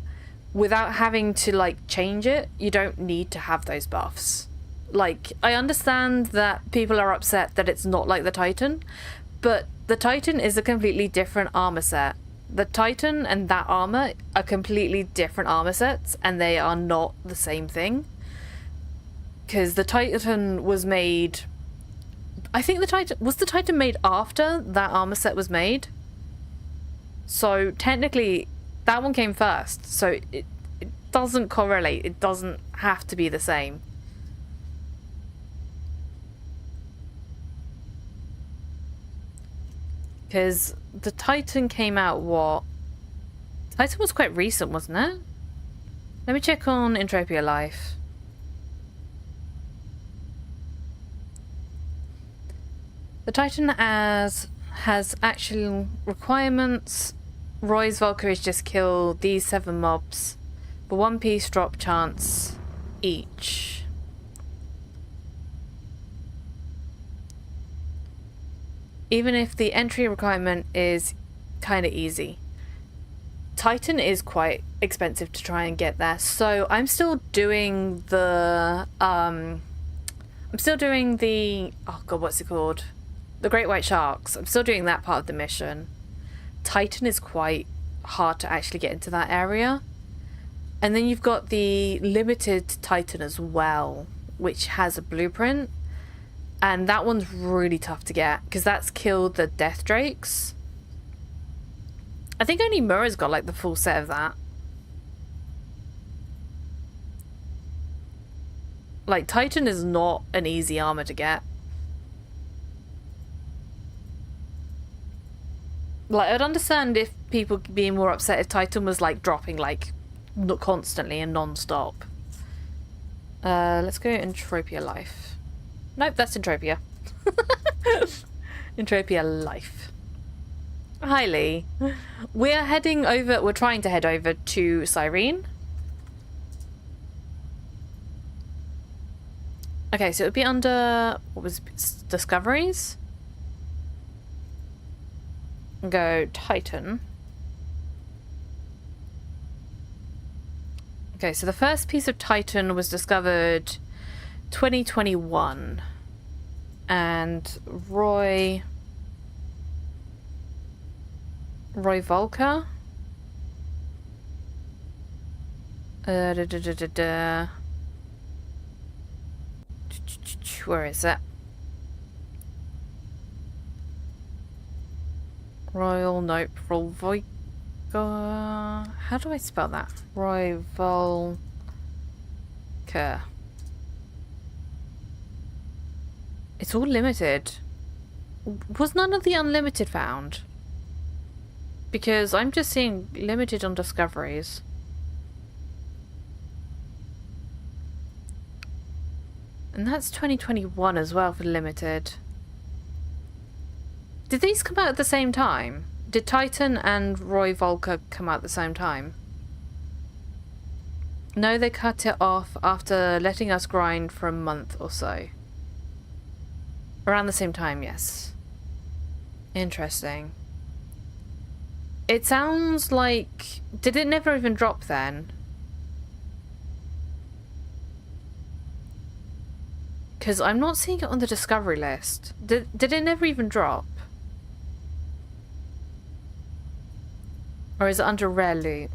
without having to like change it. You don't need to have those buffs. Like, I understand that people are upset that it's not like the Titan, but the Titan is a completely different armor set. The Titan and that armor are completely different armor sets, and they are not the same thing. Because the Titan was made... I think the Titan made after that armor set was made? So technically, that one came first. So it doesn't correlate. It doesn't have to be the same. Because the Titan came out, what? Titan was quite recent, wasn't it? Let me check on Entropia Life. The Titan has actual requirements. Roy's Valkyries just kill these 7 mobs for 1 piece drop chance each. Even if the entry requirement is kind of easy. Titan is quite expensive to try and get there, so I'm still doing the oh god, what's it called? The Great White Sharks. I'm still doing that part of the mission. Titan is quite hard to actually get into that area. And then you've got the limited Titan as well, which has a blueprint. And that one's really tough to get, because that's killed the Death Drakes. I think only Mura's got like the full set of that. Like, Titan is not an easy armor to get. Like, I'd understand if people being more upset if Titan was like dropping like constantly and non-stop. Let's go Entropia Life. Nope, that's Entropia. Entropia Life. Hi, Lee. We're trying to head over to Cyrene. Okay, so it would be under, what was it, Discoveries? Go Titan. Okay, so the first piece of Titan was discovered 2021, and Roy Volker. Where is it? Royal Volker. How do I spell that? Roy Volker. It's all limited. Was none of the unlimited found? Because I'm just seeing limited on Discoveries. And that's 2021 as well for limited. Did these come out at the same time? Did Titan and Roy Volker come out at the same time? No, they cut it off after letting us grind for a month or so. Around the same time, yes. Interesting. It sounds like... Did it never even drop then? Because I'm not seeing it on the discovery list. Did it never even drop? Or is it under rare loot?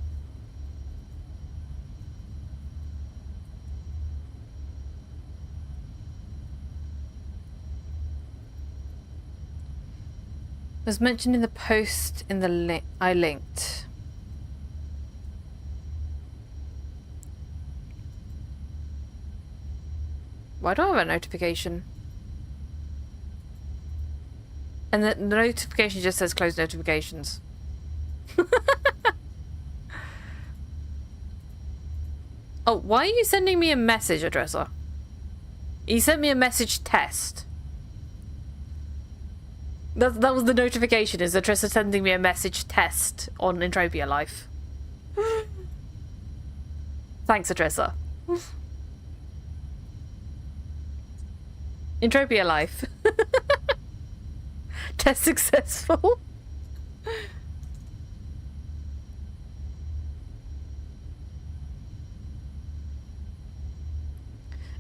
It was mentioned in the post in the link I linked. Why do I have a notification? And the notification just says close notifications. Oh, why are you sending me a message, addresser? He sent me a message test. That was the notification, is Atrissa sending me a message test on Entropia Life. Thanks, Atrissa. Entropia Life. Test successful.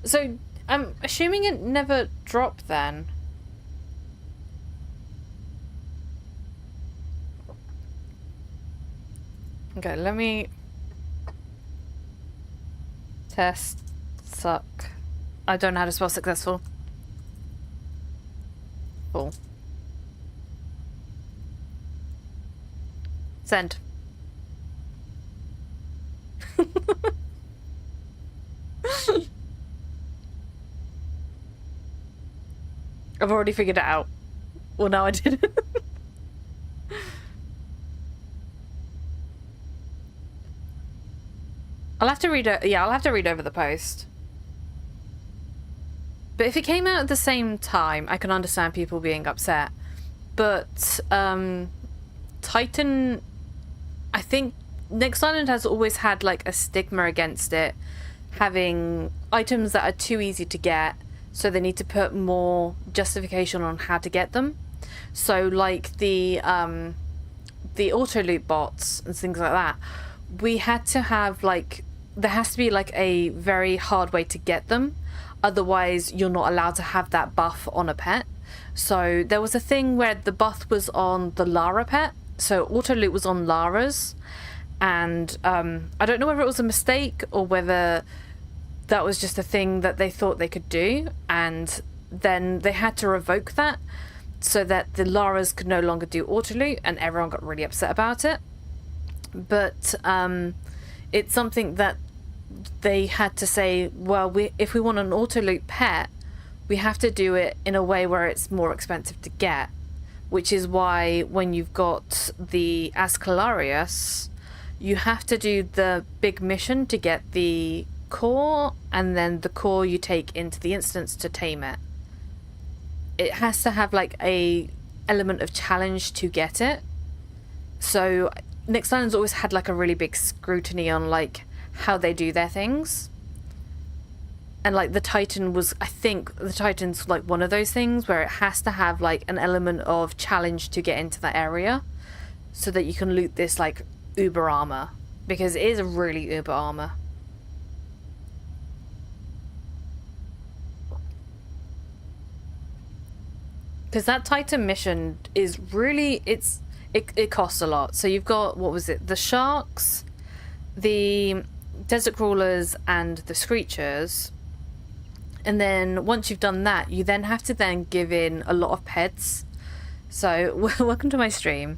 So, I'm assuming it never dropped then. Okay, let me... Test suck. I don't know how to spell successful. Cool. Send. I've already figured it out. Well, no, I didn't. I'll have to read it. Yeah, I'll have to read over the post. But if it came out at the same time, I can understand people being upset. But Titan, I think Next Island has always had like a stigma against it, having items that are too easy to get, so they need to put more justification on how to get them. So like the auto loot bots and things like that, we had to have like, there has to be like a very hard way to get them, otherwise you're not allowed to have that buff on a pet. So there was a thing where the buff was on the Lara pet, so auto loot was on Lara's, and I don't know whether it was a mistake or whether that was just a thing that they thought they could do, and then they had to revoke that so that the Lara's could no longer do auto loot, and everyone got really upset about it. But it's something that they had to say, well, if we want an auto loot pet, we have to do it in a way where it's more expensive to get, which is why when you've got the Ascalarius, you have to do the big mission to get the core, and then the core you take into the instance to tame it. It has to have like a element of challenge to get it. So Next Island's always had like a really big scrutiny on like how they do their things. And like the Titan was, I think the Titan's like one of those things where it has to have like an element of challenge to get into that area so that you can loot this like uber armor, because it is a really uber armor. Because that Titan mission is really, it costs a lot. So you've got, what was it, the sharks, the desert crawlers, and the screechers. And then once you've done that, you then have to then give in a lot of pets. So welcome to my stream.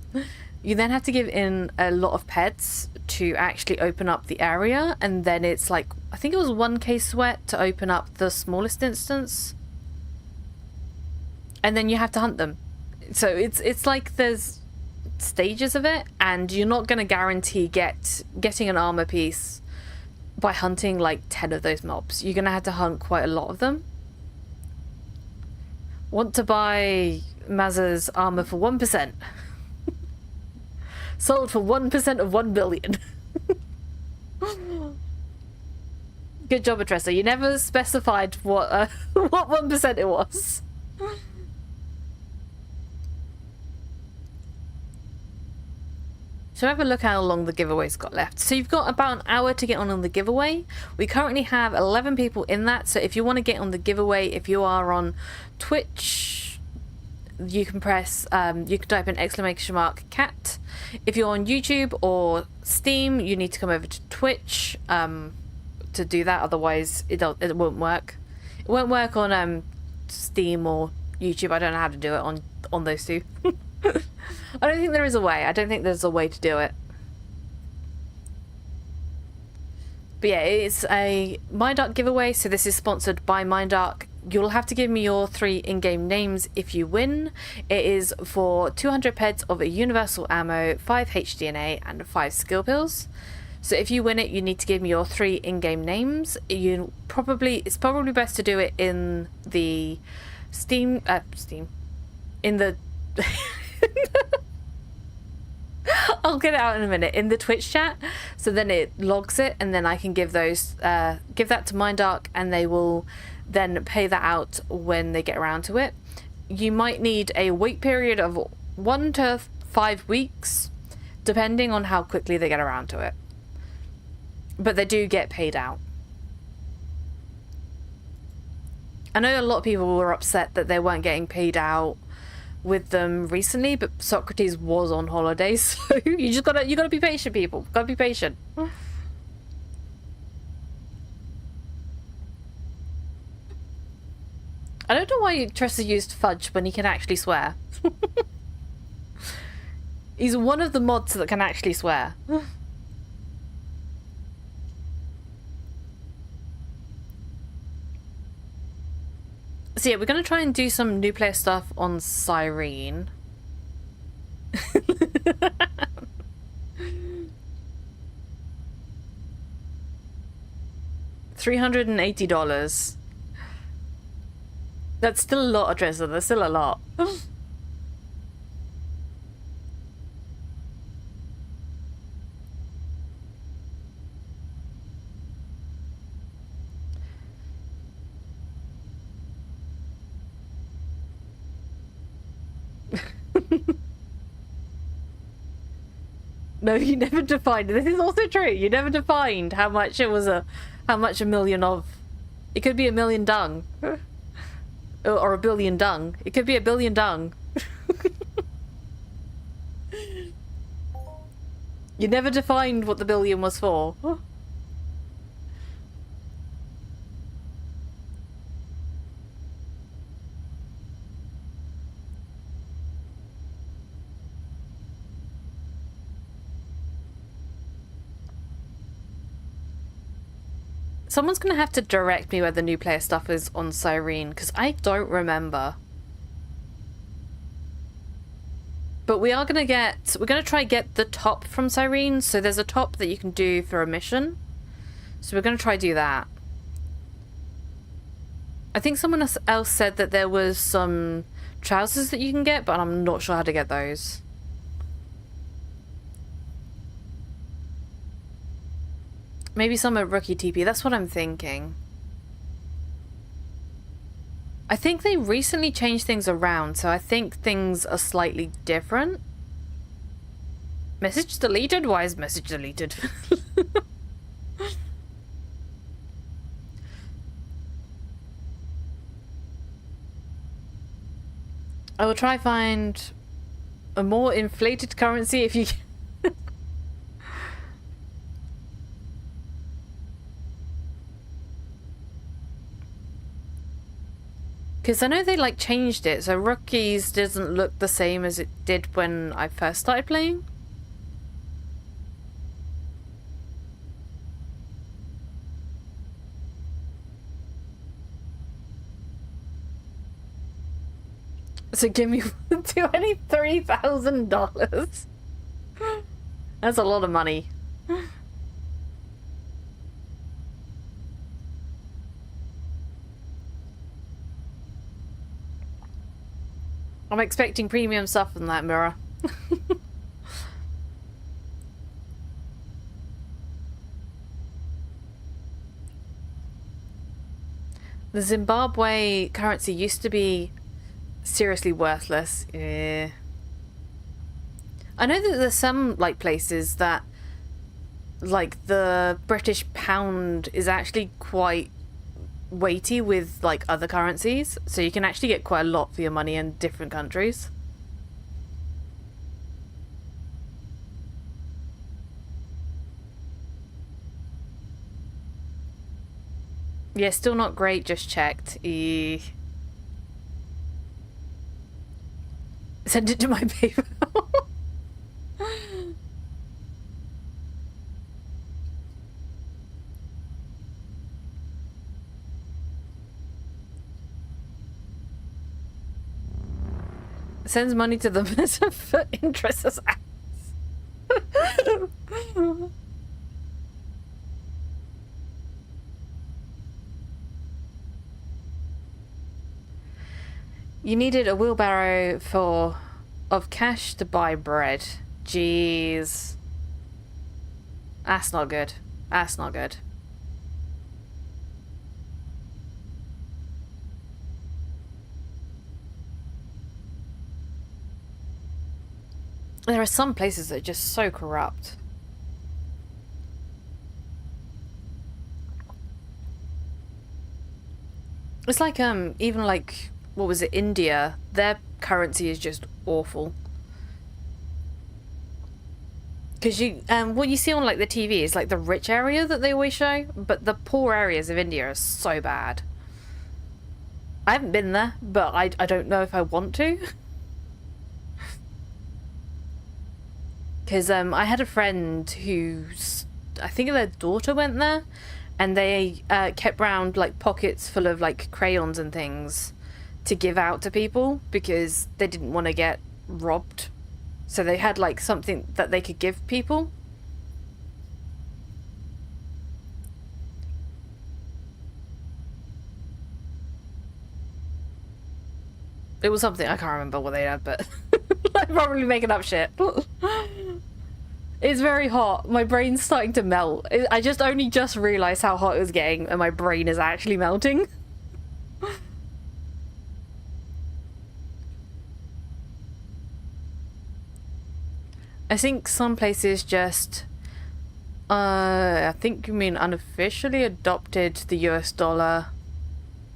You then have to give in a lot of pets to actually open up the area, and then it's like, I think it was 1k sweat to open up the smallest instance. And then you have to hunt them. So it's like there's stages of it, and you're not going to guarantee getting an armor piece by hunting like 10 of those mobs. You're going to have to hunt quite a lot of them. Want to buy Mazza's armor for 1%. Sold for 1% of 1 billion. Good job, Atressa. You never specified what what 1% it was. So have a look how long the giveaway's got left. So you've got about an hour to get on the giveaway. We currently have 11 people in that. So if you want to get on the giveaway, if you are on Twitch, you can press, you can type in !cat. If you're on YouTube or Steam, you need to come over to Twitch to do that. Otherwise, it won't work. It won't work on Steam or YouTube. I don't know how to do it on those two. I don't think there is a way. I don't think there's a way to do it. But yeah, it's a Mindark giveaway, so this is sponsored by Mindark. You'll have to give me your 3 in-game names if you win. It is for 200 peds of a universal ammo, 5 HDNA, and 5 skill pills. So if you win it, you need to give me your 3 in-game names. It's probably best to do it in the in the I'll get it out in a minute, in the Twitch chat, so then it logs it, and then I can give those give that to Mindark, and they will then pay that out when they get around to it. You might need a wait period of 1 to 5 weeks, depending on how quickly they get around to it. But they do get paid out. I know a lot of people were upset that they weren't getting paid out with them recently, but Socrates was on holidays, so you gotta be patient, people. Gotta be patient. I don't know why Tressa used fudge when he can actually swear. He's one of the mods that can actually swear. So yeah, we're going to try and do some new player stuff on Cyrene. $380. That's still a lot, Adressa. That's still a lot. No, you never defined. This is also true. You never defined how much it was how much a million of. It could be a million dung. Or a billion dung. It could be a billion dung. You never defined what the billion was for. Someone's gonna have to direct me where the new player stuff is on Cyrene, because I don't remember. But we're gonna try get the top from Cyrene, so there's a top that you can do for a mission. So we're gonna try do that. I think someone else said that there was some trousers that you can get, but I'm not sure how to get those. Maybe some at Rookie TP. That's what I'm thinking. I think they recently changed things around, so I think things are slightly different. Message deleted? Why is message deleted? I will try find a more inflated currency if you can. Because I know they like changed it, so Rookies doesn't look the same as it did when I first started playing. So give me $23,000. That's a lot of money. I'm expecting premium stuff from that mirror. The Zimbabwe currency used to be seriously worthless. Yeah. I know that there's some like places that like the British pound is actually quite weighty with like other currencies, so you can actually get quite a lot for your money in different countries. Yeah, still not great, just checked. Send it to my PayPal. Sends money to them as for interest as ass. You needed a wheelbarrow of cash to buy bread. Jeez. That's not good. That's not good. There are some places that are just so corrupt. It's like, even like, what was it, India? Their currency is just awful. Because what you see on like the TV is like the rich area that they always show, but the poor areas of India are so bad. I haven't been there, but I don't know if I want to. Because I had a friend who's, I think their daughter went there, and they kept round like pockets full of like crayons and things to give out to people because they didn't want to get robbed. So they had like something that they could give people. It was something, I can't remember what they had, but I'm probably making up shit. It's very hot. My brain's starting to melt. I only just realised how hot it was getting, and my brain is actually melting. I think some places just, I think you mean unofficially adopted the US dollar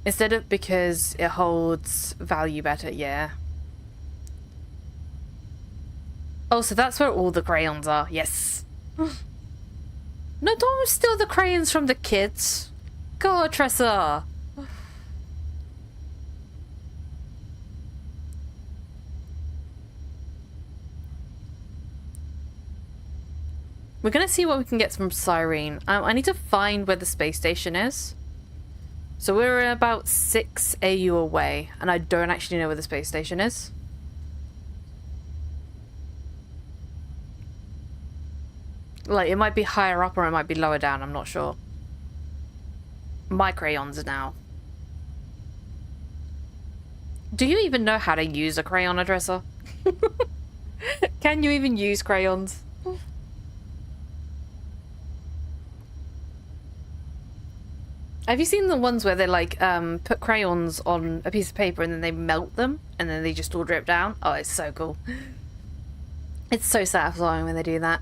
instead of because it holds value better, yeah. Oh, so that's where all the crayons are, yes. No, don't steal the crayons from the kids. Go, Tressa. We're gonna see what we can get from Cyrene. I need to find where the space station is. So we're about 6 AU away, and I don't actually know where the space station is. Like, it might be higher up or it might be lower down, I'm not sure. My crayons now. Do you even know how to use a crayon addresser? Can you even use crayons? Have you seen the ones where they like put crayons on a piece of paper and then they melt them and then they just all drip down? Oh, it's so cool. It's so satisfying when they do that.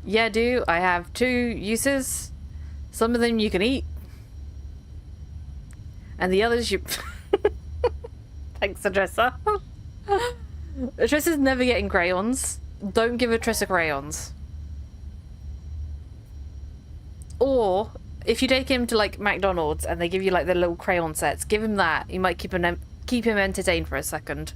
Yeah, I have 2 uses. Some of them you can eat. And the others you... Thanks, Adressa. Adressa's never getting crayons. Don't give Adressa crayons. Or, if you take him to, like, McDonald's and they give you, like, the little crayon sets, give him that. You might keep him entertained for a second.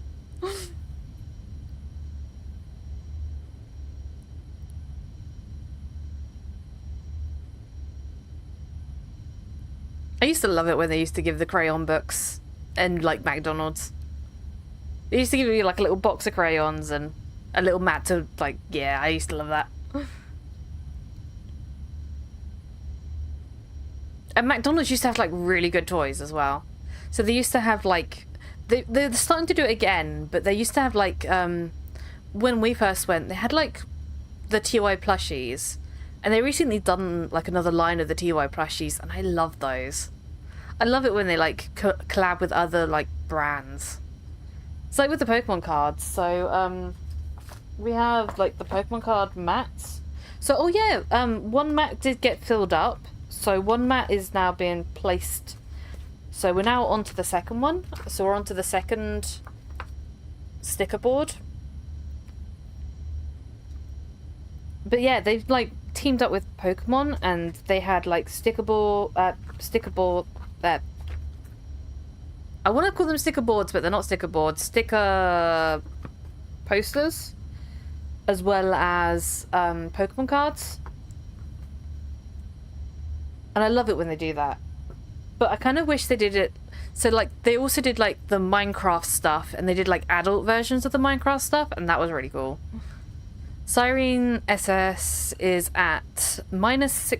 I used to love it when they used to give the crayon books and like McDonald's. They used to give you like a little box of crayons and a little mat to like, yeah, I used to love that. And McDonald's used to have like really good toys as well. So they used to have like, they're starting to do it again, but they used to have like, when we first went, they had like the TY plushies. And they recently done like another line of the TY plushies, and I love those. I love it when they like collab with other like brands. It's like with the Pokemon cards. So we have like the Pokemon card mats. So oh yeah, one mat did get filled up. So one mat is now being placed. So we're now onto the second one. So we're onto the second sticker board. But yeah, they've like teamed up with Pokemon, and they had like sticker board. I want to call them sticker boards, but they're not sticker boards. Sticker posters, as well as Pokemon cards. And I love it when they do that. But I kind of wish they did it. So like they also did like the Minecraft stuff, and they did like adult versions of the Minecraft stuff, and that was really cool. Cyrene SS is at minus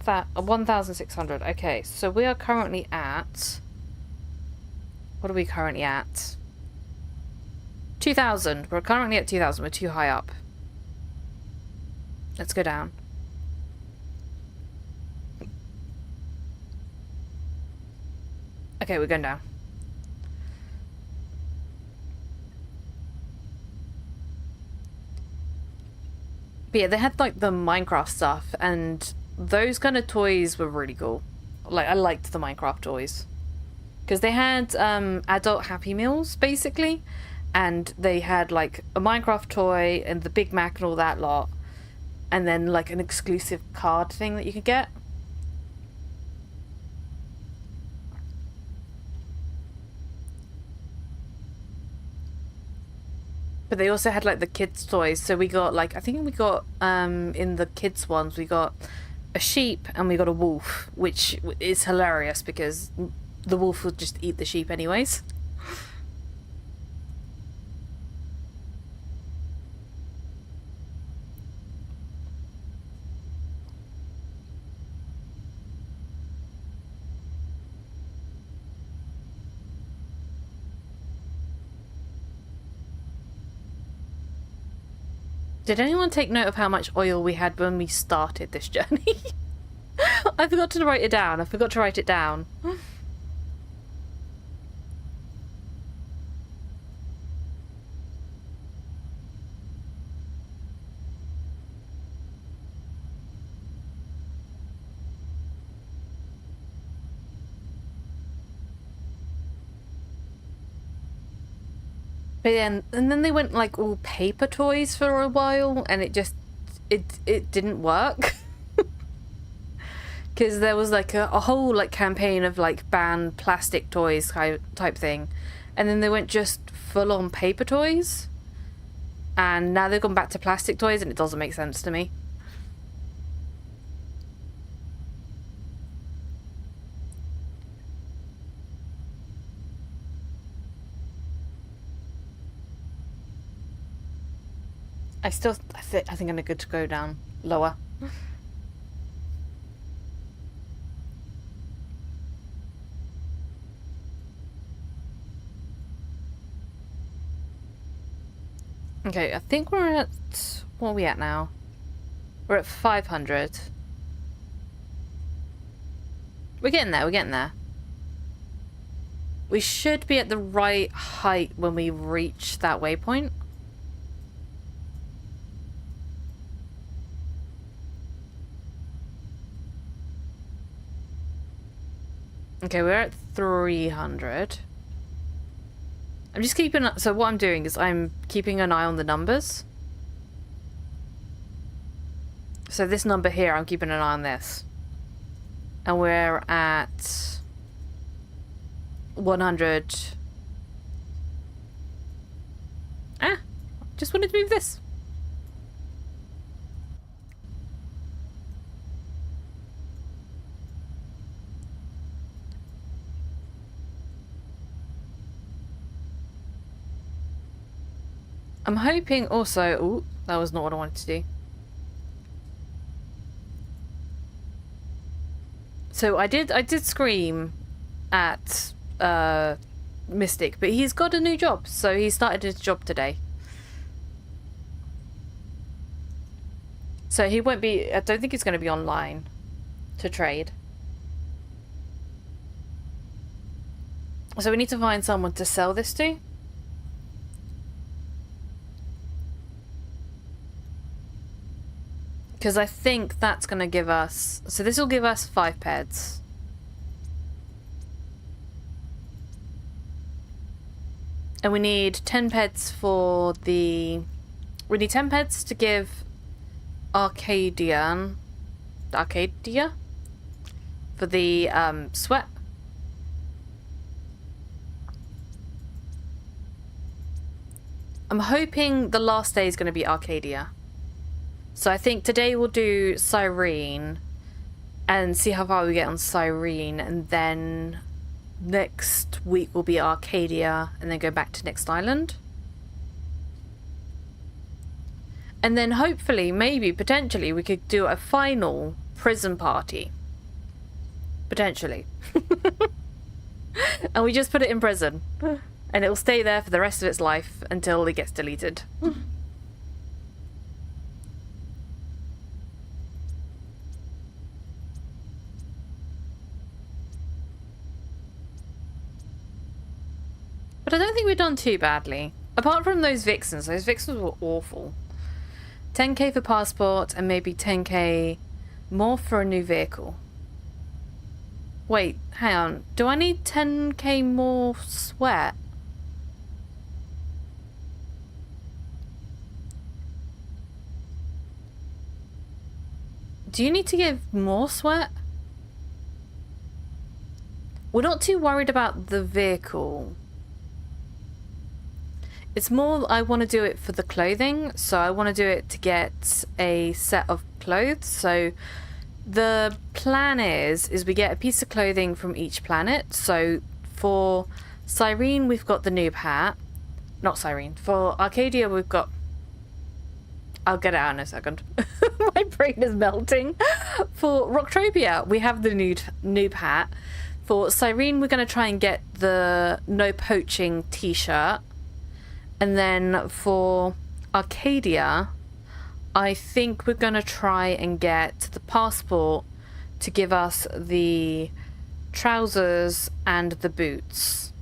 1,600. Okay, so we are currently at What are we currently at? 2,000. We're currently at 2,000. We're too high up. Let's go down. Okay, we're going down. But yeah, they had like the Minecraft stuff, and those kind of toys were really cool. Like, I liked the Minecraft toys. Because they had adult Happy Meals, basically. And they had like a Minecraft toy and the Big Mac and all that lot. And then like an exclusive card thing that you could get. But they also had like the kids' toys. So we got like, I think we got in the kids' ones, we got a sheep and we got a wolf, which is hilarious because the wolf would just eat the sheep anyways. Did anyone take note of how much oil we had when we started this journey? I forgot to write it down. I forgot to write it down. But then, and then they went like all paper toys for a while, and it just, it didn't work. Because there was like a whole like campaign of like ban plastic toys type thing. And then they went just full on paper toys. And now they've gone back to plastic toys, and it doesn't make sense to me. I think I'm good to go down lower. Okay, I think we're at, what are we at now? We're at 500. We're getting there, we're getting there. We should be at the right height when we reach that waypoint. Okay, we're at 300. I'm just keeping... So what I'm doing is I'm keeping an eye on the numbers. So this number here, I'm keeping an eye on this. And we're at 100. Just wanted to move this. I'm hoping also... Ooh, that was not what I wanted to do. So I did scream at Mystic, but he's got a new job, so he started his job today. So he won't be... I don't think he's going to be online to trade. So we need to find someone to sell this to. Because I think that's going to give us... So this will give us 5 peds. And we need 10 peds for the... We need 10 peds to give Arcadia for the sweat. I'm hoping the last day is going to be Arcadia. So I think today we'll do Cyrene and see how far we get on Cyrene, and then next week will be Arcadia and then go back to next island. And then hopefully, maybe, potentially, we could do a final prison party. Potentially. And we just put it in prison. And it'll stay there for the rest of its life until it gets deleted. But I don't think we've done too badly. Apart from those vixens were awful. 10k for passport and maybe 10k more for a new vehicle. Wait, hang on. Do I need 10k more sweat? Do you need to give more sweat? We're not too worried about the vehicle. It's more I want to do it for the clothing, so I want to do it to get a set of clothes. So the plan is we get a piece of clothing from each planet. So for Cyrene, we've got the noob hat. Not Cyrene. For Arcadia, we've got... I'll get it out in a second. My brain is melting. For Rocktropia, we have the noob hat. For Cyrene, we're going to try and get the no poaching t-shirt. And then for Arcadia, I think we're going to try and get the passport to give us the trousers and the boots.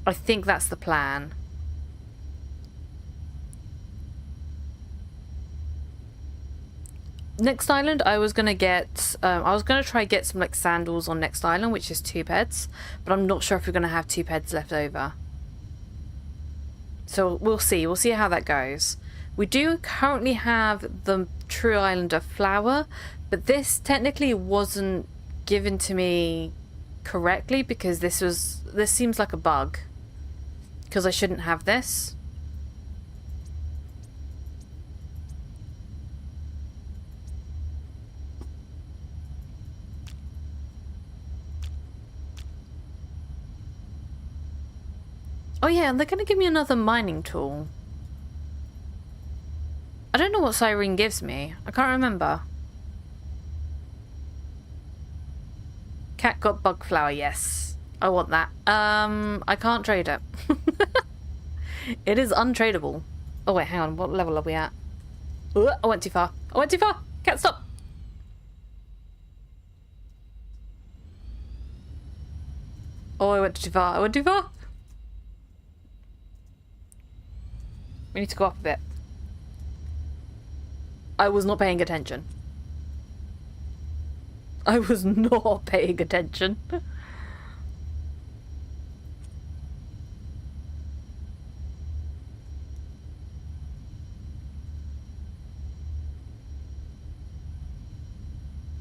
I think that's the plan. Next island, I was going to get... I was going to try get some like sandals on next island, which is 2 beds. But I'm not sure if we're going to have 2 beds left over. So we'll see. We'll see how that goes. We do currently have the True Islander flower, but this technically wasn't given to me correctly because this seems like a bug. Because I shouldn't have this. Oh yeah, and they're going to give me another mining tool. I don't know what Cyrene gives me. I can't remember. Cat got bug flower, yes. I want that. I can't trade it. It is untradeable. Oh wait, hang on. What level are we at? Ooh, I went too far. I went too far. Cat, stop. Oh, I went too far. I went too far. We need to go up a bit. I was not paying attention. I was not paying attention.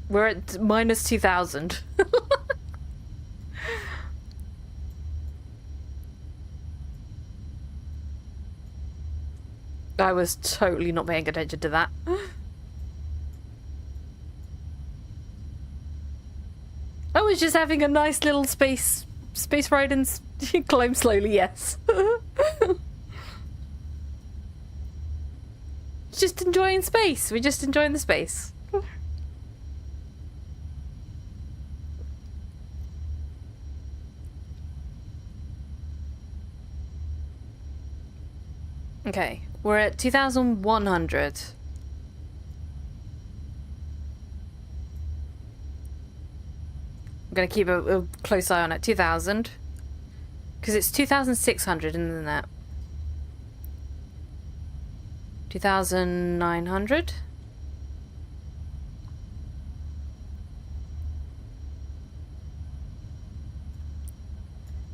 We're at minus 2,000. I was totally not paying attention to that. I was just having a nice little space ride and climb slowly, yes. Just enjoying space. We're just enjoying the space. Okay, we're at 2,100. I'm going to keep a close eye on it. 2,000. Because it's 2,600 in that. 2,900.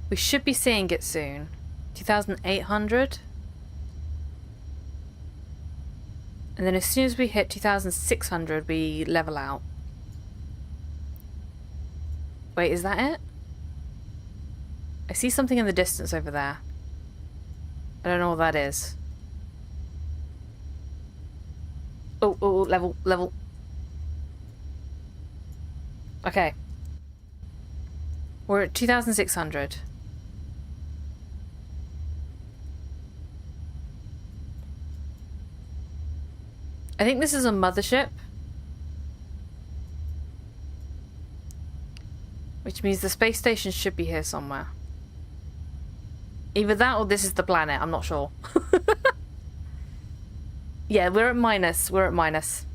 We should be seeing it soon. 2,800. And then as soon as we hit 2,600, we level out. Wait, is that it? I see something in the distance over there. I don't know what that is. Oh, level. Okay. We're at 2,600. I think this is a mothership. Which which means the space station should be here somewhere. Either that or this is the planet, I'm not sure. Yeah, we're at minus. We're at minus.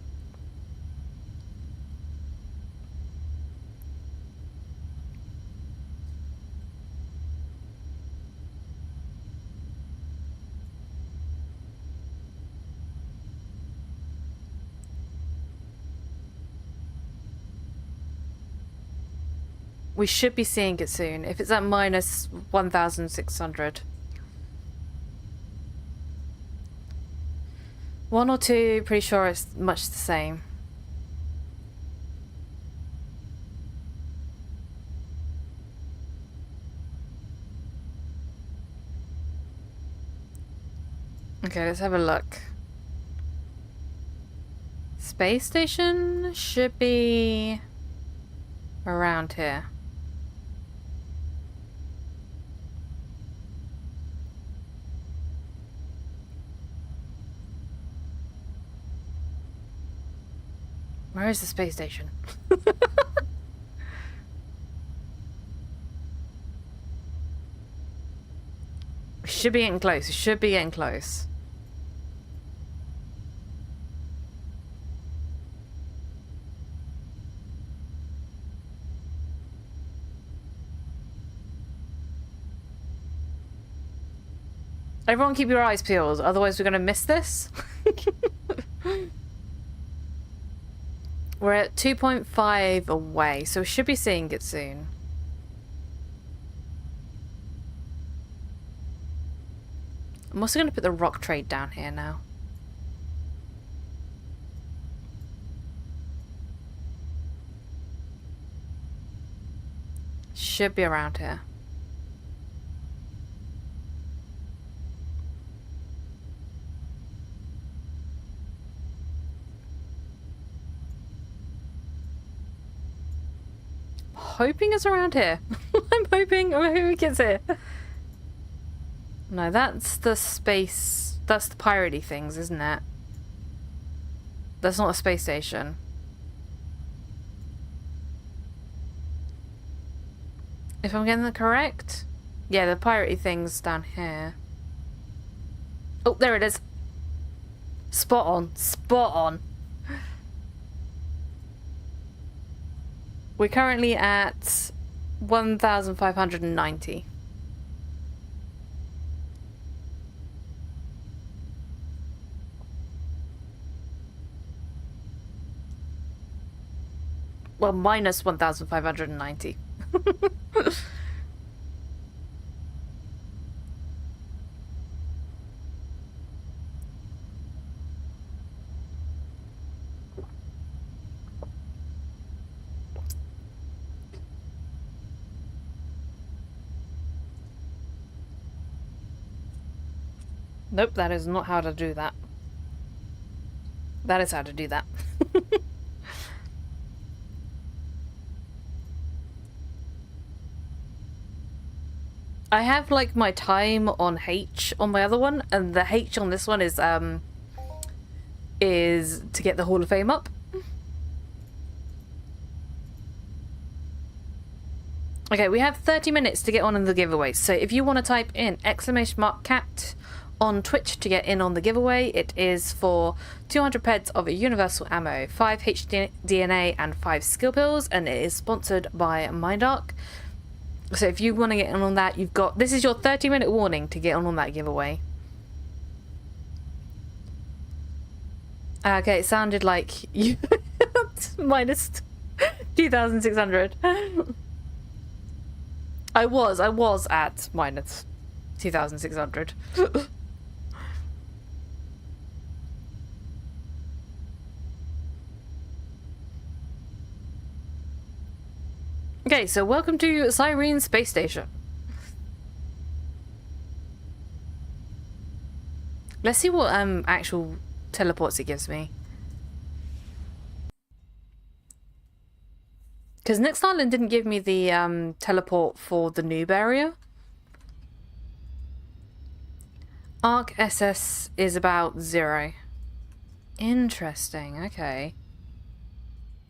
We should be seeing it soon. If it's at minus 1,600. 1 or 2, pretty sure it's much the same. Okay, let's have a look. Space station should be around here. Where is the space station? We should be getting close. We should be getting close. Everyone keep your eyes peeled, otherwise we're going to miss this. We're at 2.5 away, so we should be seeing it soon. I'm also going to put the rock trade down here now. Should be around here. Hoping it's around here. I'm hoping it's here. No, that's the space. That's the piratey things, isn't it? That's not a space station. If I'm getting that correct? Yeah, the piratey thing's down here. Oh, there it is. Spot on. Spot on. We're currently at 1,590. Well, minus 1,590. Nope, that is not how to do that. That is how to do that. I have like my time on H on my other one, and the H on this one is to get the Hall of Fame up. Okay, we have 30 minutes to get on in the giveaway. So if you want to type in !cat on Twitch to get in on the giveaway, it is for 200 peds of a universal ammo, 5 HDNA and 5 skill pills, and it is sponsored by MindArc. So if you want to get in on that, you've got, this is your 30-minute warning to get on that giveaway. Okay, it sounded like you minus 2,600. I was at minus 2,600. Okay, so welcome to Cyrene Space Station. Let's see what actual teleports it gives me. Because Next Island didn't give me the teleport for the Noob area. Arc SS is about 0. Interesting, okay.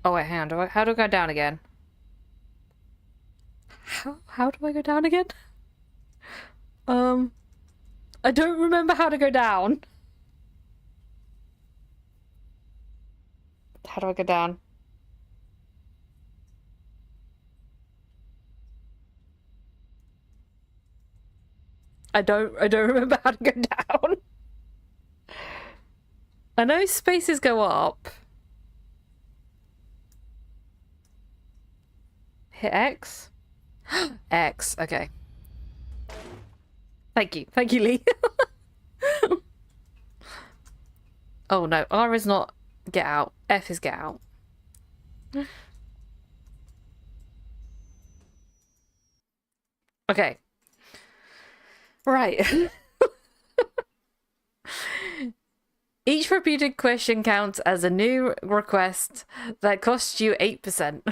Oh wait, hang on, how do I go down again? How do I go down again? I don't remember how to go down. How do I go down? I don't remember how to go down. I know spaces go up. Hit X. X, okay. Thank you, Lee. Oh no, R is not get out. F is get out. Okay. Right. Each repeated question counts as a new request that costs you 8%.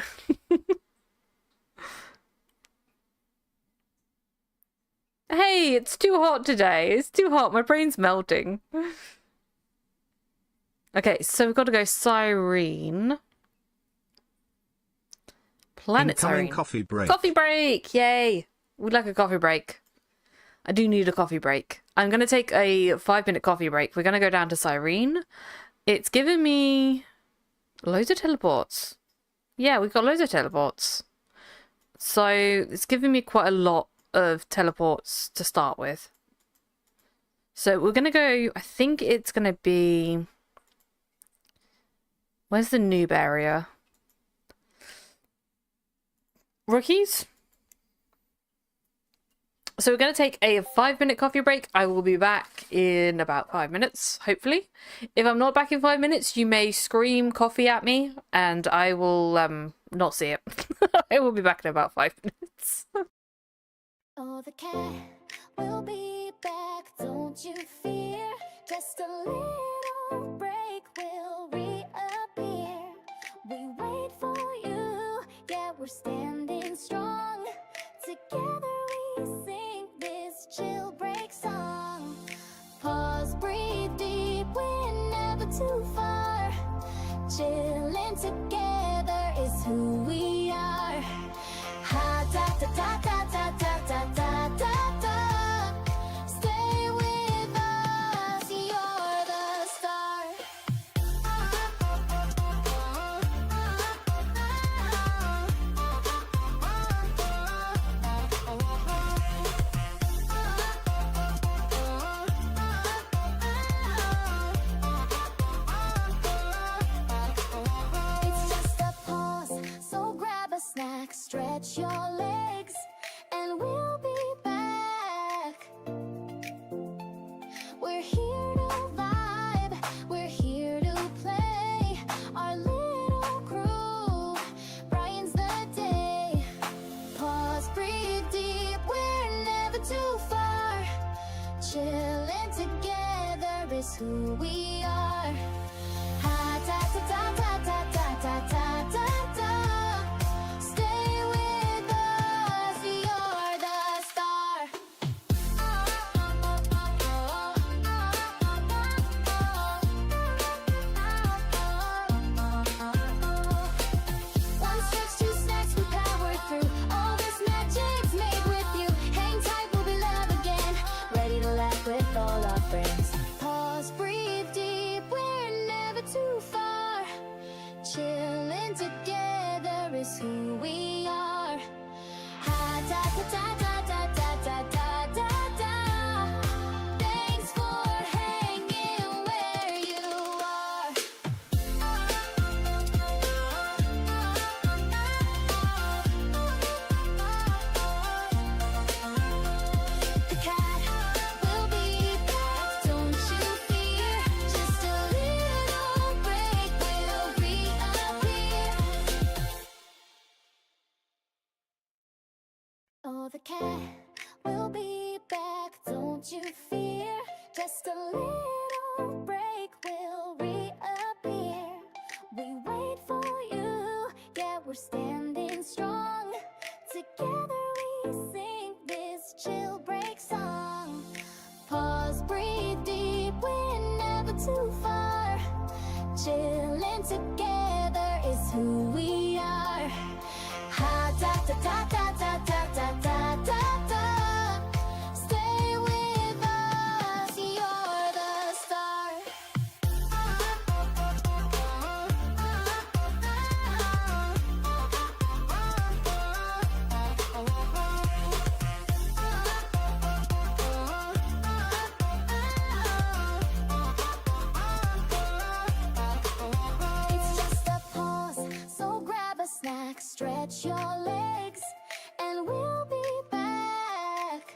Hey, it's too hot today. It's too hot. My brain's melting. Okay, so we've got to go Cyrene. Planet Incoming Cyrene. coffee break. Coffee break! Yay! We'd like a coffee break. I do need a coffee break. I'm going to take a 5-minute coffee break. We're going to go down to Cyrene. It's given me loads of teleports. Yeah, we've got loads of teleports. So it's given me quite a lot of teleports to start with. So we're going to go, I think it's going to be... Where's the noob area? Rookies? So we're going to take a 5-minute coffee break. I will be back in about 5 minutes, hopefully. If I'm not back in 5 minutes, you may scream coffee at me and I will not see it. I will be back in about 5 minutes. Oh, the cat will be back, don't you fear. Just a little break will reappear. We wait for you, yeah, we're standing strong. Together we sing this chill break song. Pause, breathe deep, we're never too far. Chilling together is who we are. Ha da da da da da da da da da. Stay with us, you're the star. It's just a pause, so grab a snack, stretch your legs, and we'll be back. We're here to vibe, we're here to play. Our little crew brightens the day. Pause, breathe deep, we're never too far. Chilling together is who we are. Ha da da da da da da da da da. Stay with us, you're the star. One stretch, 2 snacks, we power through. All this magic's made with you. Hang tight, we'll be love again. Ready to laugh with all our friends. Pause, breathe deep, we're never too far. Chilling together is who we are. Ha da da da da da da da da da. Thanks for hanging where you are. The cat will be back, don't you fear. Just a little break will reappear. Oh, the cat will be back, don't you fear. Just a little break will reappear. We wait for you, yeah, we're standing strong. Together we sing this chill break song. Pause, breathe deep, we're never too far. Chilling together is who we are. Ha da da da da da da stretch your legs, and we'll be back.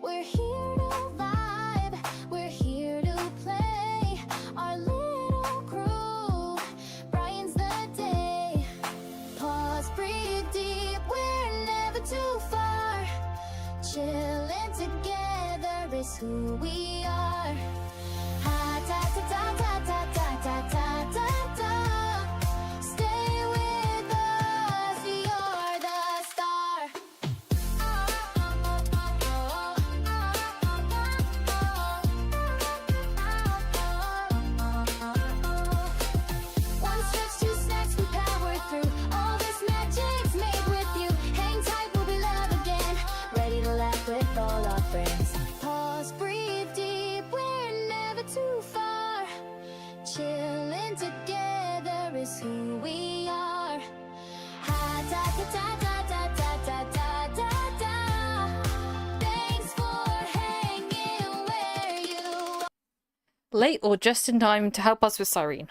We're here to vibe, we're here to play. Our little crew brightens the day. Pause, breathe deep, we're never too far. Chilling together is who we are. Ha ta ta ta ta ta ta ta ta ta ta. Stay with us, you're the star. One stretch, two snacks, we power through. All this magic's made with you. Hang tight, we'll be love again. Ready to laugh with all our friends. Pause, breathe deep, we're never too far. Chilling together is who we are. Ha ta ta ta ta ta ta ta ta ta. Thanks for hanging where you are. Late or just in time to help us with Cyrene.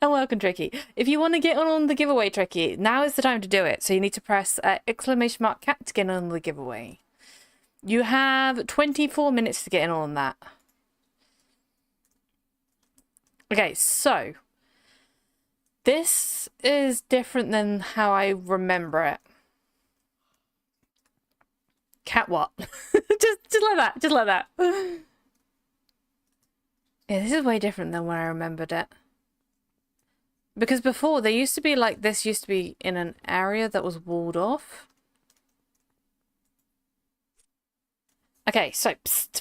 And welcome, Tricky. If you want to get on the giveaway, Tricky, now is the time to do it. So you need to press exclamation mark cat to get on the giveaway. You have 24 minutes to get in on that. Okay, so this is different than how I remember it. Cat what? just like that. Just like that. Yeah, this is way different than when I remembered it. Because before, they used to be like, this used to be in an area that was walled off. Okay, so psst,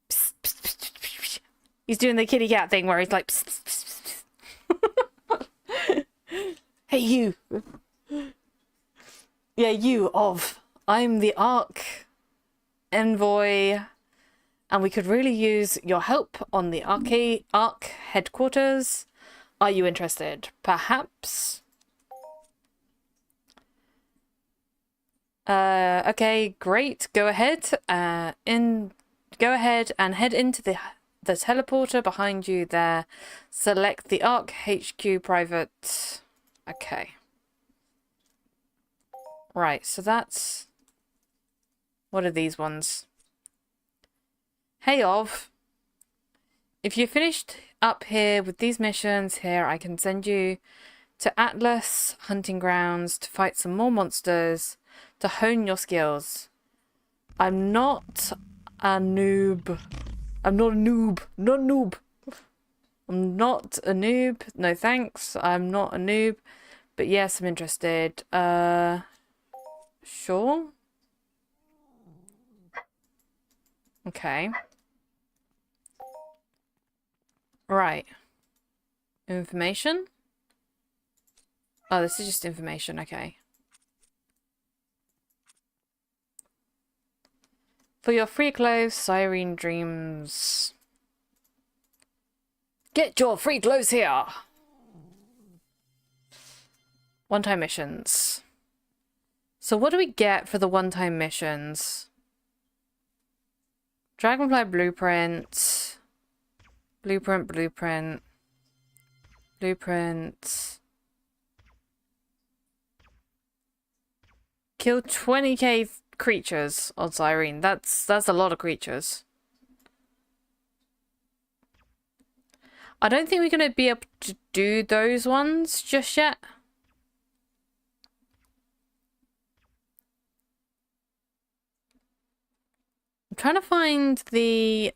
psst, psst, psst, psst, psst. He's doing the kitty cat thing where he's like psst, psst, psst, psst. Hey you. Yeah, you of. I'm the Ark envoy, and we could really use your help on the Ark headquarters. Are you interested? Perhaps. Okay, great. Go ahead. Go ahead and head into the teleporter behind you there. Select the Ark HQ private. Okay. Right, so that's... What are these ones? Hey, Ov. If you're finished up here with these missions here, I can send you to Atlas Hunting Grounds to fight some more monsters, to hone your skills. I'm not a noob. I'm not a noob. Not a noob. I'm not a noob. No thanks. I'm not a noob. But yes, I'm interested. Sure. Okay. Right. Information? Oh, this is just information. Okay. For your free clothes, Cyrene dreams. Get your free clothes here! One-time missions. So what do we get for the one-time missions? Dragonfly blueprint. Blueprint. Kill 20k creatures on Cyrene. That's a lot of creatures. I don't think we're going to be able to do those ones just yet. I'm trying to find the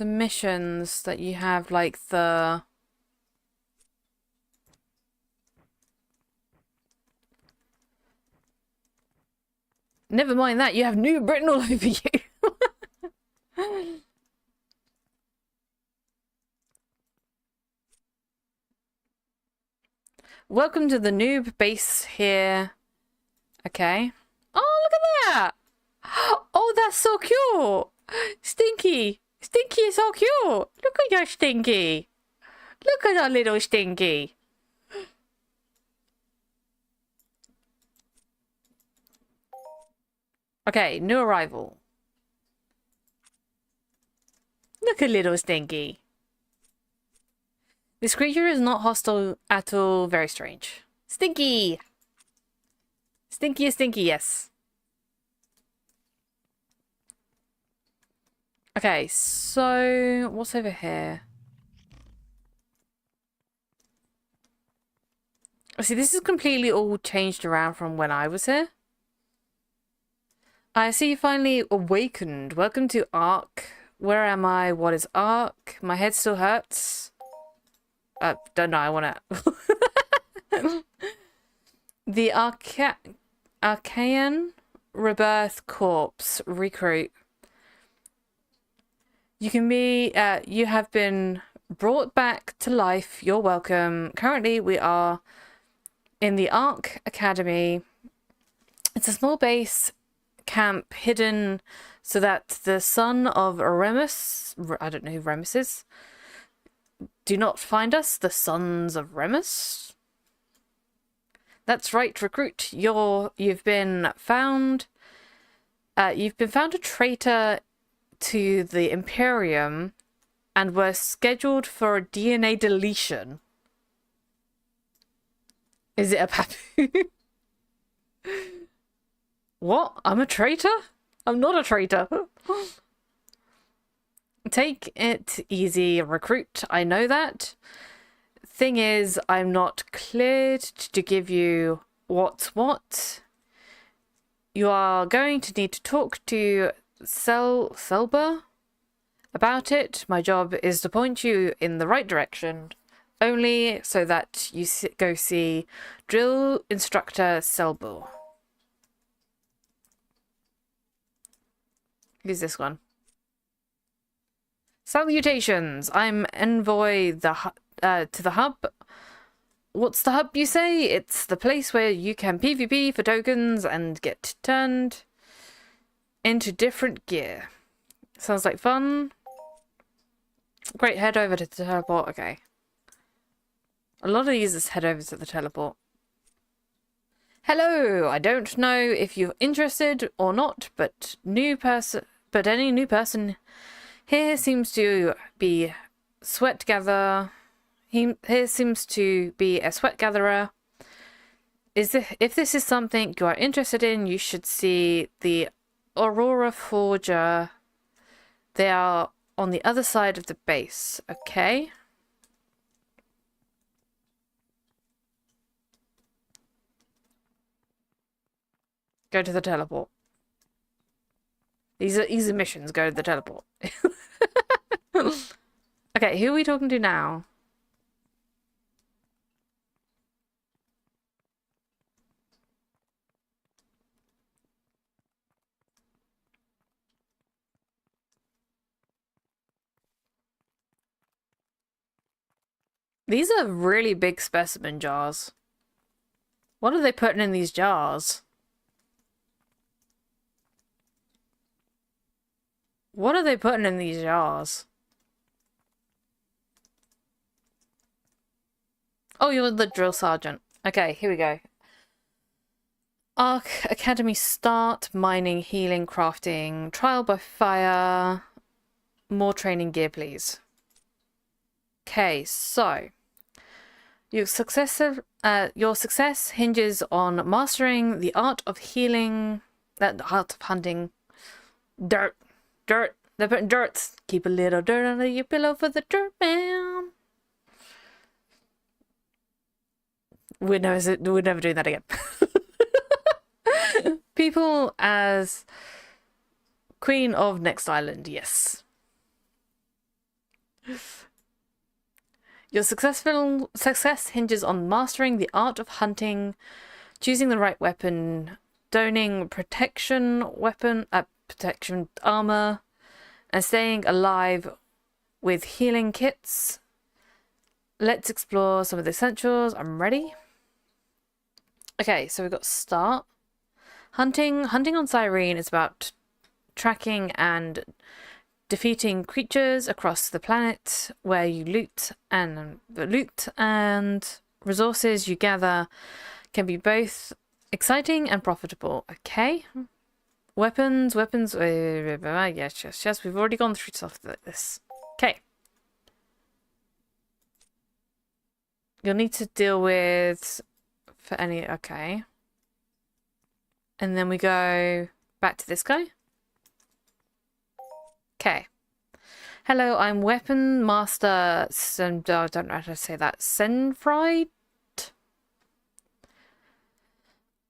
missions that you have, like the... Never mind that, you have New Britain all over you. Welcome to the Noob base here. Okay. Oh, look at that! Oh, that's so cute! Stinky! Stinky is so cute! Look at your Stinky! Look at that little Stinky! Okay, new arrival. Look at little Stinky. This creature is not hostile at all. Very strange. Stinky! Stinky, stinky, yes. Okay, so what's over here? Oh, see, this is completely all changed around from when I was here. I see you finally awakened. Welcome to Ark. Where am I? What is Ark? My head still hurts. Don't know, I wanna... The Archaean Rebirth Corpse Recruit. You can be, you have been brought back to life. You're welcome. Currently, we are in the Ark Academy. It's a small base camp hidden so that the son of Remus, I don't know who Remus is, do not find us, the sons of Remus. That's right, recruit. You've been found a traitor to the Imperium and were scheduled for a DNA deletion. Is it a papu? What? I'm a traitor? I'm not a traitor. Take it easy, recruit. I know that. Thing is, I'm not cleared to give you what's what. You are going to need to talk to Selba about it. My job is to point you in the right direction, only so that you go see drill instructor Selba. Who's this one? Salutations. I'm envoy to the hub. What's the hub, you say? It's the place where you can PvP for tokens and get turned into different gear. Sounds like fun. Great, head over to the teleport. Okay. A lot of these is head over to the teleport. Hello! I don't know if you're interested or not, but any new person here seems to be sweat gatherer. Here seems to be a sweat gatherer. If this is something you are interested in, you should see the Aurora Forger. They are on the other side of the base. Okay. Go to the teleport. These are missions. Go to the teleport. Okay, who are we talking to now? These are really big specimen jars. What are they putting in these jars? What are they putting in these jars? Oh, you're the drill sergeant. Okay, here we go. Ark Academy start. Mining, healing, crafting. Trial by fire. More training gear, please. Okay, so... Your success hinges on mastering the art of healing... the art of hunting. Dirt. They're putting dirt. Keep a little dirt under your pillow for the dirt man. We're never doing that again. People as Queen of Next Island, yes. Your success hinges on mastering the art of hunting, choosing the right weapon, donning protection armor, and staying alive with healing kits. Let's explore some of the essentials. I'm ready. Okay, so we've got start. Hunting on Cyrene is about tracking and defeating creatures across the planet where you loot, and the loot and resources you gather can be both exciting and profitable. Okay. Weapons. Yes. We've already gone through stuff like this. Okay. You'll need to deal with for any... Okay. And then we go back to this guy. Okay. Hello, I'm Weapon Master... I don't know how to say that. Senfried?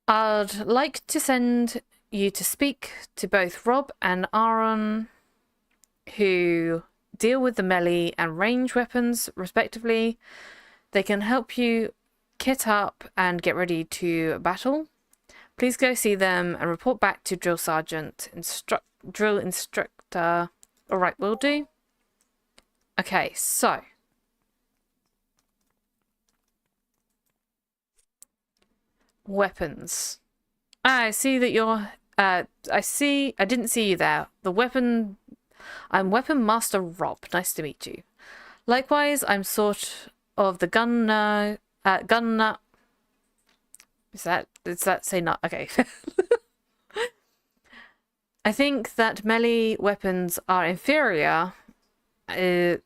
I'd like to send you to speak to both Rob and Aaron, who deal with the melee and range weapons, respectively. They can help you kit up and get ready to battle. Please go see them and report back to Drill Sergeant, Drill Instructor. Alright, will do. Okay, so. Weapons. I see that you're... I didn't see you there. I'm Weapon Master Rob. Nice to meet you. Likewise, I'm sort of the gunner... gunner... Does that say not? Okay. I think that melee weapons are inferior. And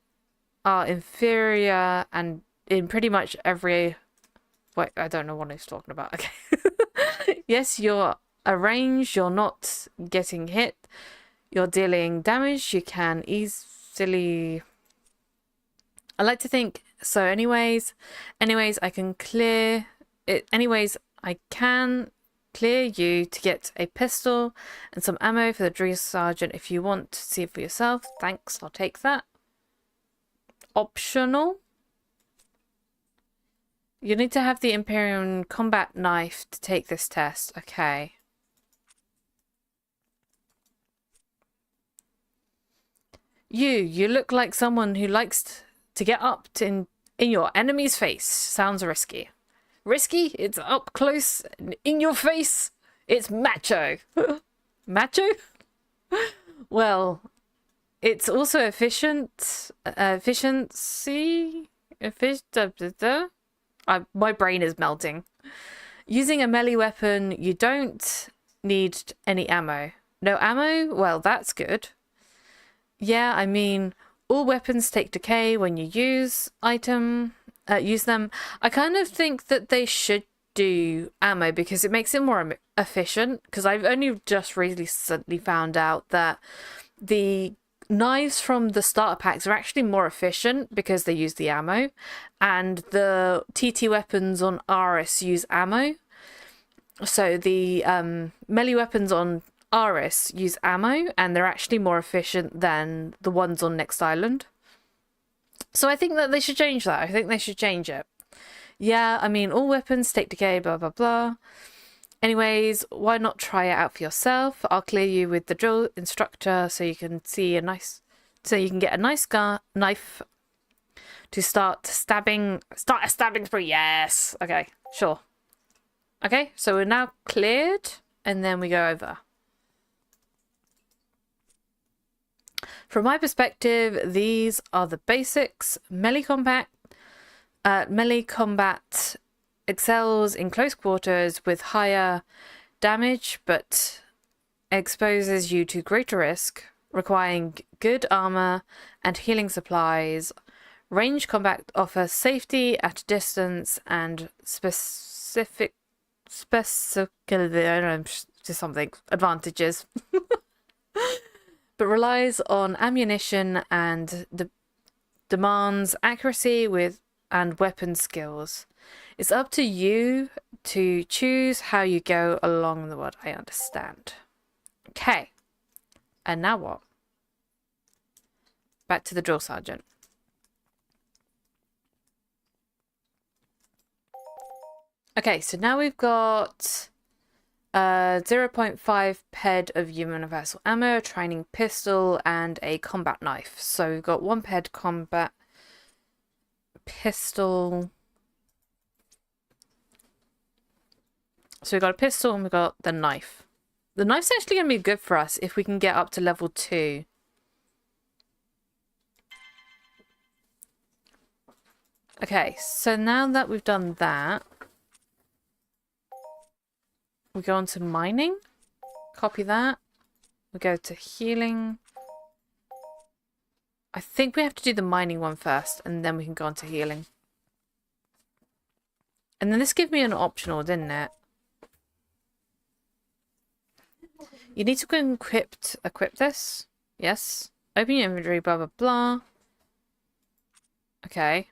in pretty much every... Wait, I don't know what he's talking about. Okay. Yes, you're a range. You're not getting hit. You're dealing damage. You can easily... I like to think... So anyways, I can clear it. Anyways, I can clear you to get a pistol and some ammo for the drill sergeant if you want to see it for yourself. Thanks, I'll take that. Optional. You need to have the Imperium combat knife to take this test. Okay. You look like someone who likes to get up in your enemy's face. Sounds risky. Risky? It's up close in your face. It's macho. Macho? Well, it's also efficiency. My brain is melting. Using a melee weapon, you don't need any ammo. No ammo? Well, that's good. Yeah, I mean, all weapons take decay when you use them. I kind of think that they should do ammo because it makes it more efficient. Because I've only just recently found out that the knives from the starter packs are actually more efficient because they use the ammo, and the TT weapons on Aris use ammo. So the melee weapons on Aris use ammo, and they're actually more efficient than the ones on Next Island. So I think that they should change that. I think they should change it. Yeah, I mean, all weapons take decay, blah, blah, blah. Anyways, why not try it out for yourself? I'll clear you with the drill instructor so you can see so you can get a nice knife to start a stabbing spree. Yes. Okay, sure. Okay, so we're now cleared, and then we go over. From my perspective, these are the basics. Melee combat excels in close quarters with higher damage, but exposes you to greater risk, requiring good armor and healing supplies. Range combat offers safety at a distance and specific advantages. But relies on ammunition and demands accuracy and weapon skills. It's up to you to choose how you go along the world. I understand. Okay. And now what? Back to the drill sergeant. Okay, so now we've got 0.5 ped of universal ammo, a training pistol, and a combat knife. So we've got 1 ped combat pistol. So we've got a pistol and we've got the knife. The knife's actually going to be good for us if we can get up to level 2. Okay, so now that we've done that, we go on to mining. Copy that. We go to healing. I think we have to do the mining one first, and then we can go on to healing. And then this gave me an optional, didn't it? You need to go equip this. Yes. Open your inventory, blah, blah, blah. Okay.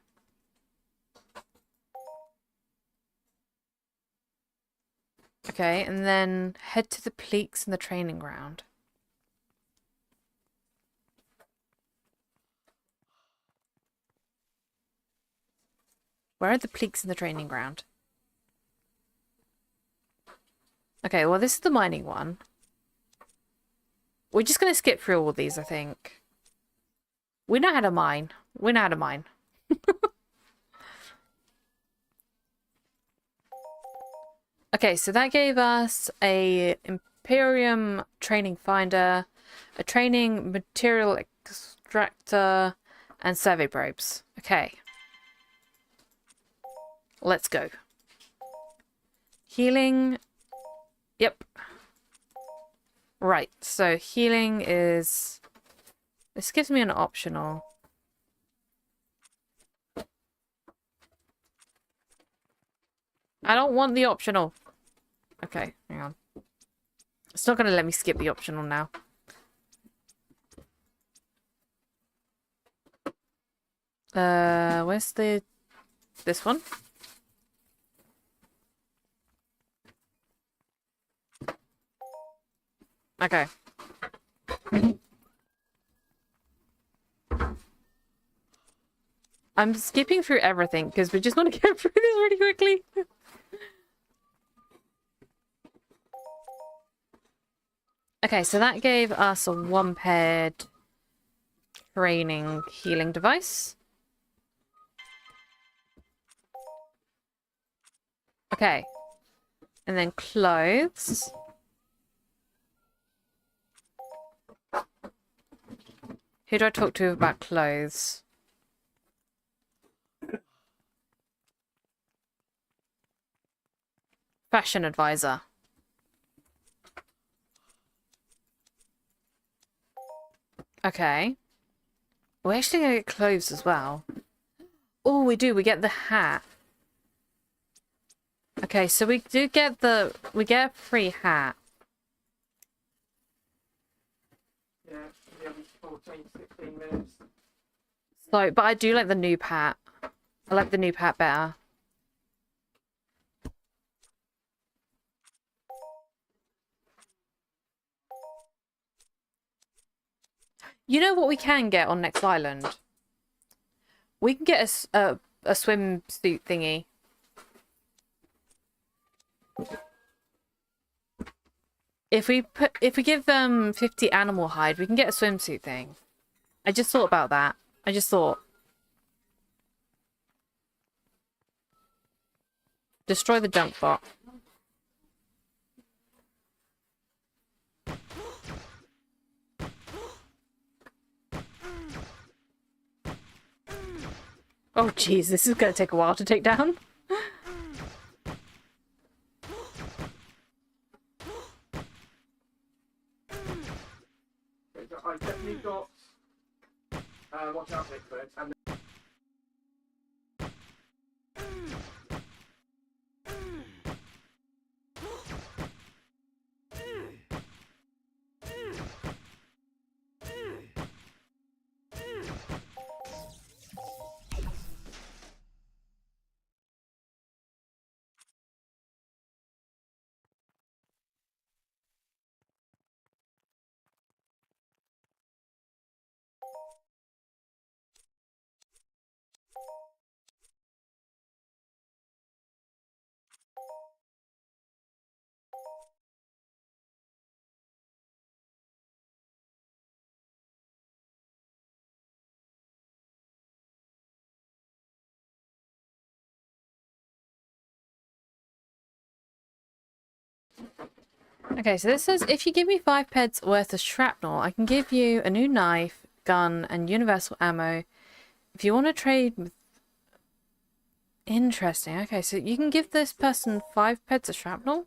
Okay, and then head to the Pleaks in the training ground. Where are the Pleaks in the training ground? Okay, well, this is the mining one. We're just going to skip through all these, I think. We know how to mine. We know how to mine. Okay, so that gave us a Imperium training finder, a training material extractor, and survey probes. Okay. Let's go. Healing. Yep. Right, so healing is... This gives me an optional. I don't want the optional. Okay, hang on. It's not going to let me skip the optional now. Where's the... This one? Okay. I'm skipping through everything because we just want to get through this really quickly. Okay, so that gave us a one-paired training healing device. Okay. And then clothes. Who do I talk to about clothes? Fashion advisor. Okay. We're actually gonna get clothes as well. Oh, we do. We get the hat. Okay, so we do get we get a free hat. Yeah, 14, 16 minutes. So, but I do like the Noob hat. I like the Noob hat better. You know what we can get on next island? We can get a swimsuit thingy. If we give them 50 animal hide, we can get a swimsuit thing. I just thought about that. I just thought. Destroy the junk bot. Oh jeez, this is gonna take a while to take down. I definitely got watch out Bigfoot and Okay, so this says, if you give me 5 peds worth of shrapnel, I can give you a new knife, gun, and universal ammo. If you want to trade with... Interesting. Okay, so you can give this person 5 peds of shrapnel?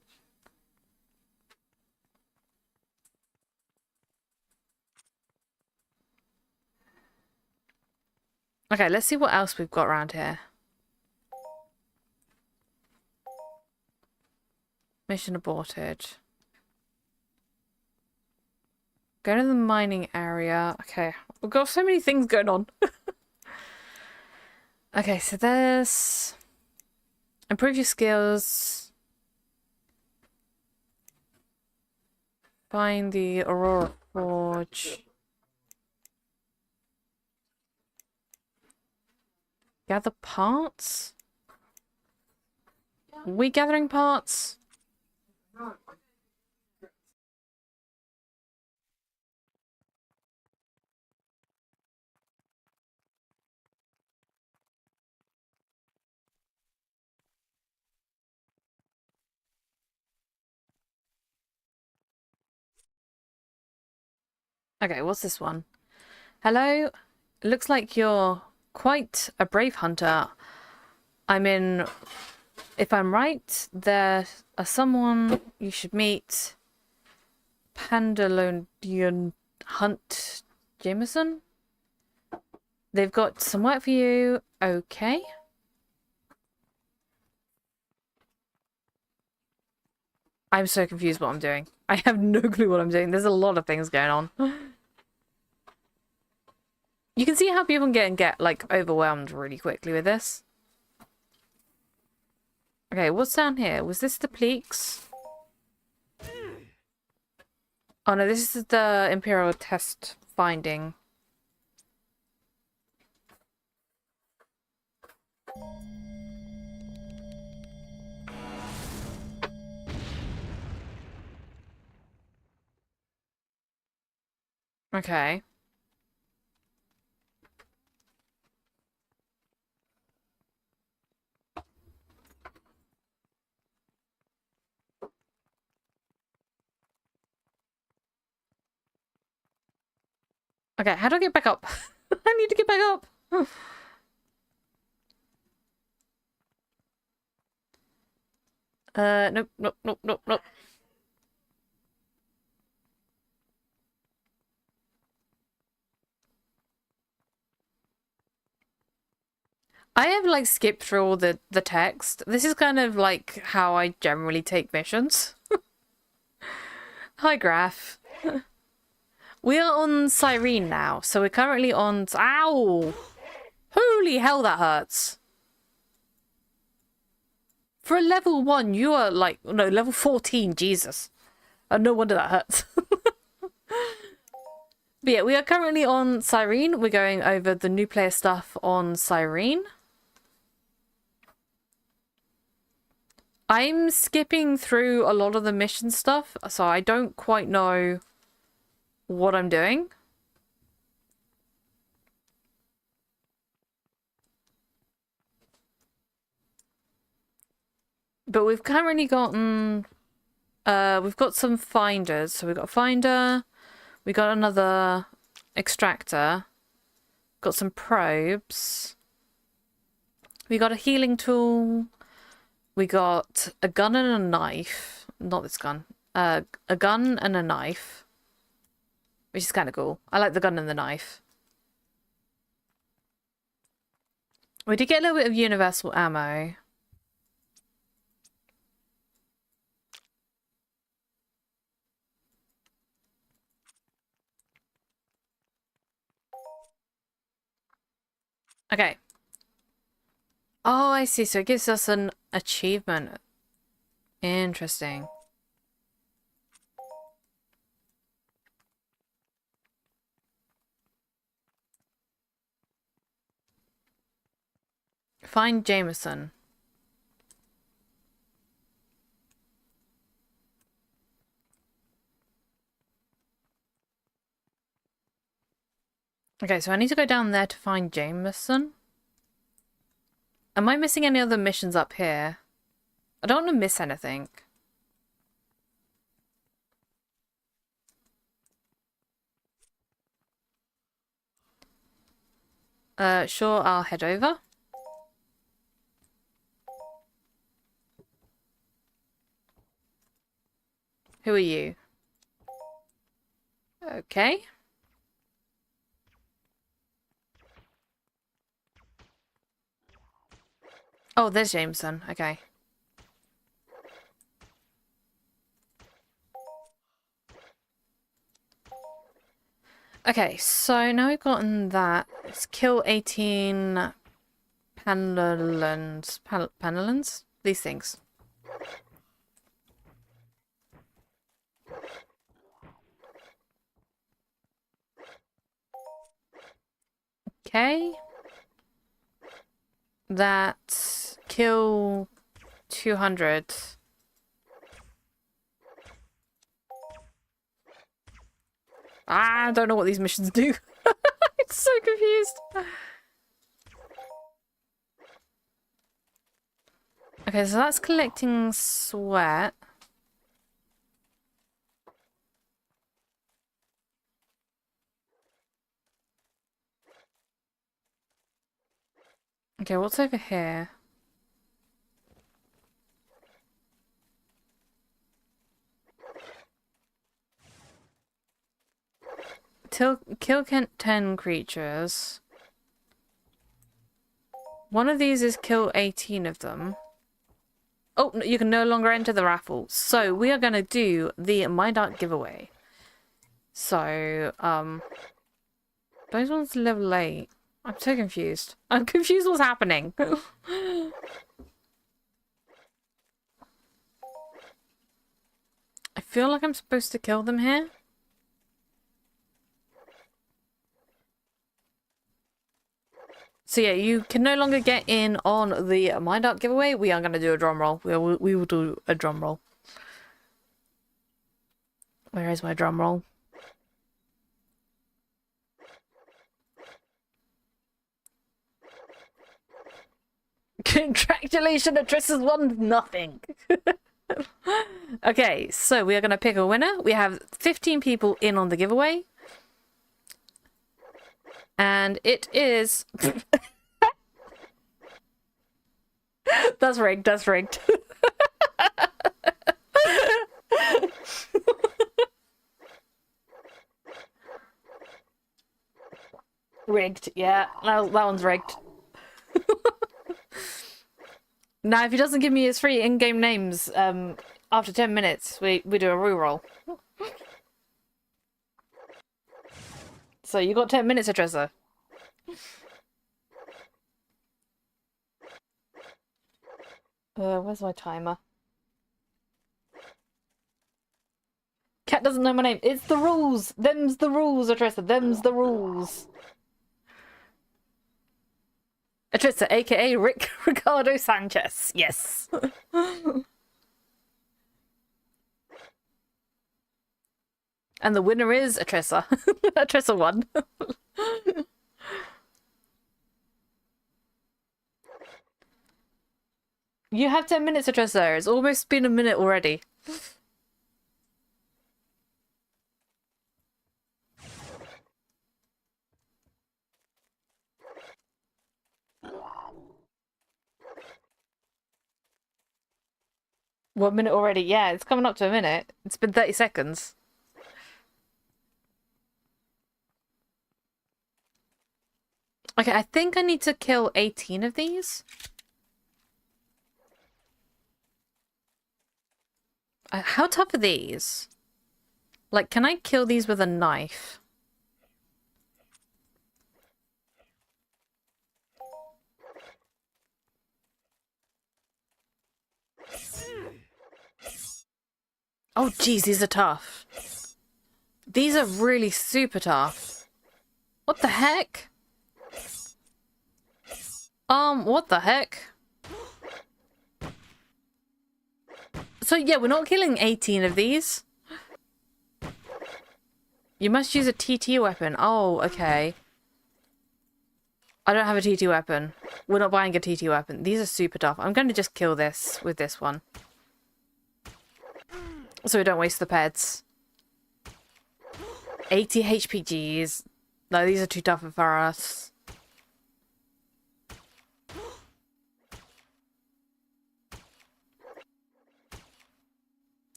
Okay, let's see what else we've got around here. Mission aborted. Go to the mining area. Okay, we've got so many things going on. Okay, so there's... Improve your skills. Find the Aurora Forge. Gather parts? Are we gathering parts? Okay, what's this one? Hello? Looks like you're quite a brave hunter. If I'm right, there are someone you should meet. Pandalonian Hunt Jameson? They've got some work for you. Okay. I'm so confused what I'm doing. I have no clue what I'm doing. There's a lot of things going on. You can see how people can get like overwhelmed really quickly with this. Okay, what's down here? Was this the Pleeks? Oh no, this is the Imperial test finding. Okay. Okay, how do I get back up? I need to get back up. Nope, nope, nope, nope, nope. I have like skipped through all the text. This is kind of like how I generally take missions. Hi, Graph. We are on Cyrene now, so we're currently on... Ow! Holy hell, that hurts. For a level 1, you are like... No, level 14, Jesus. Oh, no wonder that hurts. But yeah, we are currently on Cyrene. We're going over the new player stuff on Cyrene. I'm skipping through a lot of the mission stuff, so I don't quite know what I'm doing. But we've currently gotten... we've got some finders. So we've got a finder. We got another extractor. Got some probes. We got a healing tool. We got a gun and a knife. Not this gun. A gun and a knife. Which is kind of cool. I like the gun and the knife. We did get a little bit of universal ammo. Okay. Oh, I see. So it gives us an achievement. Interesting. Find Jameson. Okay, so I need to go down there to find Jameson. Am I missing any other missions up here? I don't want to miss anything. Sure, I'll head over. Who are you? Okay. Oh, there's Jameson. Okay. Okay, so now we've gotten that. Let's kill 18 panelons. Panelons? These things. Okay. That kill 200. I don't know what these missions do. I'm so confused. Okay, so that's collecting sweat. Okay, what's over here? Kill 10 creatures. One of these is kill 18 of them. Oh, no, you can no longer enter the raffle. So we are going to do the My Dark giveaway. So, those ones level 8. I'm so confused. I'm confused what's happening. I feel like I'm supposed to kill them here. So yeah, you can no longer get in on the My Dark giveaway. We are going to do a drum roll. We will do a drum roll. Where is my drum roll? Congratulations, Atrice has won nothing. Okay, so we are going to pick a winner. We have 15 people in on the giveaway. And it is... That's rigged, that's rigged. Rigged, yeah. That one's rigged. Now, if he doesn't give me his free in-game names, after 10 minutes, we do a reroll. So you got 10 minutes, Atressa. Where's my timer? Cat doesn't know my name. It's the rules. Them's the rules, Atressa. Them's the rules. Atrissa, aka Ricardo Sanchez. Yes. And the winner is Atrissa. Atrissa won. You have 10 minutes, Atrissa. It's almost been a minute already. One minute already? Yeah, it's coming up to a minute. It's been 30 seconds. Okay, I think I need to kill 18 of these. How tough are these? Like, can I kill these with a knife? Oh, geez, these are tough. These are really super tough. What the heck? What the heck? So, yeah, we're not killing 18 of these. You must use a TT weapon. Oh, okay. I don't have a TT weapon. We're not buying a TT weapon. These are super tough. I'm going to just kill this with this one. So we don't waste the pets. 80 HPGs. No, these are too tough for us.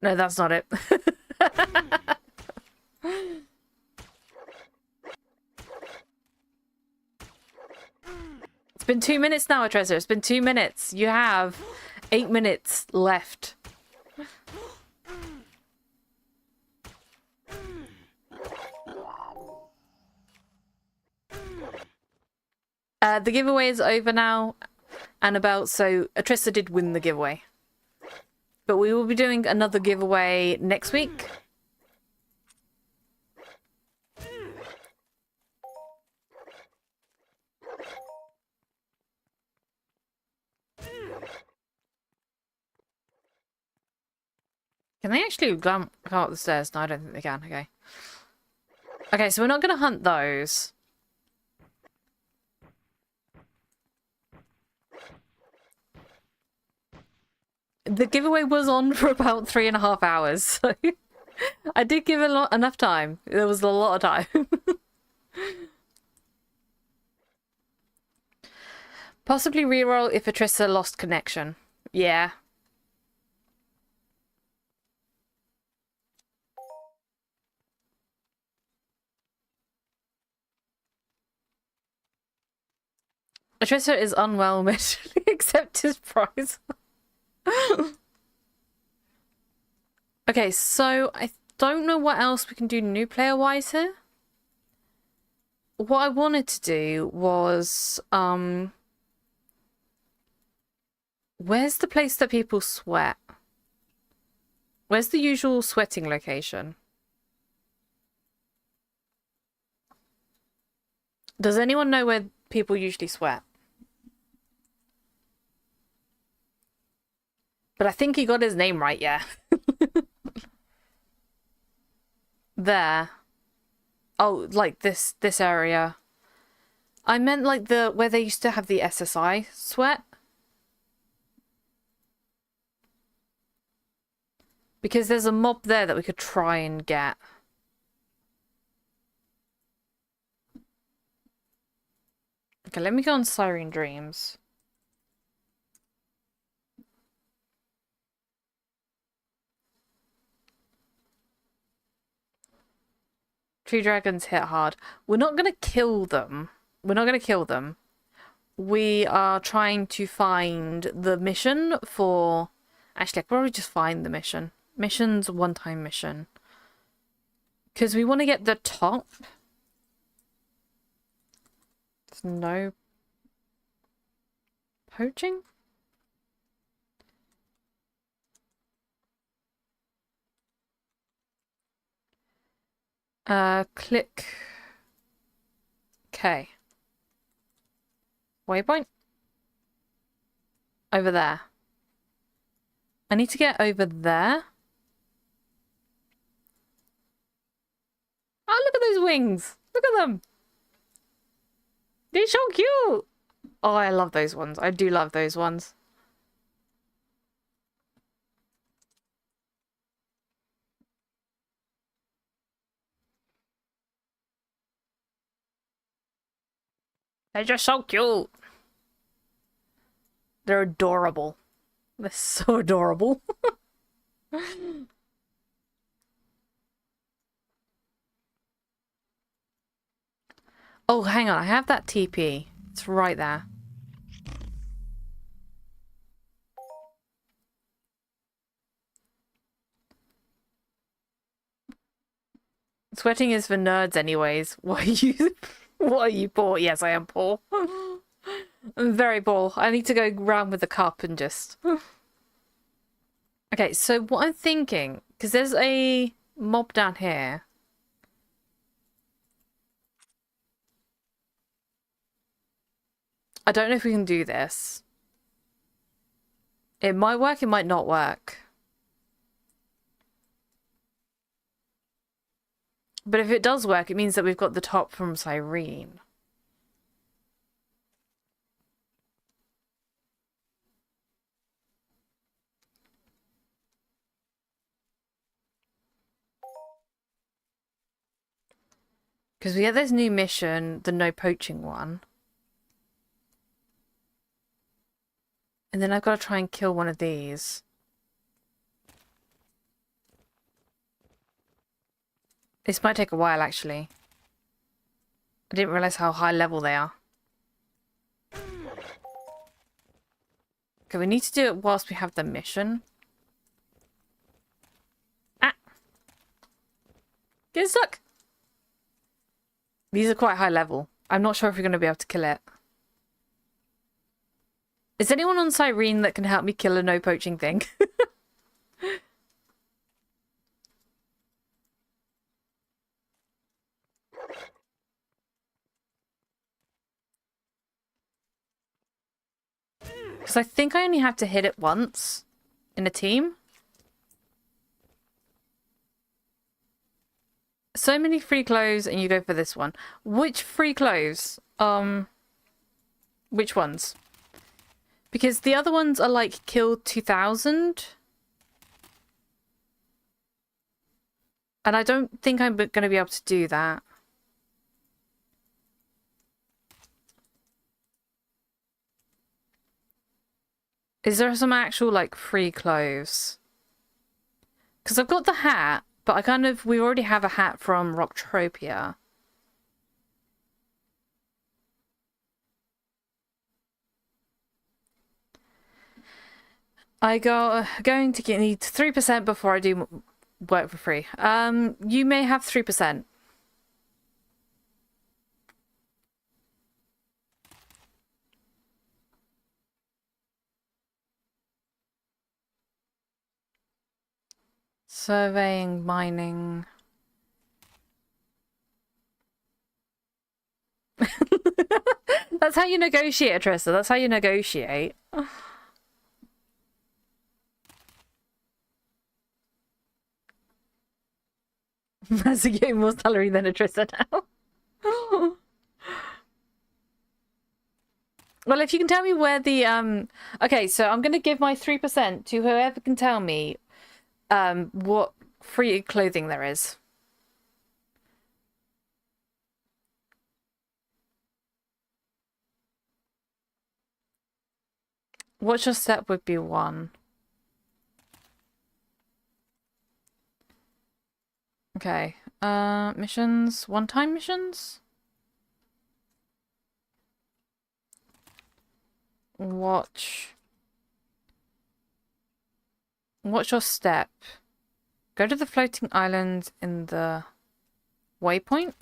No, that's not it. It's been 2 minutes now, Atressa. It's been 2 minutes. You have 8 minutes left. The giveaway is over now and about, so Atrissa did win the giveaway. But we will be doing another giveaway next week. Can they actually come up the stairs? No, I don't think they can. Okay. Okay, so we're not going to hunt those. The giveaway was on for about 3.5 hours, so I did give enough time. There was a lot of time. Possibly reroll if Atrissa lost connection. Yeah. Atrissa is unwell mentally, accept his prize. Okay, so I don't know what else we can do new player-wise here. What I wanted to do was, where's the place that people sweat? Where's the usual sweating location? Does anyone know where people usually sweat? But I think he got his name right, yeah. There. Oh, like this area. I meant like where they used to have the SSI sweat. Because there's a mob there that we could try and get. Okay, let me go on Siren Dreams. Tree dragons hit hard. We're not going to kill them. We're not going to kill them. We are trying to find the mission for... Actually, I could probably just find the mission. Mission's one-time mission. Because we want to get the top. There's no... poaching? Click. Okay. Waypoint? Over there. I need to get over there. Oh, look at those wings. Look at them. They're so cute. Oh, I love those ones. I do love those ones. They're just so cute. They're adorable. They're so adorable. Oh, hang on. I have that TP. It's right there. Sweating is for nerds anyways. What are you... What are you, poor? Yes, I am poor. I'm very poor. I need to go round with the cup and just... Okay, so what I'm thinking... Because there's a mob down here. I don't know if we can do this. It might work, it might not work. But if it does work, it means that we've got the top from Cyrene. Because we get this new mission, the no poaching one. And then I've got to try and kill one of these. This might take a while, actually. I didn't realize how high level they are. Okay, we need to do it whilst we have the mission. Ah! Get stuck! These are quite high level. I'm not sure if we're going to be able to kill it. Is anyone on Cyrene that can help me kill a no poaching thing? Because I think I only have to hit it once in a team. So many free clothes and you go for this one. Which free clothes? Which ones? Because the other ones are like kill 2000. And I don't think I'm going to be able to do that. Is there some actual like free clothes? Because I've got the hat, but we already have a hat from Rocktropia. Going to need 3% before I do work for free. You may have 3%. Surveying, mining. That's how you negotiate, Trista. That's how you negotiate. That's getting more salary than a Trista now. Well, if you can tell me where the okay, so I'm gonna give my 3% to whoever can tell me what free clothing there is. What's your step would be 1? Okay. Missions, one-time missions? What's your step? Go to the floating island in the waypoint.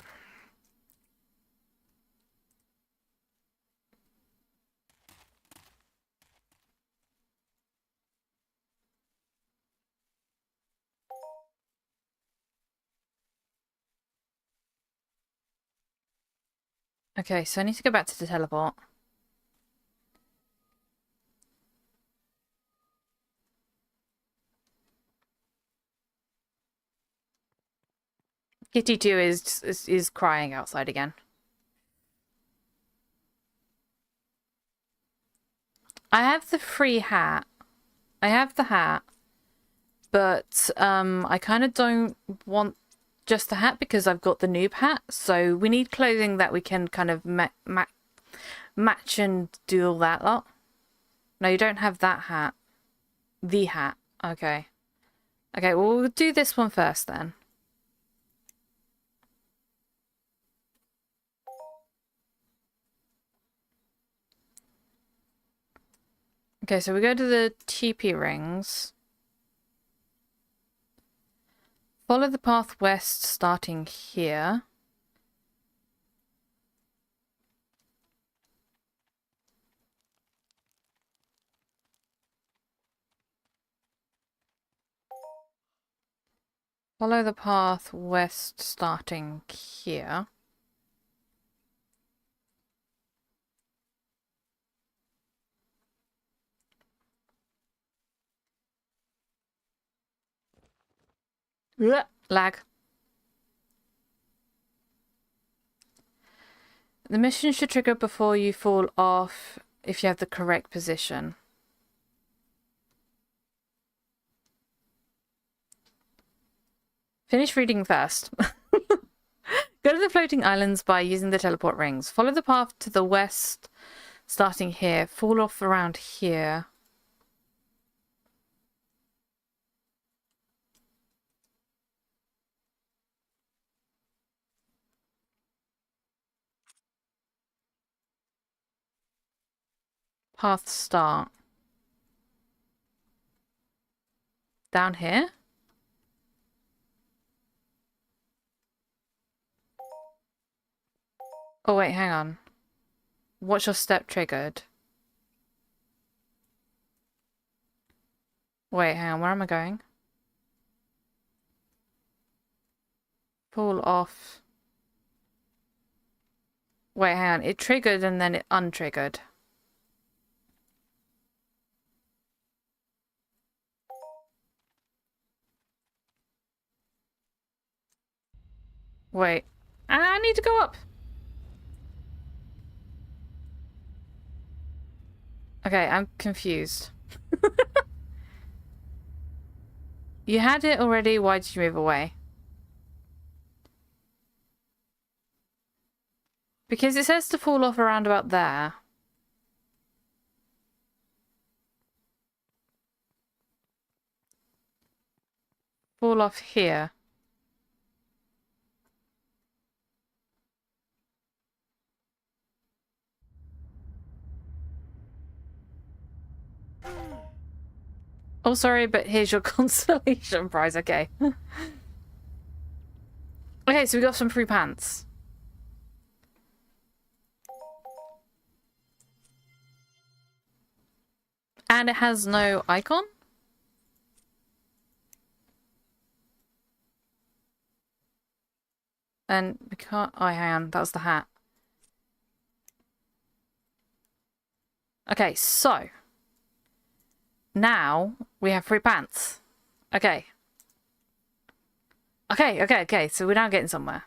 Okay, so I need to go back to the teleport. Kitty 2 is crying outside again. I have the free hat. I have the hat. But I kind of don't want just the hat because I've got the noob hat. So we need clothing that we can kind of match and do all that lot. No, you don't have that hat. The hat. Okay. Okay, well, we'll do this one first then. Okay, so we go to the TP rings. Follow the path west starting here. Follow the path west starting here. Ugh, lag. The mission should trigger before you fall off if you have the correct position. Finish reading first. Go to the floating islands by using the teleport rings. Follow the path to the west, starting here. Fall off around here. Path start. Down here? Oh wait, hang on. What's your step triggered? Wait, hang on. Where am I going? Pull off. Wait, hang on. It triggered and then it untriggered. Wait. I need to go up. Okay, I'm confused. You had it already. Why did you move away? Because it says to fall off around about there. Fall off here. Oh, sorry, but here's your consolation prize. Okay. Okay, so we got some free pants. And it has no icon? And we can't... Oh, hang on. That was the hat. Okay, so... Now, we have free pants. Okay. Okay. So we're now getting somewhere.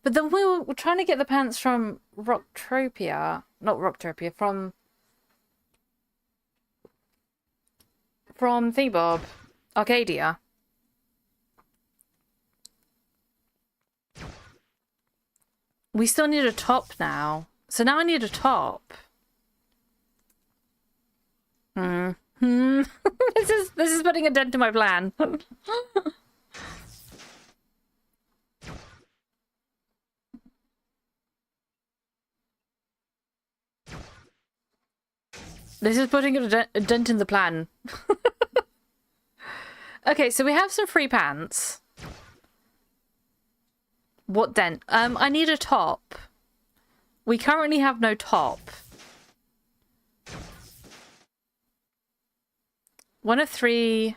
But then we're trying to get the pants from Rocktropia. Not Rocktropia, from Thebob. Arcadia. We still need a top now. So now I need a top. This is putting a dent in my plan. This is putting a dent in the plan. Okay, so we have some free pants. What dent? I need a top. We currently have no top. One of 3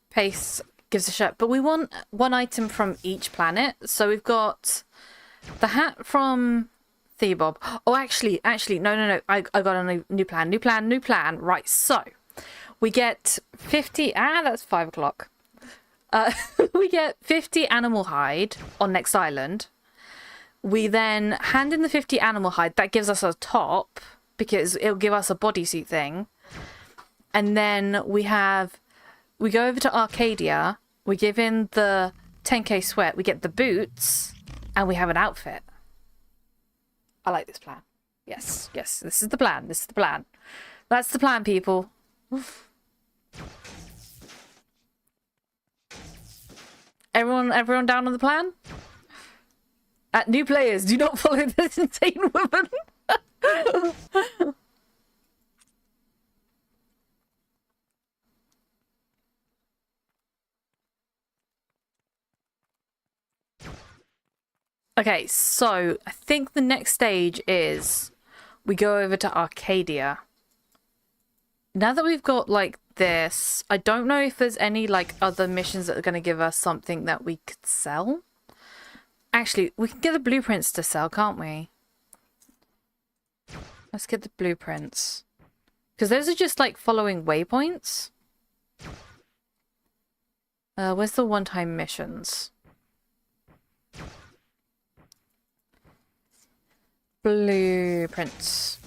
pace gives a shirt, but we want one item from each planet. So we've got the hat from Thebob. Oh, actually, no. I got a new plan. Right, so we get 50. That's 5 o'clock. We get 50 animal hide on next island. We then hand in the 50 animal hide. That gives us a top because it'll give us a bodysuit thing. And then we go over to Arcadia, we give in the 10k sweat, we get the boots, and we have an outfit. I like this plan. Yes, this is the plan. That's the plan, people. Everyone down on the plan? New players, do not follow this insane woman. Okay, so I think the next stage is we go over to Arcadia. Now that we've got like this, I don't know if there's any like other missions that are going to give us something that we could sell. Actually, we can get the blueprints to sell, can't we? Let's get the blueprints. Because those are just like following waypoints. Where's the one-time missions? Blueprints.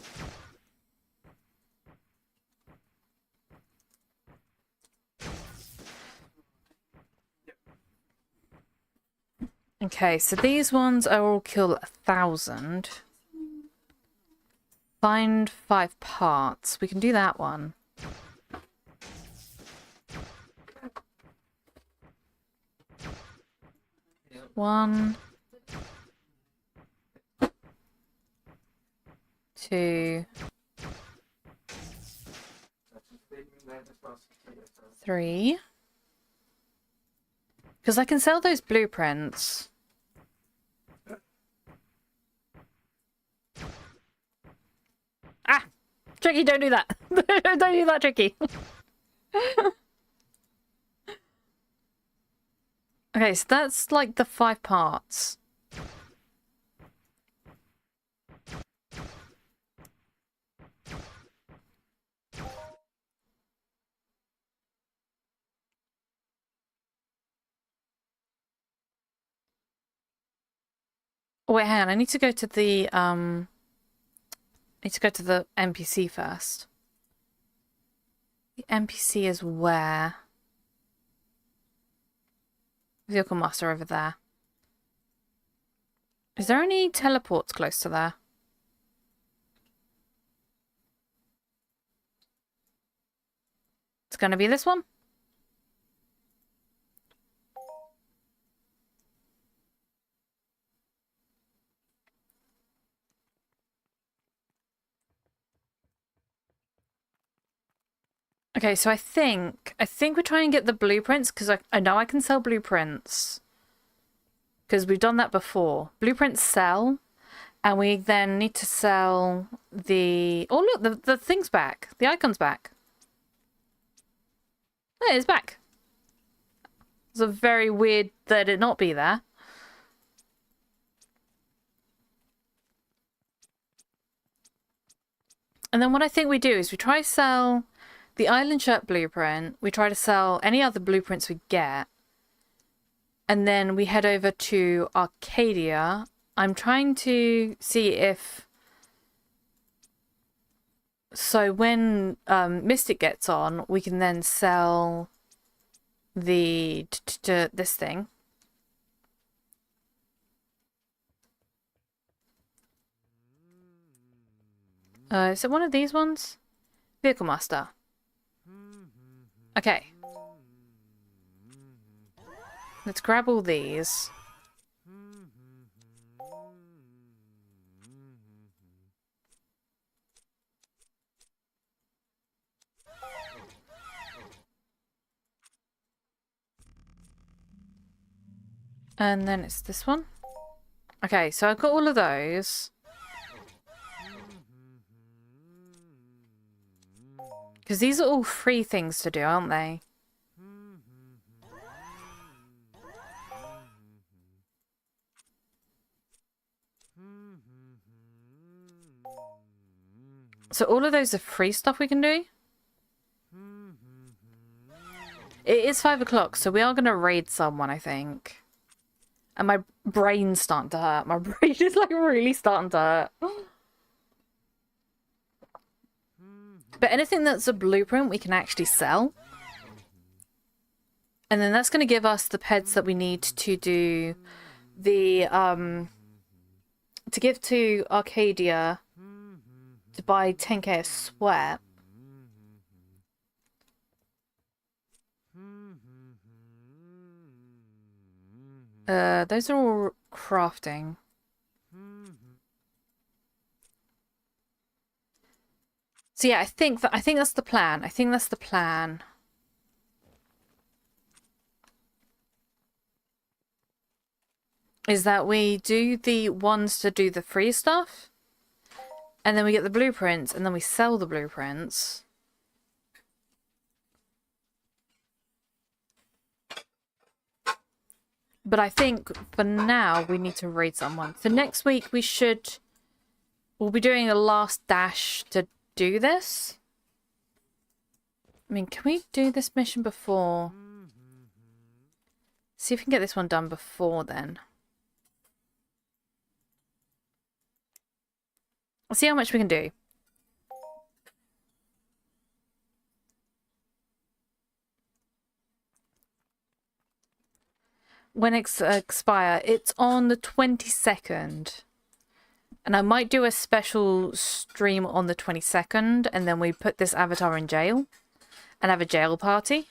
Okay, so these ones are all kill 1,000. Find 5 parts. We can do that one. One. 2. 3. Because I can sell those blueprints. Ah! Tricky, don't do that. Don't do that, Tricky. Okay, so that's like the 5 parts. Oh, wait, hang on. I need to go to the NPC first. The NPC is where? Vehicle Master over there. Is there any teleports close to there? It's gonna be this one. Okay, so I think we're trying to get the blueprints because I know I can sell blueprints. Because we've done that before. Blueprints sell, and we then need to sell the... Oh, look, the thing's back. The icon's back. Oh, it's back. It's a very weird that it not be there. And then what I think we do is we try to sell the Island Shirt blueprint. We try to sell any other blueprints we get. And then we head over to Arcadia. I'm trying to see if... So when Mystic gets on, we can then sell the... this thing. Is it one of these ones? Vehicle Master. Okay. Let's grab all these. And then it's this one. Okay, so I've got all of those. Because these are all free things to do, aren't they? So all of those are free stuff we can do? It is 5 o'clock, so we are going to raid someone, I think. And my brain's starting to hurt. My brain is like really starting to hurt. But anything that's a blueprint we can actually sell. And then that's going to give us the peds that we need to do the, to give to Arcadia to buy 10k of sweat. Those are all crafting. So yeah, I think that's the plan. I think that's the plan. Is that we do the ones to do the free stuff, and then we get the blueprints, and then we sell the blueprints. But I think for now we need to raid someone. So next week we'll be doing a last dash to do this. I mean, can we do this mission before? See if we can get this one done before then. I'll see how much we can do. When it's expire, it's on the 22nd. And I might do a special stream on the 22nd, and then we put this avatar in jail and have a jail party.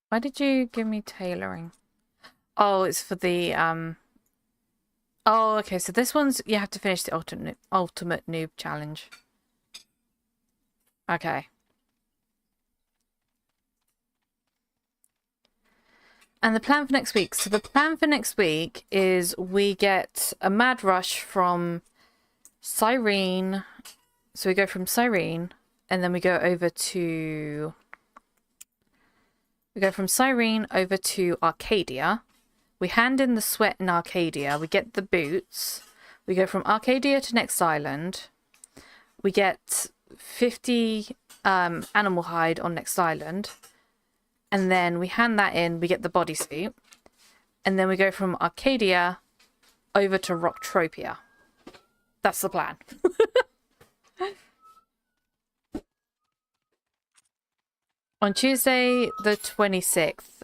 Why did you give me tailoring? Oh, it's for the Oh, okay, so this one's you have to finish the ultimate noob challenge. Okay. And the plan for next week. So the plan for next week is we get a mad rush from Cyrene. So we go from Cyrene and then we go over to... We go from Cyrene over to Arcadia. We hand in the sweat in Arcadia. We get the boots. We go from Arcadia to next island. We get 50 animal hide on next island. And then we hand that in. We get the bodysuit. And then we go from Arcadia over to Rocktropia. That's the plan. On Tuesday, the 26th.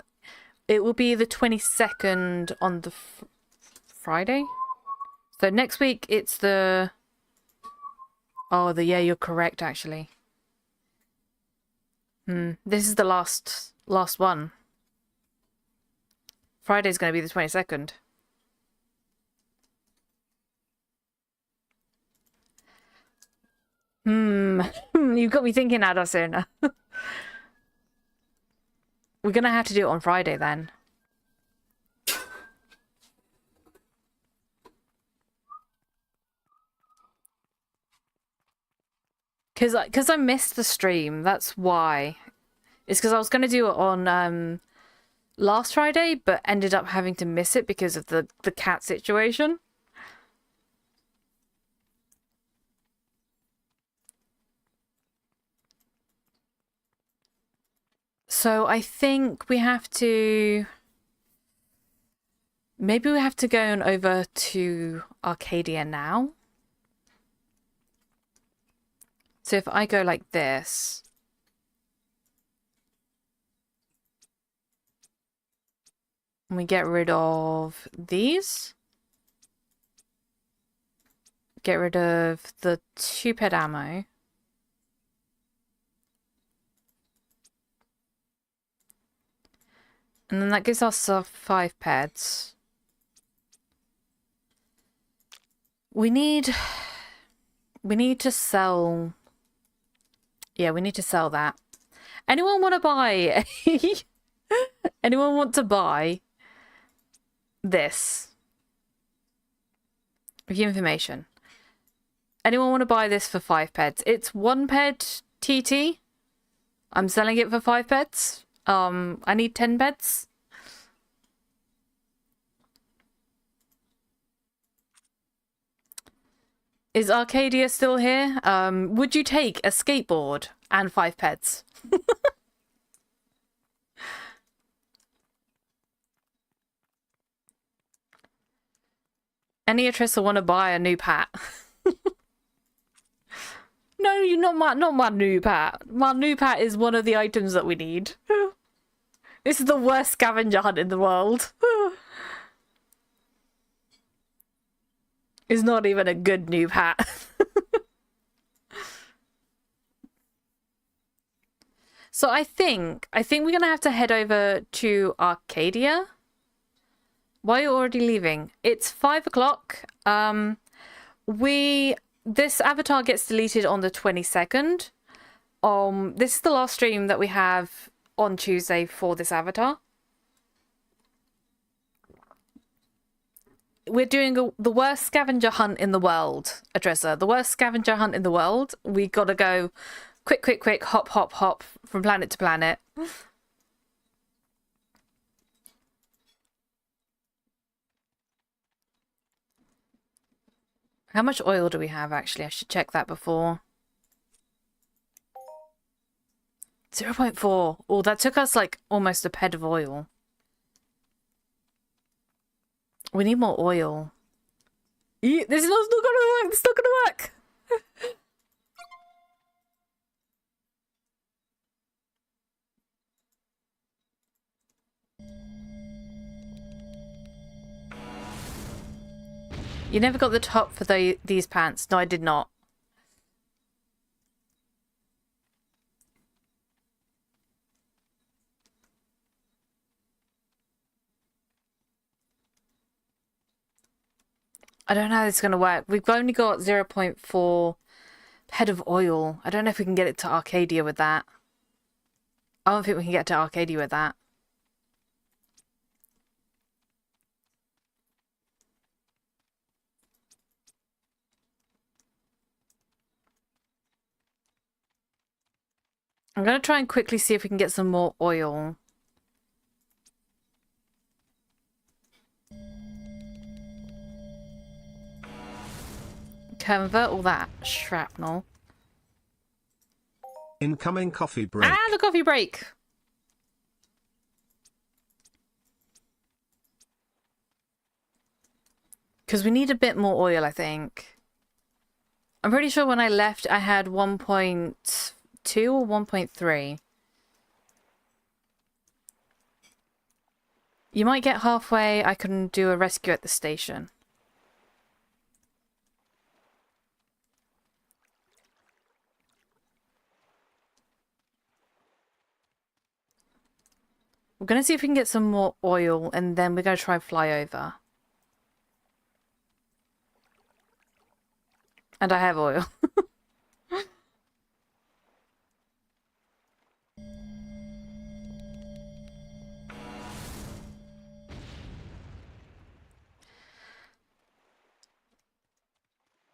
It will be the 22nd on the Friday. So next week, it's the... Oh, yeah, you're correct, actually. This is the last one. Friday's going to be the 22nd. You've got me thinking, Adasuna. We're going to have to do it on Friday then. Because I missed the stream, that's why. It's because I was going to do it on last Friday, but ended up having to miss it because of the cat situation. So I think we have to... Maybe we have to go on over to Arcadia now. So if I go like this... And we get rid of these. Get rid of the 2-ped ammo. And then that gives us 5 peds. We need to sell... Yeah, we need to sell that. Anyone want to buy... Anyone want to buy this? Review information. Anyone want to buy this for 5 peds? It's 1 ped TT. I'm selling it for 5 peds. I need 10 beds. Is Arcadia still here? Would you take a skateboard and 5 peds? Any Atrissa want to buy a new hat? No, you're not my new hat. My new hat is one of the items that we need. This is the worst scavenger hunt in the world. It's not even a good noob hat. So I think we're gonna have to head over to Arcadia. Why are you already leaving? It's 5 o'clock. This avatar gets deleted on the 22nd. This is the last stream that we have on Tuesday for this avatar. We're doing the worst scavenger hunt in the world, Adressa. The worst scavenger hunt in the world. We gotta go quick, hop, hop from planet to planet. How much oil do we have, actually? I should check that before. 0.4. Oh, that took us, like, almost a ped of oil. We need more oil. This is not gonna work! It's not gonna work! You never got the top for these pants. No, I did not. I don't know how this is going to work. We've only got 0.4 head of oil. I don't know if we can get it to Arcadia with that. I don't think we can get to Arcadia with that. I'm going to try and quickly see if we can get some more oil. Convert all that shrapnel. Incoming coffee break. Ah, the coffee break! Because we need a bit more oil, I think. I'm pretty sure when I left, I had 1.2 or 1.3. You might get halfway. I can do a rescue at the station. We're going to see if we can get some more oil, and then we're going to try and fly over. And I have oil.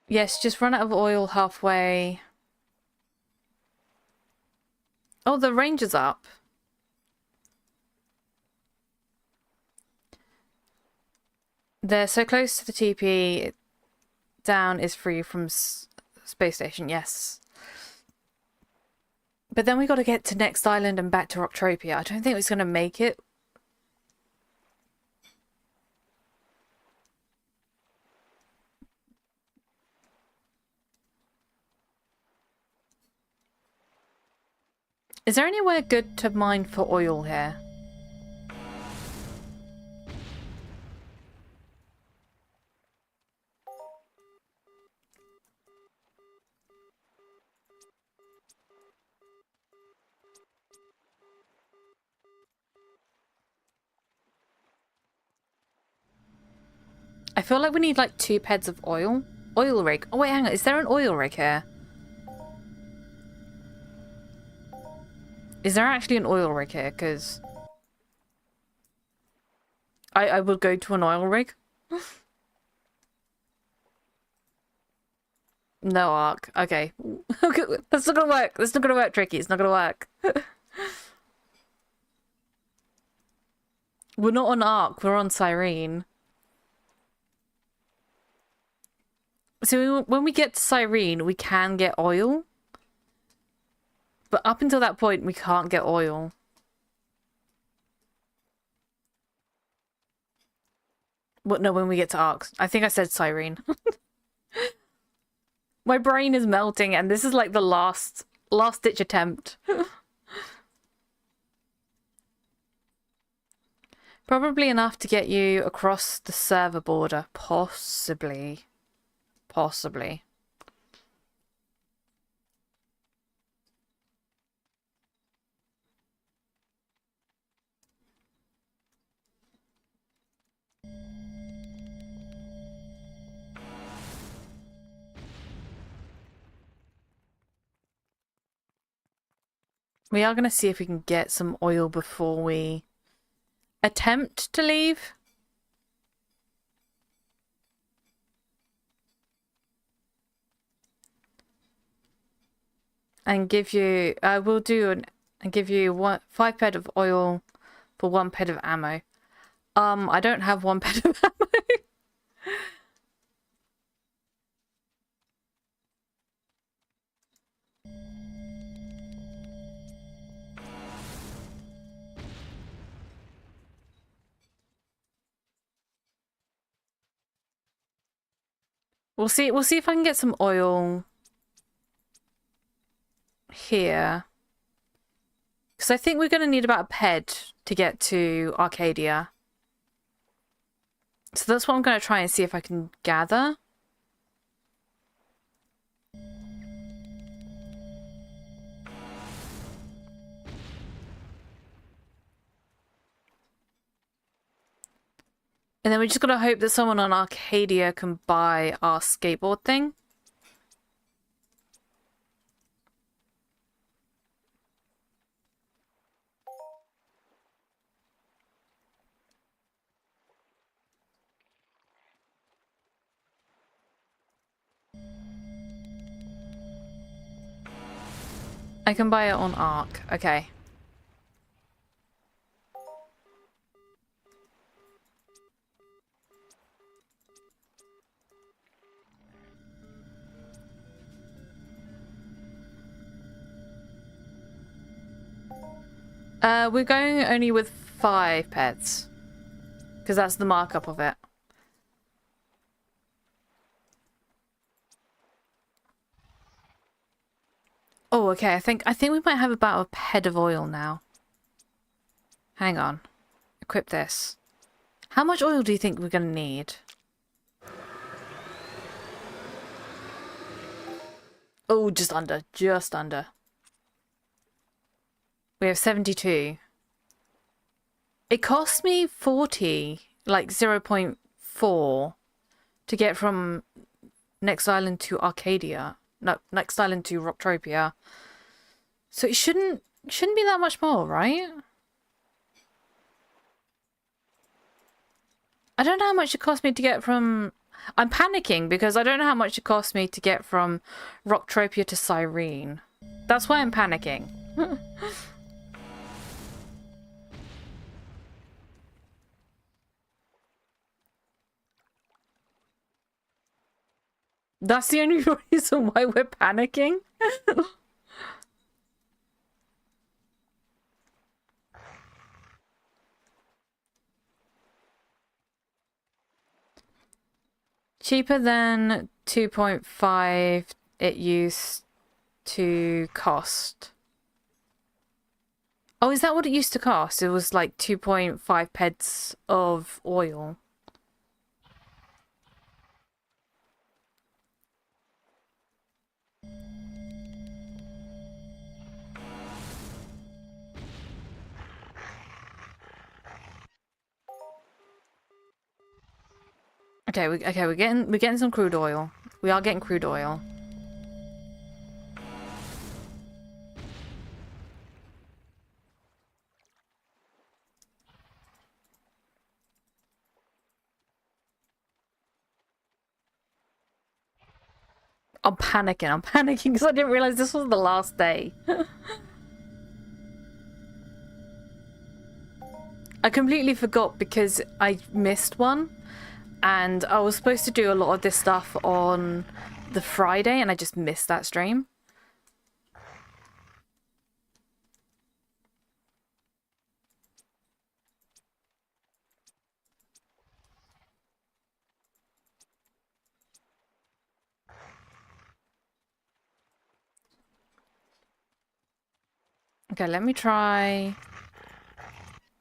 Yes, just run out of oil halfway. Oh, the range is up. They're so close to the TP. Down is free from space station, yes. But then we got to get to next island and back to Rocktropia. I don't think it's going to make it. Is there anywhere good to mine for oil here? I feel like we need like 2 peds of oil. Oil rig. Oh wait, hang on. Is there an oil rig here? Is there actually an oil rig here? Because I would go to an oil rig. No arc. Okay. That's not gonna work. That's not gonna work, Tricky. It's not gonna work. We're not on arc. We're on Cyrene. So when we get to Cyrene, we can get oil. But up until that point, we can't get oil. But no, when we get to Arc. I think I said Cyrene. My brain is melting, and this is like the last ditch attempt. Probably enough to get you across the server border. Possibly. Possibly. We are going to see if we can get some oil before we attempt to leave. And give you, we'll do and give you 5 ped of oil for 1 ped of ammo. I don't have 1 ped of ammo. We'll see if I can get some oil here. Because I think we're going to need about a ped to get to Arcadia. So that's what I'm going to try and see if I can gather. And then we just got to hope that someone on Arcadia can buy our skateboard thing. I can buy it on Arc. Okay. We're going only with 5 pets. Because that's the markup of it. Oh, okay. I think we might have about a head of oil now. Hang on. Equip this. How much oil do you think we're going to need? Oh, just under. Just under. We have 72. It cost me 40, like 0.4, to get from next island to Arcadia. No, next island to Rocktropia. So it shouldn't be that much more, right? I don't know how much it cost me to get from... I'm panicking because I don't know how much it cost me to get from Rocktropia to Cyrene. That's why I'm panicking. That's the only reason why we're panicking? Cheaper than 2.5 it used to cost. Oh, is that what it used to cost? It was like 2.5 pence of oil. Okay, we're getting some crude oil. We are getting crude oil. I'm panicking because I didn't realize this was the last day. I completely forgot because I missed one. And I was supposed to do a lot of this stuff on the Friday, and I just missed that stream. Okay, let me try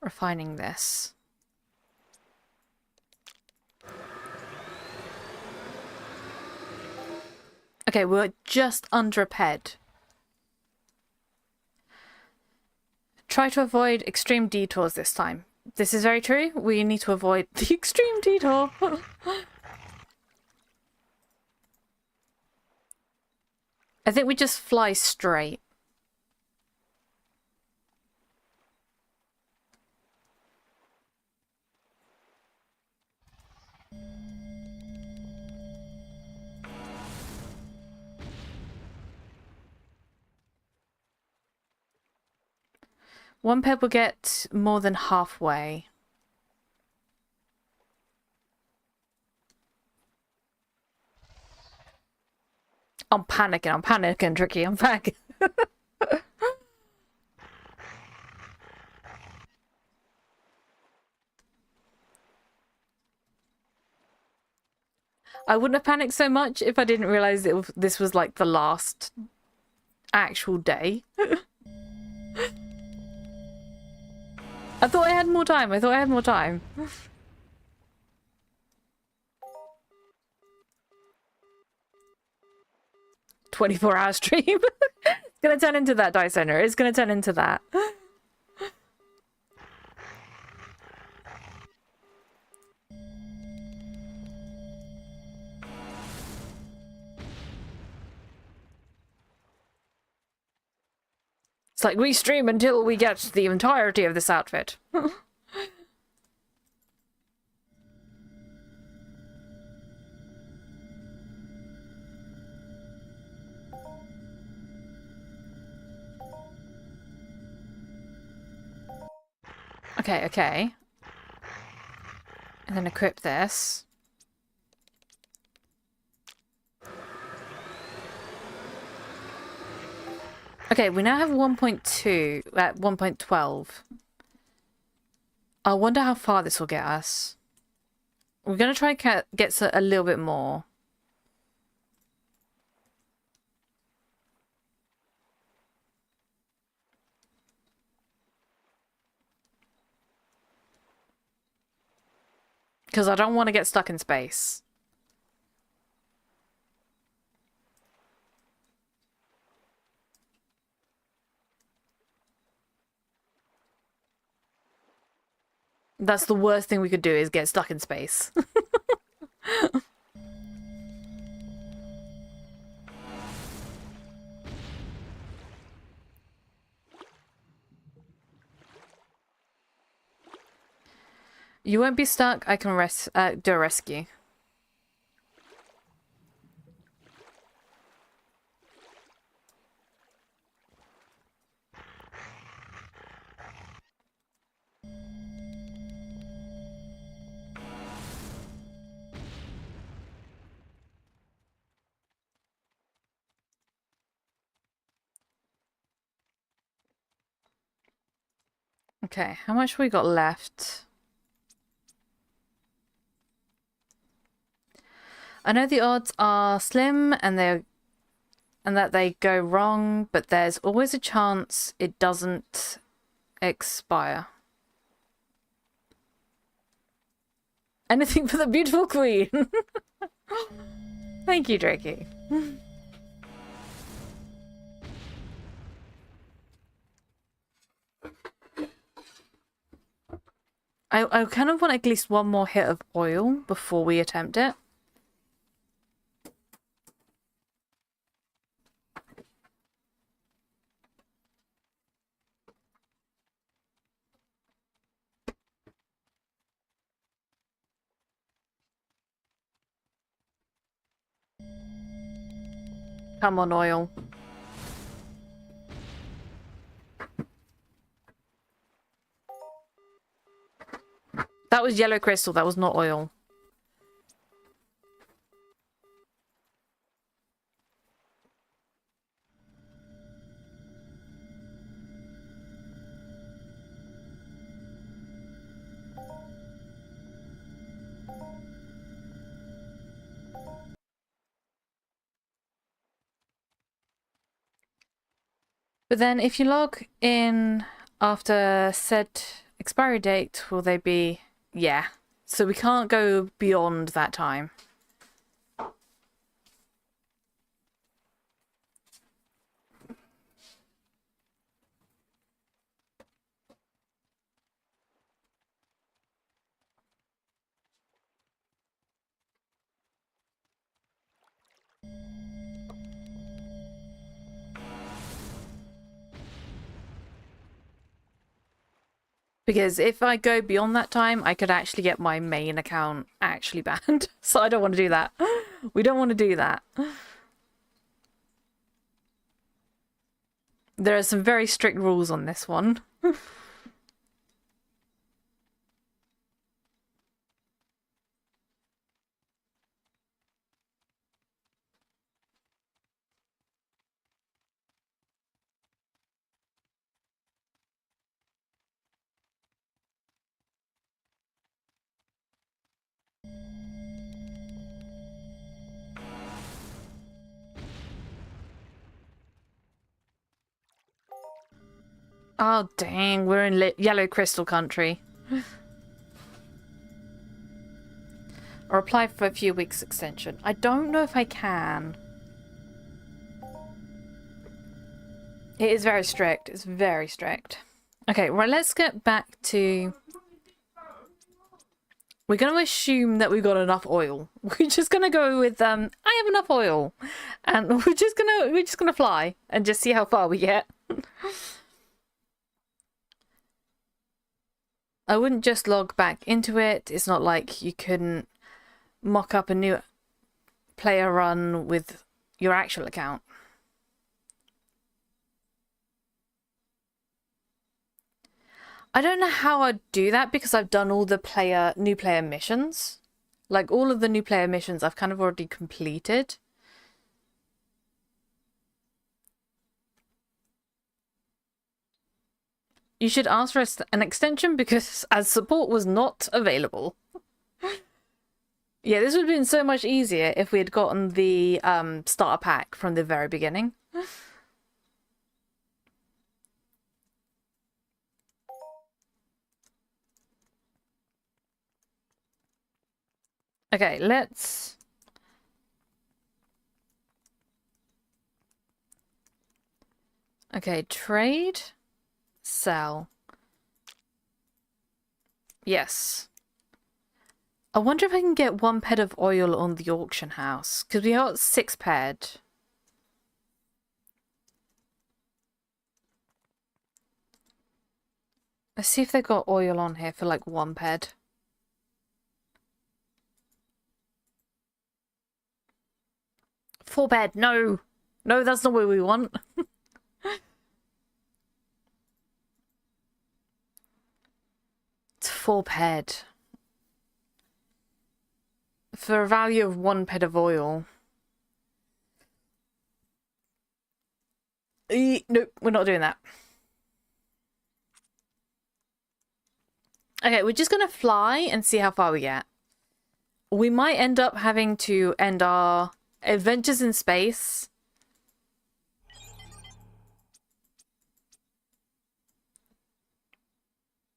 refining this. Okay, we're just under a ped. Try to avoid extreme detours this time. This is very true. We need to avoid the extreme detour. I think we just fly straight. One ped will get more than halfway. I'm panicking, Tricky, I'm panicking. I wouldn't have panicked so much if I didn't realize this was like the last actual day. I thought I had more time. 24-hour stream. It's gonna turn into that, Dice Owner. It's gonna turn into that. It's like we stream until we get the entirety of this outfit. Okay, okay. And then equip this. Okay, we now have 1.2 at 1.12. I wonder how far this will get us. We're going to try and get a little bit more. Because I don't want to get stuck in space. That's the worst thing we could do, is get stuck in space. You won't be stuck. I can do a rescue. Okay, how much we got left? I know the odds are slim and that they go wrong, but there's always a chance it doesn't expire. Anything for the beautiful queen. Thank you, Drakey. I kind of want at least one more hit of oil before we attempt it. Come on, oil. That was yellow crystal, that was not oil. But then if you log in after said expiry date, will they be... Yeah. So we can't go beyond that time. Because if I go beyond that time, I could actually get my main account actually banned. So I don't want to do that. We don't want to do that. There are some very strict rules on this one. Oh, dang. We're in yellow crystal country. Or apply for a few weeks extension. I don't know if I can. It is very strict. It's very strict. Okay, right, let's get back to... We're going to assume that we've got enough oil. We're just going to go with, I have enough oil. And we're just gonna fly and just see how far we get. I wouldn't just log back into it. It's not like you couldn't mock up a new player run with your actual account. I don't know how I'd do that because I've done all the new player missions. Like all of the new player missions I've kind of already completed. You should ask for an extension because as support was not available. Yeah, this would have been so much easier if we had gotten the starter pack from the very beginning. Okay, let's... Okay, trade, sell. Yes. I wonder if I can get 1 ped of oil on the auction house, because we got 6 ped. Let's see if they've got oil on here for like 1 ped. Four ped, no! No, that's not what we want. It's 4 ped. For a value of 1 ped of oil. Nope, we're not doing that. Okay, we're just gonna fly and see how far we get. We might end up having to end our adventures in space.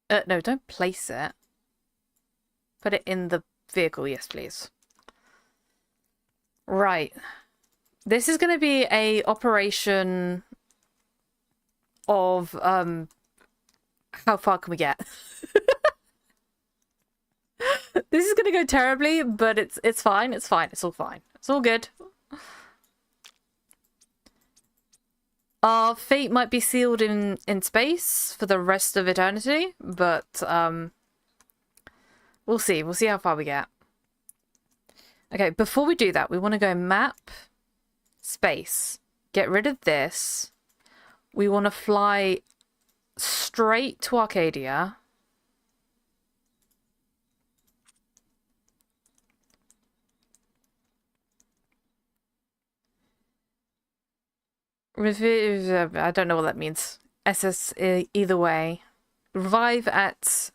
No, don't place it. Put it in the vehicle, yes, please. Right. This is going to be a operation of, how far can we get? This is going to go terribly, but it's fine, it's fine, it's all fine. It's all good. Our fate might be sealed in space for the rest of eternity, but we'll see. We'll see how far we get. Okay, before we do that, we want to go map, space, get rid of this. We want to fly straight to Arcadia. I don't know what that means. SS either way. Revive at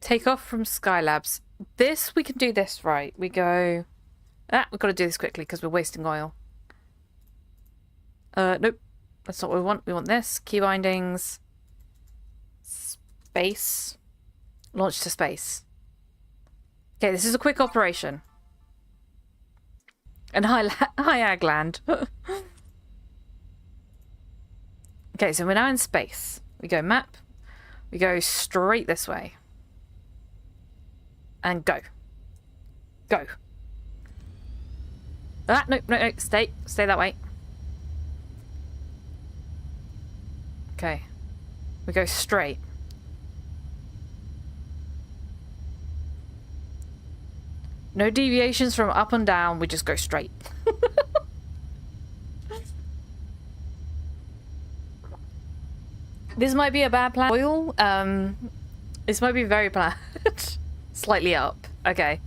take off from Skylabs. This we can do this right. We go we've got to do this quickly because we're wasting oil. Nope. That's not what we want. We want this. Key bindings. Space. Launch to space. Okay, this is a quick operation. And high Agland. Okay, so we're now in space. We go map. We go straight this way. And go. Go. Ah, no, no, no. Stay that way. Okay. We go straight. No deviations from up and down, we just go straight. This might be a bad plan. Oil, this might be very bad. Slightly up. Okay.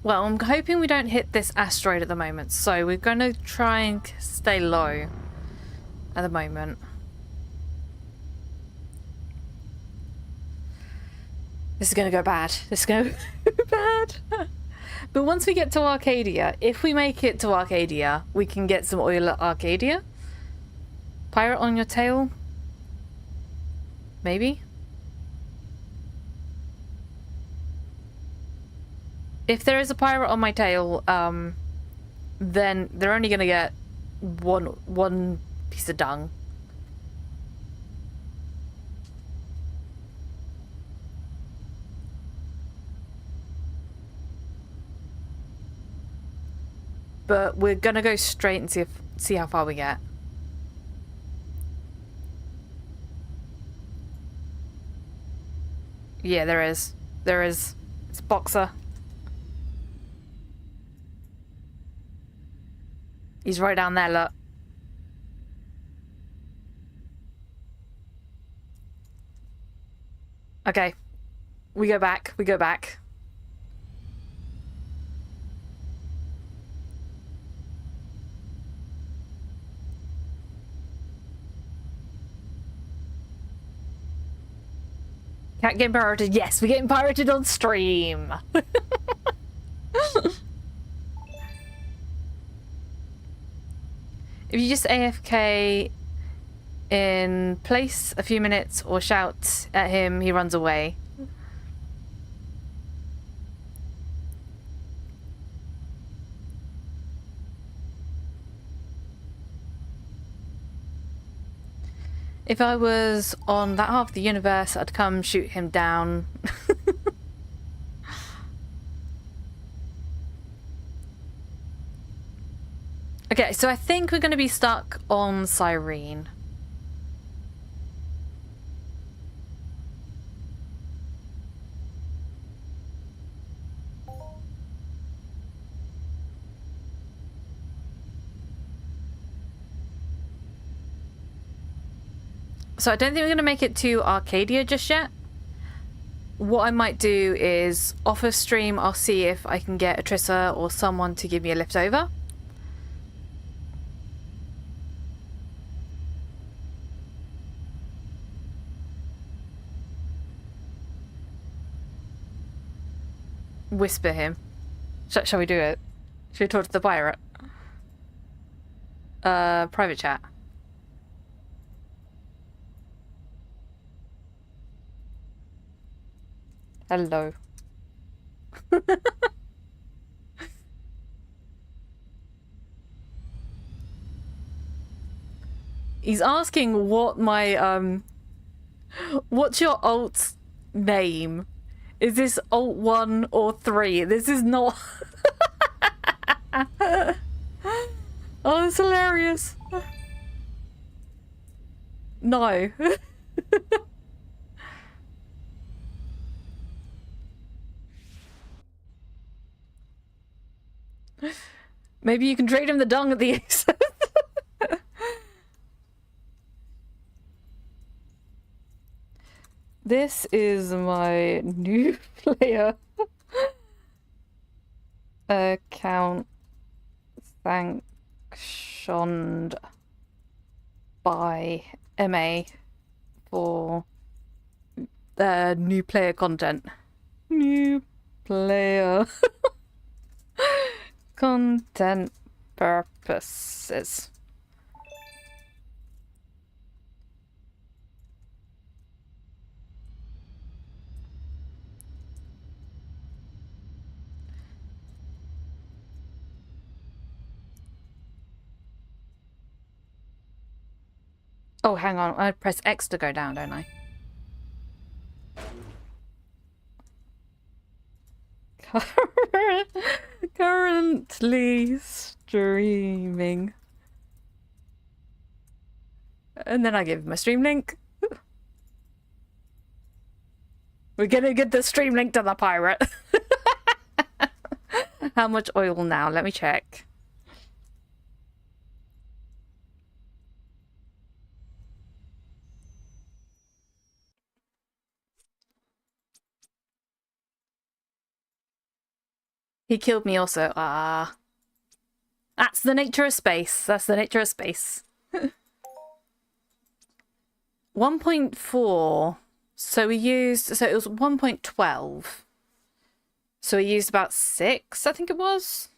Well, I'm hoping we don't hit this asteroid at the moment, so we're going to try and stay low at the moment. This is going to go bad. This is going to go bad. But once we get to Arcadia, if we make it to Arcadia, we can get some oil at Arcadia. Pirate on your tail? Maybe? If there is a pirate on my tail, then they're only going to get one piece of dung. But we're gonna go straight and see how far we get. Yeah, there is. There is. It's Boxer. He's right down there, look. Okay. We go back. We go back. Cat getting pirated. Yes, we're getting pirated on stream. If you just AFK in place a few minutes or shout at him, he runs away. If I was on that half of the universe, I'd come shoot him down. Okay, so I think we're going to be stuck on Cyrene. So I don't think we're going to make it to Arcadia just yet. What I might do is off of stream, I'll see if I can get a Trissa or someone to give me a lift over. Whisper him. Shall we do it? Should we talk to the pirate? Private chat. Hello. He's asking what my what's your alt name? Is this alt 1 or 3? This is not. Oh, it's hilarious. No. Maybe you can trade him the dung at the exit. This is my new player account sanctioned by MA for the new player content. New player content purposes. Oh, hang on. I press X to go down, don't I? Currently streaming. And then I give him a stream link. We're gonna get the stream link to the pirate. How much oil now? Let me check. He killed me also. Ah. That's the nature of space. That's the nature of space. 1.4. So we used... So it was 1.12. So we used about 6, I think it was.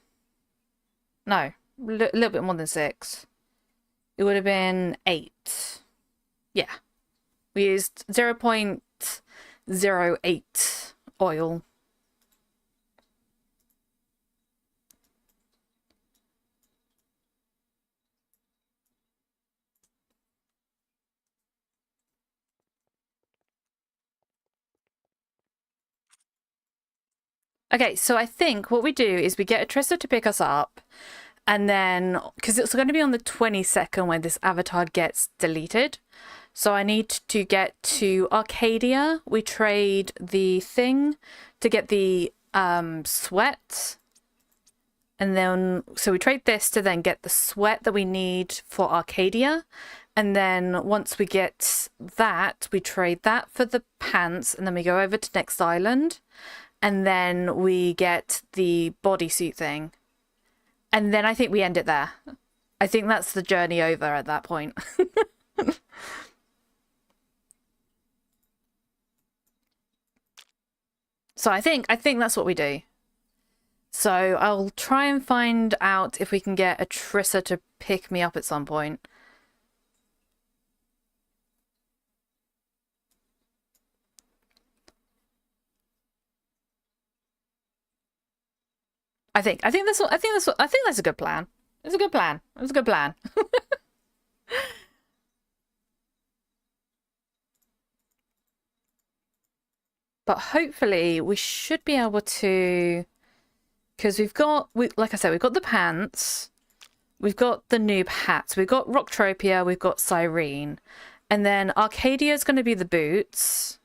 No. A little bit more than 6. It would have been 8. Yeah. We used 0.08 oil. Okay, so I think what we do is we get a Trissa to pick us up, and then, because it's going to be on the 22nd when this avatar gets deleted, so I need to get to Arcadia. We trade the thing to get the sweat, and then, so we trade this to then get the sweat that we need for Arcadia, And then once we get that, we trade that for the pants, and then we go over to next island, and then we get the bodysuit thing. And then I think we end it there. I think that's the journey over at that point. So I think that's what we do. So I'll try and find out if we can get a Trissa to pick me up at some point. I think that's a good plan. It's a good plan. It's a good plan. But hopefully we should be able to, because like I said, we've got the pants, we've got the noob hats, we've got Rocktropia, we've got Cyrene, and then Arcadia is going to be the boots.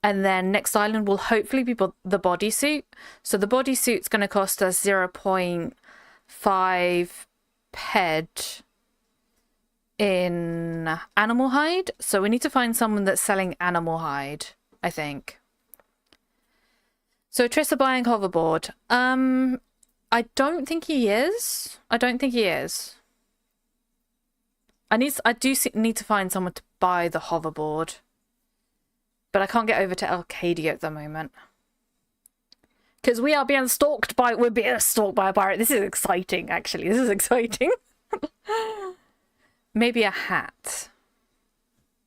And then next island will hopefully be the bodysuit. So the bodysuit's going to cost us 0.5 ped in animal hide. So we need to find someone that's selling animal hide, I think. So Trissa buying hoverboard. I don't think he is. I don't think he is. I do need to find someone to buy the hoverboard. But I can't get over to Arcadia at the moment. Because we're being stalked by a pirate. This is exciting, actually. This is exciting. Maybe a hat.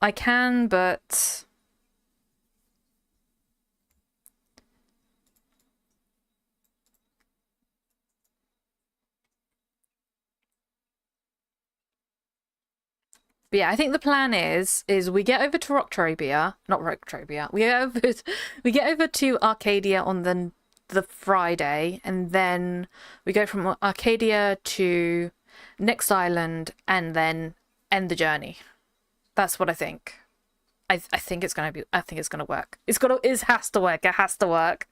I can, but... But yeah, I think the plan is we get over to Rocktropia, not Rocktropia. We get over to Arcadia on the Friday, and then we go from Arcadia to next island, and then end the journey. That's what I think. I think it's gonna work. It has to work. It has to work.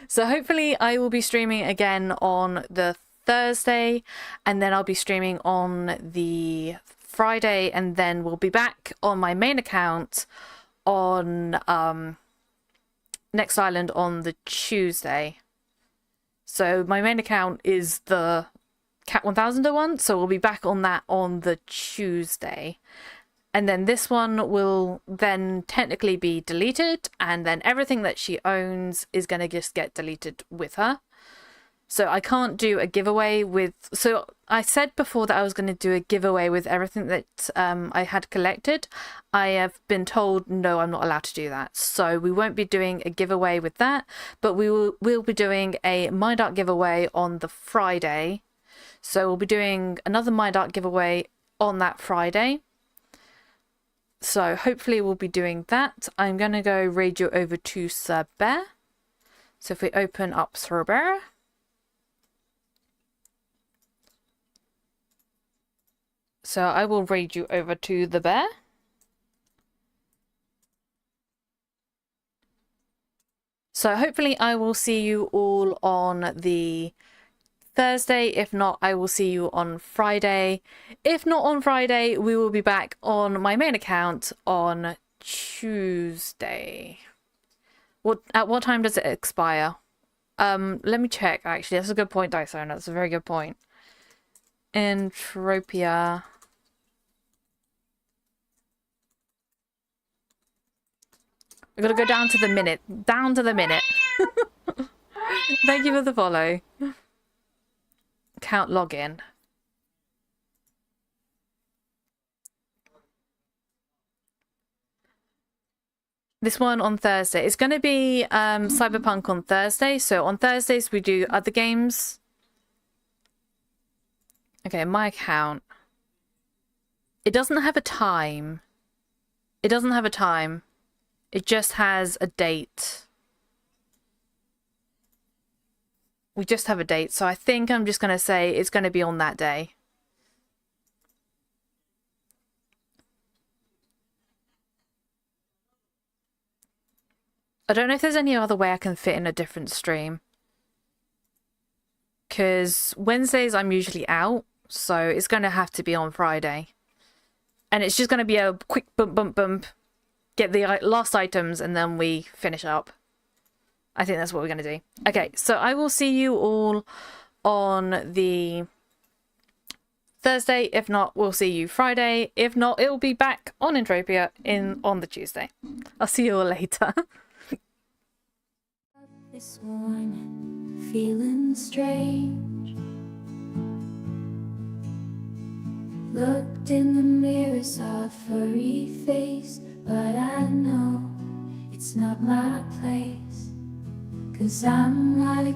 So hopefully I will be streaming again on the Thursday, and then I'll be streaming on the Friday, and then we'll be back on my main account on next island on the Tuesday. So my main account is the Cat 1001, so we'll be back on that on the Tuesday. And then this one will then technically be deleted, and then everything that she owns is going to just get deleted with her. So I can't do a giveaway with... So I said before that I was going to do a giveaway with everything that I had collected. I have been told, no, I'm not allowed to do that. So we won't be doing a giveaway with that. But we'll be doing a Mind Art giveaway on the Friday. So we'll be doing another Mind Art giveaway on that Friday. So hopefully we'll be doing that. I'm going to go radio over to Sir Bear. So if we open up Sir Bear... So I will raid you over to the bear. So hopefully I will see you all on the Thursday. If not, I will see you on Friday. If not on Friday, we will be back on my main account on Tuesday. At what time does it expire? Let me check, actually. That's a good point, Dyson. That's a very good point. Entropia. We've got to go down to the minute. Down to the minute. Thank you for the follow. Account login. This one on Thursday. It's going to be Cyberpunk on Thursday. So on Thursdays we do other games. Okay, my account. It doesn't have a time. It doesn't have a time. It just has a date. We just have a date, so I think I'm just going to say it's going to be on that day. I don't know if there's any other way I can fit in a different stream. Because Wednesdays I'm usually out, so it's going to have to be on Friday. And it's just going to be a quick bump, get the last items, and then we finish up. I think that's what we're going to do. Okay, so I will see you all on the Thursday. If not, we'll see you Friday. If not, it will be back on Entropia on the Tuesday. I'll see you all later. This one, feeling strange. Looked in the mirror, saw a furry face, but I know it's not my place. 'Cause I'm not a